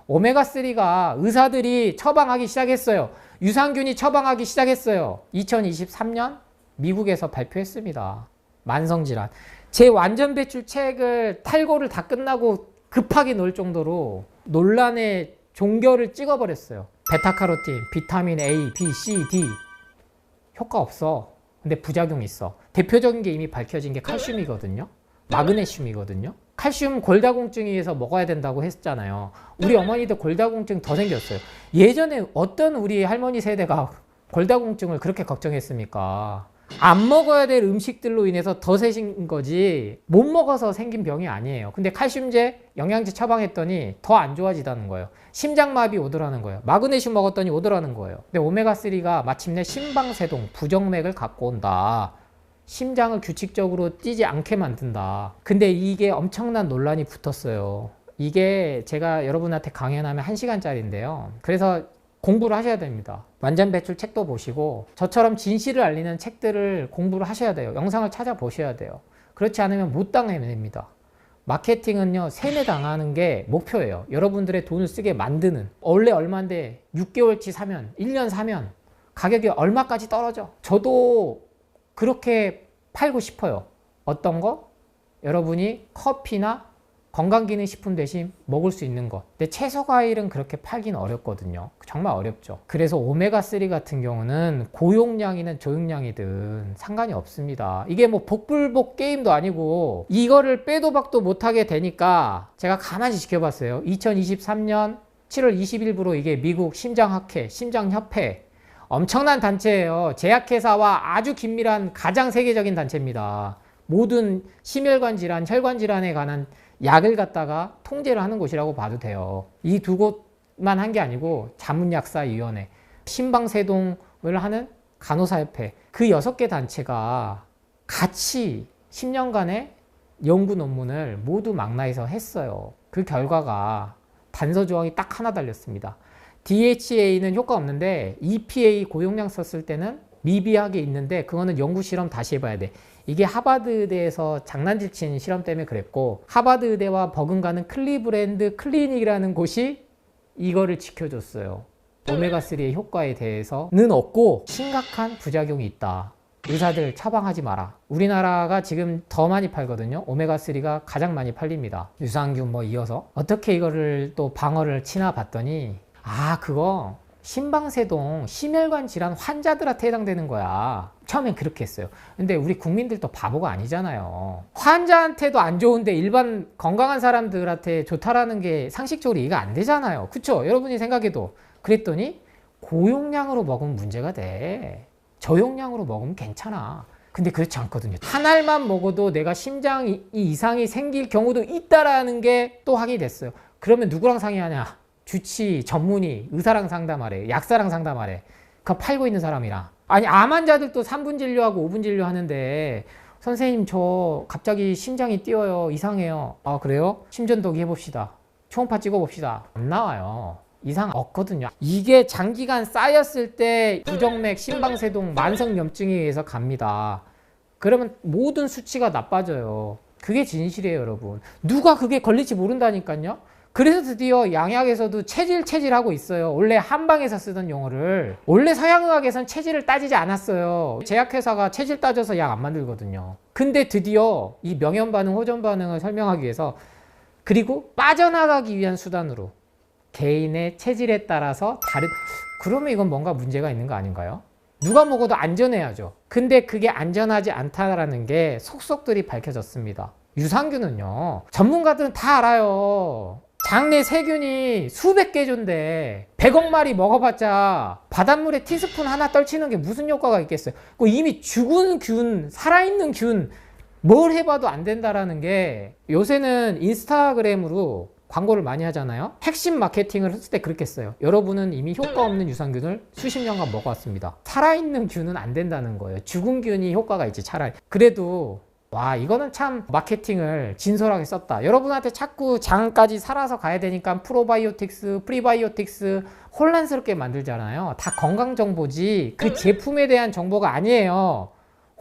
오메가3가 의사들이 처방하기 시작했어요. 유산균이 처방하기 시작했어요. 2023년 미국에서 발표했습니다. 만성질환. 제 완전 배출 책을 탈고를 다 끝나고 급하게 넣을 정도로 논란의 종결을 찍어버렸어요. 베타카로틴, 비타민 A, B, C, D 효과 없어. 근데 부작용이 있어. 대표적인 게 이미 밝혀진 게 칼슘이거든요. 마그네슘이거든요. 칼슘 골다공증에 의해서 먹어야 된다고 했잖아요. 우리 어머니들 골다공증 더 생겼어요. 예전에 어떤 우리 할머니 세대가 골다공증을 그렇게 걱정했습니까? 안 먹어야 될 음식들로 인해서 더 생긴 거지 못 먹어서 생긴 병이 아니에요. 근데 칼슘제, 영양제 처방했더니 더 안 좋아지다는 거예요. 심장마비 오더라는 거예요. 마그네슘 먹었더니 오더라는 거예요. 근데 오메가3가 마침내 심방세동, 부정맥을 갖고 온다. 심장을 규칙적으로 뛰지 않게 만든다. 근데 이게 엄청난 논란이 붙었어요. 이게 제가 여러분한테 강연하면 1시간짜리인데요. 그래서 공부를 하셔야 됩니다. 완전 배출 책도 보시고 저처럼 진실을 알리는 책들을 공부를 하셔야 돼요. 영상을 찾아보셔야 돼요. 그렇지 않으면 못 당해냅니다. 마케팅은요, 세뇌당하는 게 목표예요. 여러분들의 돈을 쓰게 만드는. 원래 얼마인데 6개월치 사면, 1년 사면 가격이 얼마까지 떨어져. 저도 그렇게 팔고 싶어요. 어떤 거? 여러분이 커피나 건강기능식품 대신 먹을 수 있는 것. 근데 채소과일은 그렇게 팔기는 어렵거든요. 정말 어렵죠. 그래서 오메가3 같은 경우는 고용량이든 저용량이든 상관이 없습니다. 이게 뭐 복불복 게임도 아니고 이거를 빼도 박도 못하게 되니까 제가 가만히 지켜봤어요. 2023년 7월 20일부로 이게 미국 심장학회, 심장협회 엄청난 단체예요. 제약회사와 아주 긴밀한 가장 세계적인 단체입니다. 모든 심혈관 질환, 혈관 질환에 관한 약을 갖다가 통제를 하는 곳이라고 봐도 돼요. 이 두 곳만 한 게 아니고 자문약사위원회, 심방세동을 하는 간호사협회, 그 6개 단체가 같이 10년간의 연구 논문을 모두 망라해서 했어요. 그 결과가 단서 조항이 딱 하나 달렸습니다. DHA는 효과 없는데 EPA 고용량 썼을 때는 미비하게 있는데 그거는 연구 실험 다시 해봐야 돼. 이게 하버드 의대에서 장난질 친 실험 때문에 그랬고 하버드 의대와 버금가는 클리브랜드 클리닉이라는 곳이 이거를 지켜줬어요. 오메가3의 효과에 대해서는 없고 심각한 부작용이 있다. 의사들 처방하지 마라. 우리나라가 지금 더 많이 팔거든요. 오메가3가 가장 많이 팔립니다. 유산균 뭐 이어서 어떻게 이거를 또 방어를 치나 봤더니 그거 심방세동 심혈관 질환 환자들한테 해당되는 거야. 처음엔 그렇게 했어요. 근데 우리 국민들도 바보가 아니잖아요. 환자한테도 안 좋은데 일반 건강한 사람들한테 좋다라는 게 상식적으로 이해가 안 되잖아요. 그쵸? 여러분이 생각해도. 그랬더니 고용량으로 먹으면 문제가 돼. 저용량으로 먹으면 괜찮아. 근데 그렇지 않거든요. 한 알만 먹어도 내가 심장 이상이 생길 경우도 있다라는 게 또 확인이 됐어요. 그러면 누구랑 상의하냐? 주치, 전문의, 의사랑 상담하래. 약사랑 상담하래. 그거 팔고 있는 사람이랑. 아니 암 환자들도 3분 진료하고 5분 진료하는데 선생님 저 갑자기 심장이 뛰어요. 이상해요. 그래요? 심전도기 해봅시다. 초음파 찍어봅시다. 안 나와요. 이상 없거든요. 이게 장기간 쌓였을 때 부정맥, 심방세동, 만성염증에 의해서 갑니다. 그러면 모든 수치가 나빠져요. 그게 진실이에요, 여러분. 누가 그게 걸릴지 모른다니까요. 그래서 드디어 양약에서도 체질하고 있어요. 원래 한방에서 쓰던 용어를. 원래 서양의학에선 체질을 따지지 않았어요. 제약회사가 체질 따져서 약 안 만들거든요. 근데 드디어 이 명현반응, 호전반응을 설명하기 위해서 그리고 빠져나가기 위한 수단으로 개인의 체질에 따라서 그러면 이건 뭔가 문제가 있는 거 아닌가요? 누가 먹어도 안전해야죠. 근데 그게 안전하지 않다라는 게 속속들이 밝혀졌습니다. 유산균은요, 전문가들은 다 알아요. 장내 세균이 수백 개 존데 100억 마리 먹어봤자 바닷물에 티스푼 하나 떨치는 게 무슨 효과가 있겠어요? 이미 죽은 균, 살아있는 균 뭘 해봐도 안 된다라는 게 요새는 인스타그램으로 광고를 많이 하잖아요. 핵심 마케팅을 했을 때 그렇게 써요. 여러분은 이미 효과 없는 유산균을 수십 년간 먹어왔습니다. 살아있는 균은 안 된다는 거예요. 죽은 균이 효과가 있지 차라리. 그래도 이거는 참 마케팅을 진솔하게 썼다. 여러분한테 자꾸 장까지 살아서 가야 되니까 프로바이오틱스, 프리바이오틱스 혼란스럽게 만들잖아요. 다 건강 정보지 그 제품에 대한 정보가 아니에요.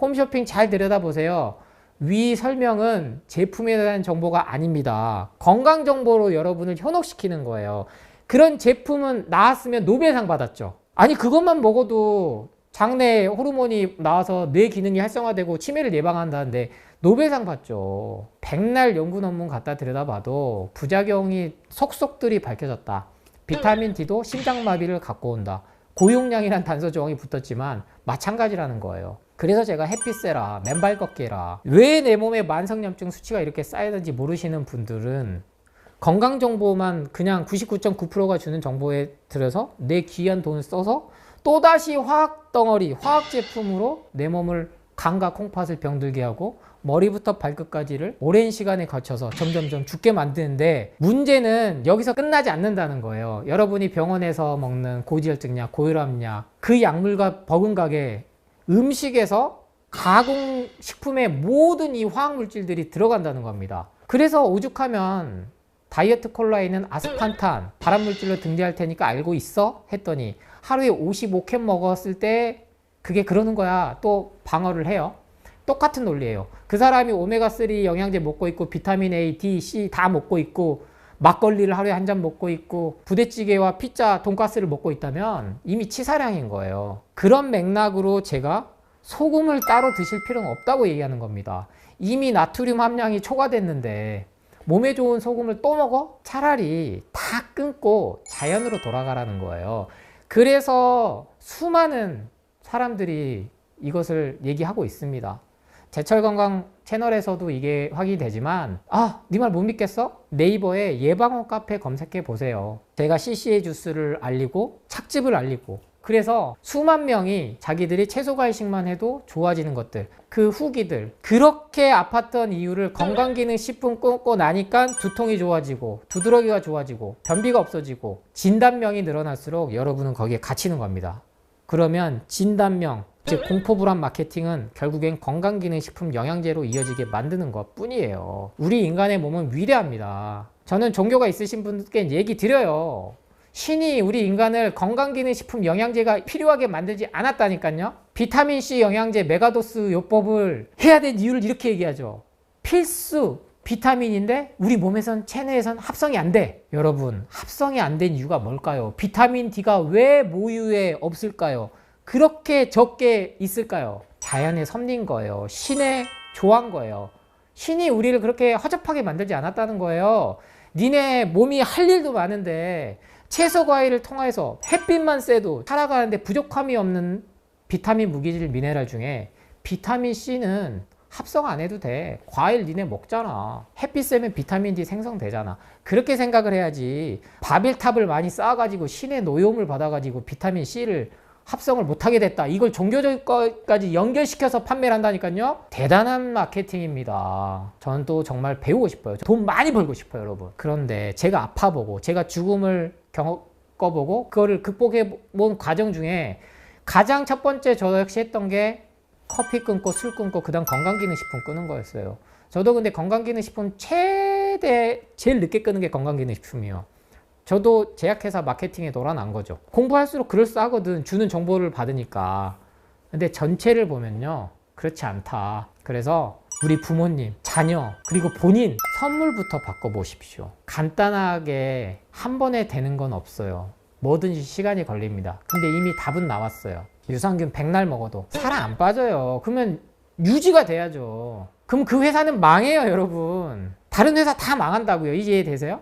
홈쇼핑 잘 들여다보세요. 위 설명은 제품에 대한 정보가 아닙니다. 건강 정보로 여러분을 현혹시키는 거예요. 그런 제품은 나왔으면 노벨상 받았죠. 아니 그것만 먹어도 장내 호르몬이 나와서 뇌 기능이 활성화되고 치매를 예방한다는데 노벨상 받죠. 백날 연구 논문 갖다 들여다봐도 부작용이 속속들이 밝혀졌다. 비타민 D도 심장마비를 갖고 온다. 고용량이란 단서 조항이 붙었지만 마찬가지라는 거예요. 그래서 제가 햇빛 쐬라, 맨발 걷기 해라. 왜 내 몸에 만성염증 수치가 이렇게 쌓이는지 모르시는 분들은 건강정보만 그냥 99.9%가 주는 정보에 들어서 내 귀한 돈을 써서 또다시 화학덩어리, 화학제품으로 내 몸을 간과 콩팥을 병들게 하고 머리부터 발끝까지를 오랜 시간에 거쳐서 점점점 죽게 만드는데 문제는 여기서 끝나지 않는다는 거예요. 여러분이 병원에서 먹는 고지혈증약, 고혈압약 그 약물과 버금가게 음식에서 가공식품의 모든 이 화학물질들이 들어간다는 겁니다. 그래서 오죽하면 다이어트 콜라에는 아스판탄 발암물질로 등재할 테니까 알고 있어? 했더니 하루에 55캔 먹었을 때 그게 그러는 거야. 또 방어를 해요. 똑같은 논리예요. 그 사람이 오메가3 영양제 먹고 있고 비타민 A, D, C 다 먹고 있고 막걸리를 하루에 한 잔 먹고 있고 부대찌개와 피자, 돈가스를 먹고 있다면 이미 치사량인 거예요. 그런 맥락으로 제가 소금을 따로 드실 필요는 없다고 얘기하는 겁니다. 이미 나트륨 함량이 초과됐는데 몸에 좋은 소금을 또 먹어? 차라리 다 끊고 자연으로 돌아가라는 거예요. 그래서 수많은 사람들이 이것을 얘기하고 있습니다. 제철건강 채널에서도 이게 확인이 되지만 네 말 못 믿겠어? 네이버에 예방원 카페 검색해 보세요. 제가 CCA 주스를 알리고 착즙을 알리고 그래서 수만 명이 자기들이 채소과일식만 해도 좋아지는 것들, 그 후기들, 그렇게 아팠던 이유를 건강기능식품 끊고 나니까 두통이 좋아지고 두드러기가 좋아지고 변비가 없어지고 진단명이 늘어날수록 여러분은 거기에 갇히는 겁니다. 그러면 진단명, 즉 공포불안 마케팅은 결국엔 건강기능식품 영양제로 이어지게 만드는 것 뿐이에요. 우리 인간의 몸은 위대합니다. 저는 종교가 있으신 분들께 얘기 드려요. 신이 우리 인간을 건강기능식품 영양제가 필요하게 만들지 않았다니까요. 비타민C 영양제 메가도스 요법을 해야 될 이유를 이렇게 얘기하죠. 필수 비타민인데 우리 몸에선 체내에선 합성이 안 돼. 여러분, 합성이 안 된 이유가 뭘까요? 비타민 D가 왜 모유에 없을까요? 그렇게 적게 있을까요? 자연의 섭리인 거예요. 신의 조한 거예요. 신이 우리를 그렇게 허접하게 만들지 않았다는 거예요. 니네 몸이 할 일도 많은데 채소 과일을 통해서 햇빛만 쐬도 살아가는데 부족함이 없는 비타민, 무기질, 미네랄 중에 비타민 C는 합성 안 해도 돼. 과일 니네 먹잖아. 햇빛 쐬면 비타민 D 생성되잖아. 그렇게 생각을 해야지. 바빌탑을 많이 쌓아가지고 신의 노여움을 받아가지고 비타민 C를 합성을 못하게 됐다. 이걸 종교적 것까지 연결시켜서 판매를 한다니까요. 대단한 마케팅입니다. 저는 또 정말 배우고 싶어요. 돈 많이 벌고 싶어요, 여러분. 그런데 제가 아파보고 제가 죽음을 겪어보고 그거를 극복해본 과정 중에 가장 첫 번째 저 역시 했던 게 커피 끊고 술 끊고 그 다음 건강기능식품 끊은 거였어요. 저도 근데 건강기능식품 제일 늦게 끊은 게 건강기능식품이에요. 저도 제약회사 마케팅에 놀아난 거죠. 공부할수록 그럴싸하거든. 주는 정보를 받으니까. 근데 전체를 보면요, 그렇지 않다. 그래서 우리 부모님, 자녀, 그리고 본인 선물부터 바꿔보십시오. 간단하게 한 번에 되는 건 없어요. 뭐든지 시간이 걸립니다. 근데 이미 답은 나왔어요. 유산균 100날 먹어도 살 안 빠져요. 그러면 유지가 돼야죠. 그럼 그 회사는 망해요, 여러분. 다른 회사 다 망한다고요. 이해되세요?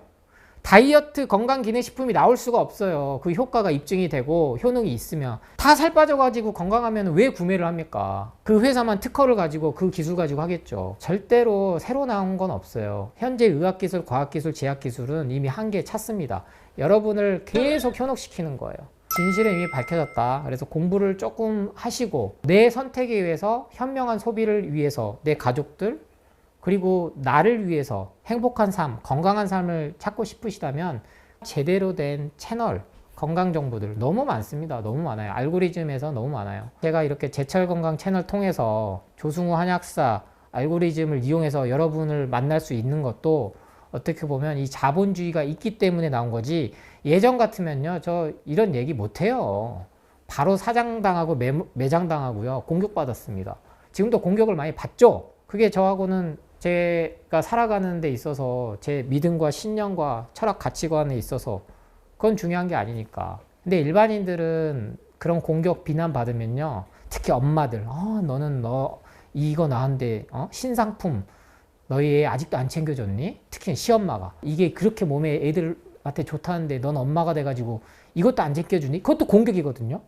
다이어트 건강기능식품이 나올 수가 없어요. 그 효과가 입증이 되고 효능이 있으면. 다 살 빠져가지고 건강하면 왜 구매를 합니까? 그 회사만 특허를 가지고 그 기술 가지고 하겠죠. 절대로 새로 나온 건 없어요. 현재 의학기술, 과학기술, 제약기술은 이미 한계에 찼습니다. 여러분을 계속 현혹시키는 거예요. 진실은 이미 밝혀졌다. 그래서 공부를 조금 하시고 내 선택에 의해서 현명한 소비를 위해서 내 가족들 그리고 나를 위해서 행복한 삶, 건강한 삶을 찾고 싶으시다면 제대로 된 채널, 건강 정보들 너무 많습니다. 너무 많아요. 알고리즘에서 너무 많아요. 제가 이렇게 제철건강 채널 통해서 조승우 한약사 알고리즘을 이용해서 여러분을 만날 수 있는 것도 어떻게 보면 이 자본주의가 있기 때문에 나온 거지, 예전 같으면요 저 이런 얘기 못해요. 바로 사장당하고 매장당하고요 공격받았습니다. 지금도 공격을 많이 받죠. 그게 저하고는 제가 살아가는 데 있어서 제 믿음과 신념과 철학 가치관에 있어서 그건 중요한 게 아니니까. 근데 일반인들은 그런 공격 비난 받으면요, 특히 엄마들, 너는 이거 나한테 신상품 너희 애 아직도 안 챙겨줬니? 특히 시엄마가 이게 그렇게 몸에 애들한테 좋다는데 넌 엄마가 돼가지고 이것도 안 챙겨주니? 그것도 공격이거든요.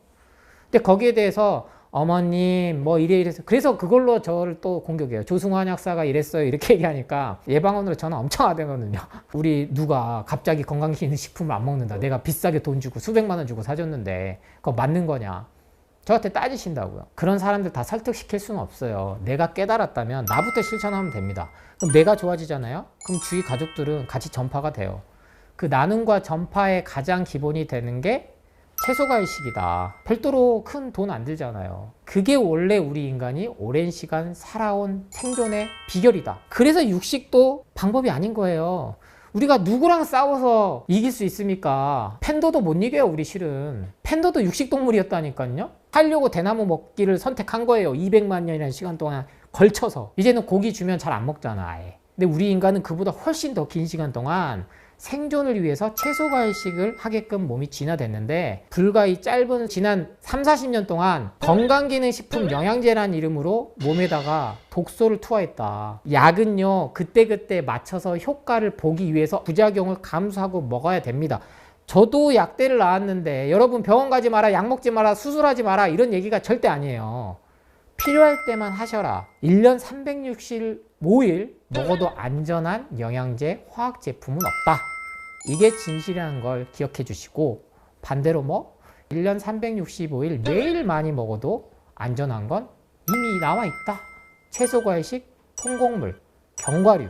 근데 거기에 대해서 어머님 뭐 이래서 그래서 그걸로 저를 또 공격해요. 조승우 한약사가 이랬어요 이렇게 얘기하니까 예방원으로 저는 엄청 하대거든요. 우리 누가 갑자기 건강기능식품을 안 먹는다, 내가 비싸게 돈 주고 수백만 원 주고 사줬는데 그거 맞는 거냐, 저한테 따지신다고요. 그런 사람들 다 설득시킬 수는 없어요. 내가 깨달았다면 나부터 실천하면 됩니다. 그럼 내가 좋아지잖아요. 그럼 주위 가족들은 같이 전파가 돼요. 그 나눔과 전파의 가장 기본이 되는 게 채소과일식이다. 별도로 큰 돈 안 들잖아요. 그게 원래 우리 인간이 오랜 시간 살아온 생존의 비결이다. 그래서 육식도 방법이 아닌 거예요. 우리가 누구랑 싸워서 이길 수 있습니까? 팬더도 못 이겨요. 우리 실은 팬더도 육식동물이었다니까요. 하려고 대나무 먹기를 선택한 거예요. 200만 년이라는 시간 동안 걸쳐서. 이제는 고기 주면 잘 안 먹잖아 아예. 근데 우리 인간은 그보다 훨씬 더 긴 시간 동안 생존을 위해서 채소 과일식을 하게끔 몸이 진화됐는데 불과 이 짧은 지난 3, 40년 동안 건강기능식품 영양제라는 이름으로 몸에다가 독소를 투하했다. 약은요 그때그때 맞춰서 효과를 보기 위해서 부작용을 감수하고 먹어야 됩니다. 저도 약대를 나왔는데 여러분 병원 가지 마라, 약 먹지 마라, 수술하지 마라 이런 얘기가 절대 아니에요. 필요할 때만 하셔라. 1년 365일 먹어도 안전한 영양제, 화학 제품은 없다. 이게 진실이라는 걸 기억해 주시고, 반대로 1년 365일 매일 많이 먹어도 안전한 건 이미 나와 있다. 채소 과일식, 통곡물, 견과류.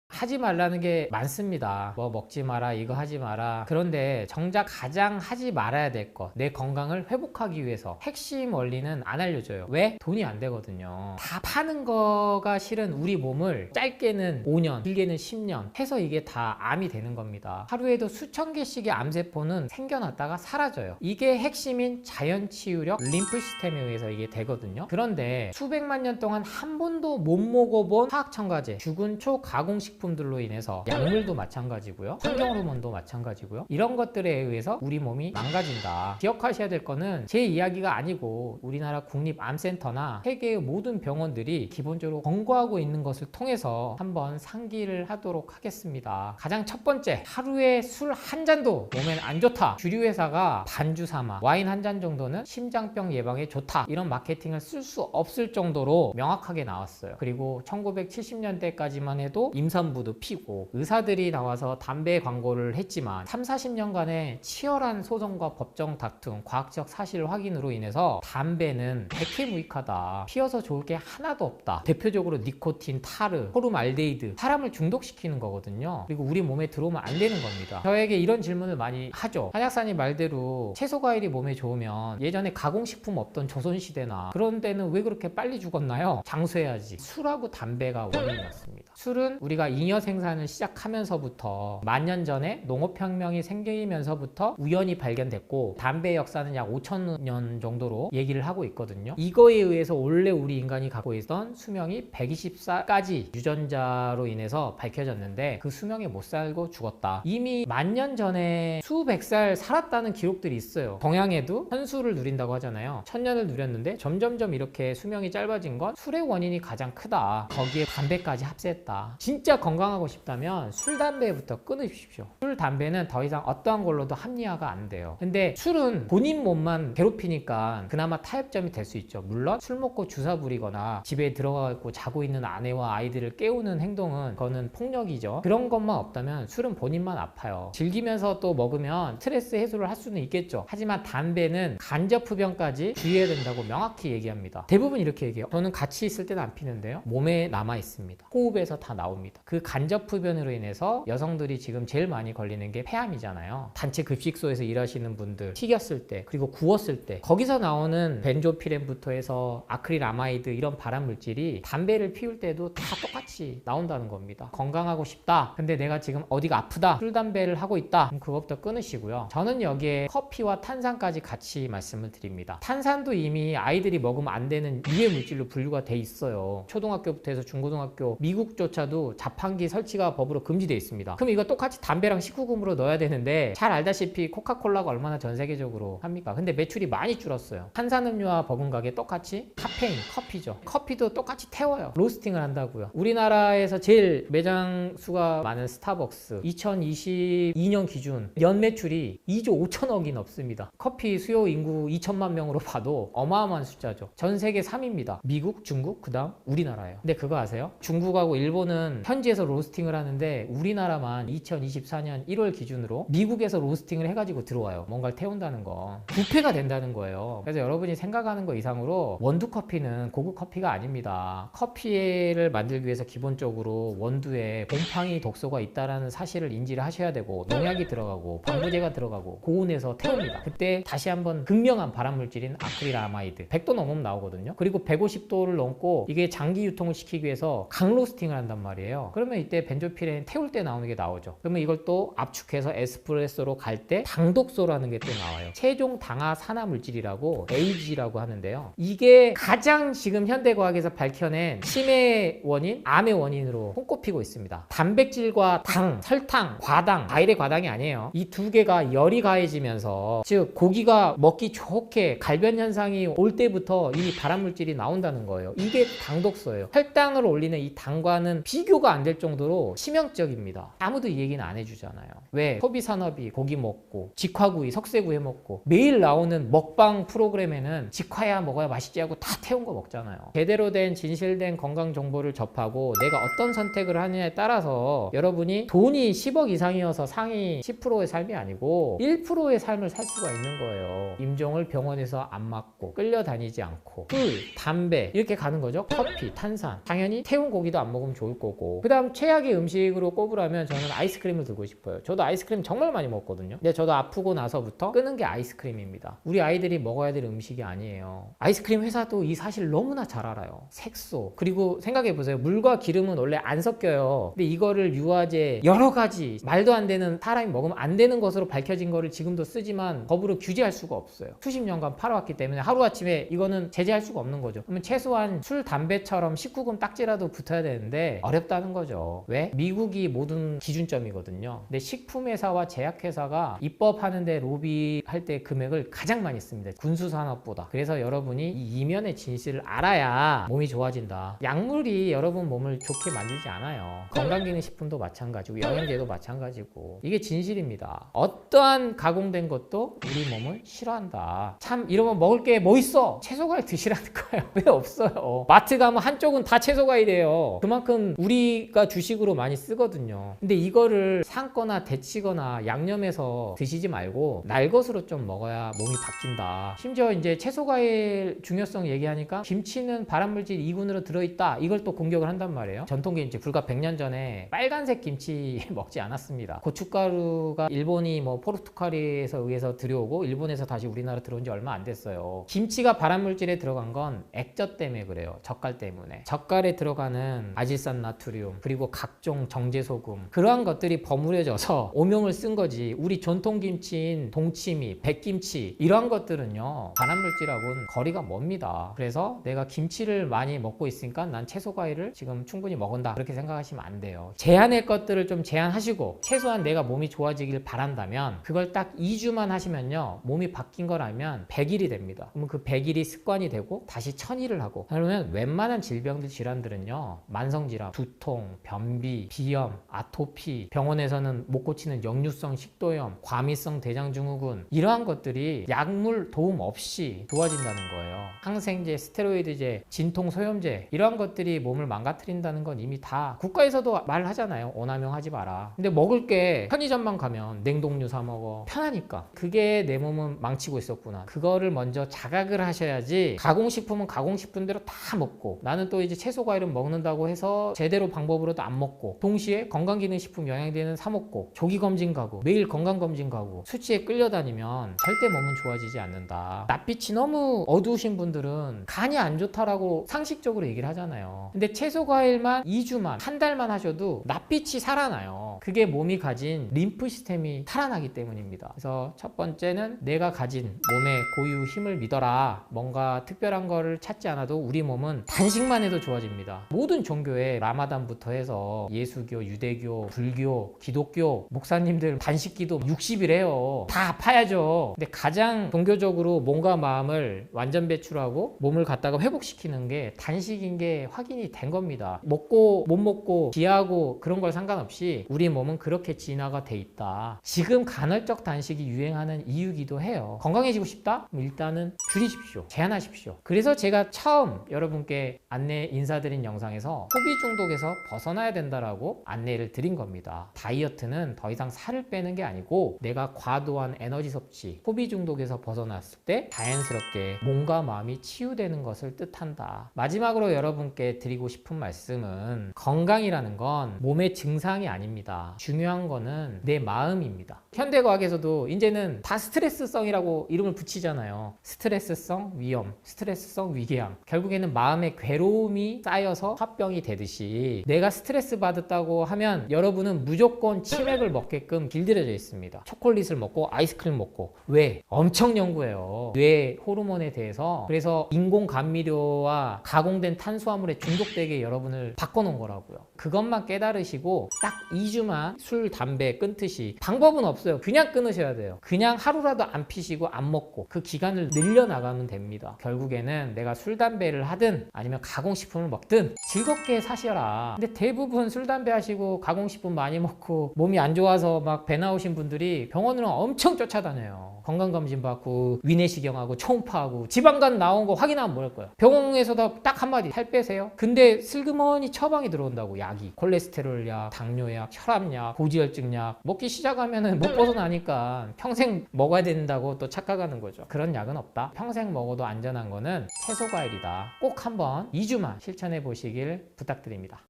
하지 말라는 게 많습니다. 뭐 먹지 마라, 이거 하지 마라. 그런데 정작 가장 하지 말아야 될 것, 내 건강을 회복하기 위해서 핵심 원리는 안 알려줘요. 왜? 돈이 안 되거든요. 다 파는 거가 실은 우리 몸을 짧게는 5년, 길게는 10년 해서 이게 다 암이 되는 겁니다. 하루에도 수천 개씩의 암세포는 생겨났다가 사라져요. 이게 핵심인 자연치유력 림프 시스템에 의해서 이게 되거든요. 그런데 수백만 년 동안 한 번도 못 먹어본 화학첨가제, 죽은 초 가공식품 들로 인해서 약물도 마찬가지고요, 환경호르몬도 마찬가지고요, 이런 것들에 의해서 우리 몸이 망가진다. 기억하셔야 될 거는 제 이야기가 아니고 우리나라 국립암센터나 세계의 모든 병원들이 기본적으로 권고하고 있는 것을 통해서 한번 상기를 하도록 하겠습니다. 가장 첫 번째, 하루에 술 한 잔도 몸엔 안 좋다. 주류 회사가 반주 삼아 와인 한 잔 정도는 심장병 예방에 좋다, 이런 마케팅을 쓸 수 없을 정도로 명확하게 나왔어요. 그리고 1970년대까지만 해도 임산부도 피고 의사들이 나와서 담배 광고를 했지만 3, 40년간의 치열한 소송과 법정 다툼, 과학적 사실 확인으로 인해서 담배는 백해무익하다, 피워서 좋을 게 하나도 없다. 대표적으로 니코틴, 타르, 포름알데히드, 사람을 중독시키는 거거든요. 그리고 우리 몸에 들어오면 안 되는 겁니다. 저에게 이런 질문을 많이 하죠. 한약사님 말대로 채소 과일이 몸에 좋으면 예전에 가공식품 없던 조선시대나 그런 데는 왜 그렇게 빨리 죽었나요? 장수해야지. 술하고 담배가 원인이었습니다. 술은 우리가 잉여 생산을 시작하면서부터 만년 전에 농업혁명이 생기면서부터 우연히 발견됐고, 담배의 역사는 약 5,000년 정도로 얘기를 하고 있거든요. 이거에 의해서 원래 우리 인간이 갖고 있던 수명이 120살까지 유전자로 인해서 밝혀졌는데 그 수명에 못 살고 죽었다. 이미 만년 전에 수백 살 살았다는 기록들이 있어요. 동양에도 천수를 누린다고 하잖아요. 천년을 누렸는데 점점점 이렇게 수명이 짧아진 건 술의 원인이 가장 크다. 거기에 담배까지 합세했다. 진짜 건강하고 싶다면 술, 담배부터 끊으십시오. 술, 담배는 더 이상 어떠한 걸로도 합리화가 안 돼요. 근데 술은 본인 몸만 괴롭히니까 그나마 타협점이 될 수 있죠. 물론 술 먹고 주사 부리거나 집에 들어가고 자고 있는 아내와 아이들을 깨우는 행동은 그거는 폭력이죠. 그런 것만 없다면 술은 본인만 아파요. 즐기면서 또 먹으면 스트레스 해소를 할 수는 있겠죠. 하지만 담배는 간접 흡연까지 주의해야 된다고 명확히 얘기합니다. 대부분 이렇게 얘기해요. 저는 같이 있을 때는 안 피는데요, 몸에 남아 있습니다. 호흡에서 다 나옵니다. 그 간접 흡연으로 인해서 여성들이 지금 제일 많이 걸리는 게 폐암이잖아요. 단체 급식소에서 일하시는 분들, 튀겼을 때, 그리고 구웠을 때 거기서 나오는 벤조피렌부터 해서 아크릴아마이드, 이런 발암물질이 담배를 피울 때도 다 똑같이 나온다는 겁니다. 건강하고 싶다, 근데 내가 지금 어디가 아프다, 술, 담배를 하고 있다, 그럼 그것부터 끊으시고요. 저는 여기에 커피와 탄산까지 같이 말씀을 드립니다. 탄산도 이미 아이들이 먹으면 안 되는 유해 물질로 분류가 돼 있어요. 초등학교부터 해서 중고등학교, 미국조차도 자판기 설치가 법으로 금지되어 있습니다. 그럼 이거 똑같이 담배랑 식후금으로 넣어야 되는데, 잘 알다시피 코카콜라가 얼마나 전 세계적으로 합니까? 근데 매출이 많이 줄었어요. 탄산음료와 버금가게 똑같이 카페인, 커피죠. 커피도 똑같이 태워요. 로스팅을 한다고요. 우리나라에서 제일 매장 수가 많은 스타벅스, 2022년 기준 연 매출이 2조 5천억이 넘습니다. 커피 수요 인구 2천만 명으로 봐도 어마어마한 숫자죠. 전 세계 3위입니다. 미국, 중국, 그 다음 우리나라예요. 근데 그거 아세요? 중국하고 일본은 현지에서 로스팅을 하는데 우리나라만 2024년 1월 기준으로 미국에서 로스팅을 해가지고 들어와요. 뭔가를 태운다는 거. 부패가 된다는 거예요. 그래서 여러분이 생각하는 거 이상으로 원두 커피는 고급 커피가 아닙니다. 커피를 만들기 위해서 기본적으로 원두에 곰팡이 독소가 있다는 사실을 인지를 하셔야 되고, 농약이 들어가고 방부제가 들어가고 고온에서 태웁니다. 그때 다시 한번 극명한 발암물질인 아크릴아마이드 100도 넘으면 나오거든요. 그리고 150도를 넘고 이게 장기 유통을 시키기 위해서 강로스팅을 한단 말이에요. 그럼 그러면 이때 벤조피렌 태울 때 나오는 게 나오죠. 그러면 이걸 또 압축해서 에스프레소로 갈 때 당독소라는 게 또 나와요. 최종 당화 산화 물질이라고 AG라고 하는데요. 이게 가장 지금 현대과학에서 밝혀낸 치매의 원인, 암의 원인으로 손꼽히고 있습니다. 단백질과 당, 설탕, 과당, 과일의 과당이 아니에요. 이 두 개가 열이 가해지면서, 즉 고기가 먹기 좋게 갈변 현상이 올 때부터 이미 발암물질이 나온다는 거예요. 이게 당독소예요. 혈당을 올리는 이 당과는 비교가 안 될 정도로 치명적입니다. 아무도 이 얘기는 안 해주잖아요. 왜? 소비산업이 고기 먹고 직화구이, 석쇠구이 해먹고 매일 나오는 먹방 프로그램에는 직화야 먹어야 맛있지 하고 다 태운 거 먹잖아요. 제대로 된 진실된 건강 정보를 접하고 내가 어떤 선택을 하느냐에 따라서 여러분이 돈이 10억 이상이어서 상위 10%의 삶이 아니고 1%의 삶을 살 수가 있는 거예요. 임종을 병원에서 안 맞고 끌려다니지 않고 술, 담배 이렇게 가는 거죠. 커피, 탄산, 당연히 태운 고기도 안 먹으면 좋을 거고, 그 다음 최악의 음식으로 꼽으라면 저는 아이스크림을 들고 싶어요. 저도 아이스크림 정말 많이 먹거든요. 근데 저도 아프고 나서부터 끄는 게 아이스크림입니다. 우리 아이들이 먹어야 될 음식이 아니에요. 아이스크림 회사도 이 사실 너무나 잘 알아요. 색소, 그리고 생각해보세요. 물과 기름은 원래 안 섞여요. 근데 이거를 유화제 여러 가지 말도 안 되는, 사람이 먹으면 안 되는 것으로 밝혀진 거를 지금도 쓰지만 법으로 규제할 수가 없어요. 수십 년간 팔아왔기 때문에 하루아침에 이거는 제재할 수가 없는 거죠. 그러면 최소한 술, 담배처럼 19금 딱지라도 붙어야 되는데 어렵다는 거죠. 왜? 미국이 모든 기준점이거든요. 근데 식품회사와 제약회사가 입법하는데 로비할 때 금액을 가장 많이 씁니다. 군수산업보다. 그래서 여러분이 이 이면의 진실을 알아야 몸이 좋아진다. 약물이 여러분 몸을 좋게 만들지 않아요. 건강기능식품도 마찬가지고 영양제도 마찬가지고, 이게 진실입니다. 어떠한 가공된 것도 우리 몸을 싫어한다. 참 이러면 먹을 게 뭐 있어? 채소과일 드시라는 거예요. 왜 없어요? 마트 가면 한쪽은 다 채소과일이에요. 그만큼 우리가 주식으로 많이 쓰거든요. 근데 이거를 삶거나 데치거나 양념해서 드시지 말고 날것으로 좀 먹어야 몸이 바뀐다. 심지어 이제 채소과일 중요성 얘기하니까 김치는 발암물질 2군으로 들어있다, 이걸 또 공격을 한단 말이에요. 전통김치 불과 100년 전에 빨간색 김치 먹지 않았습니다. 고춧가루가 일본이 포르투갈에서 의해서 들여오고 일본에서 다시 우리나라 들어온 지 얼마 안 됐어요. 김치가 발암물질에 들어간 건 액젓 때문에 그래요. 젓갈 때문에. 젓갈에 들어가는 아질산 나트륨, 그리고 각종 정제소금, 그러한 것들이 버무려져서 오명을 쓴 거지. 우리 전통김치인 동치미, 백김치 이러한 것들은요 발암물질하고는 거리가 멉니다. 그래서 내가 김치를 많이 먹고 있으니까 난 채소과일을 지금 충분히 먹은다, 그렇게 생각하시면 안 돼요. 제한할 것들을 좀 제한하시고 최소한 내가 몸이 좋아지길 바란다면 그걸 딱 2주만 하시면요 몸이 바뀐 걸 알면 100일이 됩니다. 그러면 그 100일이 습관이 되고 다시 1000일을 하고, 그러면 웬만한 질병들, 질환들은요 만성질환, 두통, 변비, 비염, 아토피, 병원에서는 못 고치는 역류성 식도염, 과미성 대장증후군, 이러한 것들이 약물 도움 없이 좋아진다는 거예요. 항생제, 스테로이드제, 진통 소염제, 이러한 것들이 몸을 망가뜨린다는 건 이미 다 국가에서도 말하잖아요. 오남용하지 마라. 근데 먹을 게 편의점만 가면 냉동류 사 먹어. 편하니까. 그게 내 몸은 망치고 있었구나. 그거를 먼저 자각을 하셔야지, 가공식품은 가공식품대로 다 먹고 나는 또 이제 채소 과일은 먹는다고 해서 제대로 방법으로도 안 먹고, 동시에 건강기능식품 영양제는 사 먹고 조기검진 가고 매일 건강검진 가고 수치에 끌려다니면 절대 몸은 좋아지지 않는다. 낯빛이 너무 어두우신 분들은 간이 안 좋다라고 상식적으로 얘기를 하잖아요. 근데 채소 과일만 2주만, 한 달만 하셔도 낯빛이 살아나요. 그게 몸이 가진 림프 시스템이 살아나기 때문입니다. 그래서 첫 번째는 내가 가진 몸의 고유 힘을 믿어라. 뭔가 특별한 거를 찾지 않아도 우리 몸은 단식만 해도 좋아집니다. 모든 종교에 라마단부터 해서 예수교, 유대교, 불교, 기독교 목사님들 단식기도 60일 해요. 다 아파야죠. 근데 가장 종교적으로 몸과 마음을 완전 배출하고 몸을 갖다가 회복시키는 게 단식인 게 확인이 된 겁니다. 먹고 못 먹고 기하고 그런 걸 상관없이 우리 몸은 그렇게 진화가 돼 있다. 지금 간헐적 단식이 유행하는 이유기도 해요. 건강해지고 싶다? 그럼 일단은 줄이십시오. 제한하십시오. 그래서 제가 처음 여러분께 안내 인사드린 영상에서 소비 중독에서 벗어나야 된다라고 안내를 드린 겁니다. 다이어트는 더 이상 살을 빼는 게 아니고 내가 과도한 에너지 섭취, 소비 중독에서 벗어났을 때 자연스럽게 몸과 마음이 치유되는 것을 뜻한다. 마지막으로 여러분께 드리고 싶은 말씀은, 건강이라는 건 몸의 증상이 아닙니다. 중요한 거는 내 마음입니다. 현대과학에서도 이제는 다 스트레스성이라고 이름을 붙이잖아요. 스트레스성 위염, 스트레스성 위궤양. 결국에는 마음의 괴로움이 쌓여서 화병이 되듯이 내가 스트레스 받았다고 하면 여러분은 무조건 치맥을 먹게끔 길들여져 있습니다. 초콜릿을 먹고 아이스크림 먹고. 왜? 엄청 연구해요. 뇌 호르몬에 대해서. 그래서 인공 감미료와 가공된 탄수화물에 중독되게 여러분을 바꿔놓은 거라고요. 그것만 깨달으시고 딱 2주만 술, 담배 끊듯이. 방법은 없어요. 그냥 끊으셔야 돼요. 그냥 하루라도 안 피시고 안 먹고 그 기간을 늘려나가면 됩니다. 결국에는 내가 술, 담배를 하든 아니면 가공식품을 먹든 즐겁게 사셔라. 근데 대부분 술, 담배 하시고 가공식품 많이 먹고 몸이 안 좋아서 막 배 나오신 분들이 병원으로 엄청 쫓아다녀요. 건강검진 받고 위내시경하고 초음파하고 지방간 나온 거 확인하면 뭐 할 거예요? 병원에서도 딱 한마디, 살 빼세요. 근데 슬그머니 처방이 들어온다고. 약이 콜레스테롤 약, 당뇨약, 혈압약, 고지혈증 약 먹기 시작하면은 못 벗어나니까 평생 먹어야 된다고 또 착각하는 거죠. 그런 약은 없다. 평생 먹어도 안전한 거는 채소과일이다. 꼭 한번 2주만 실천해 보시길 부탁드립니다.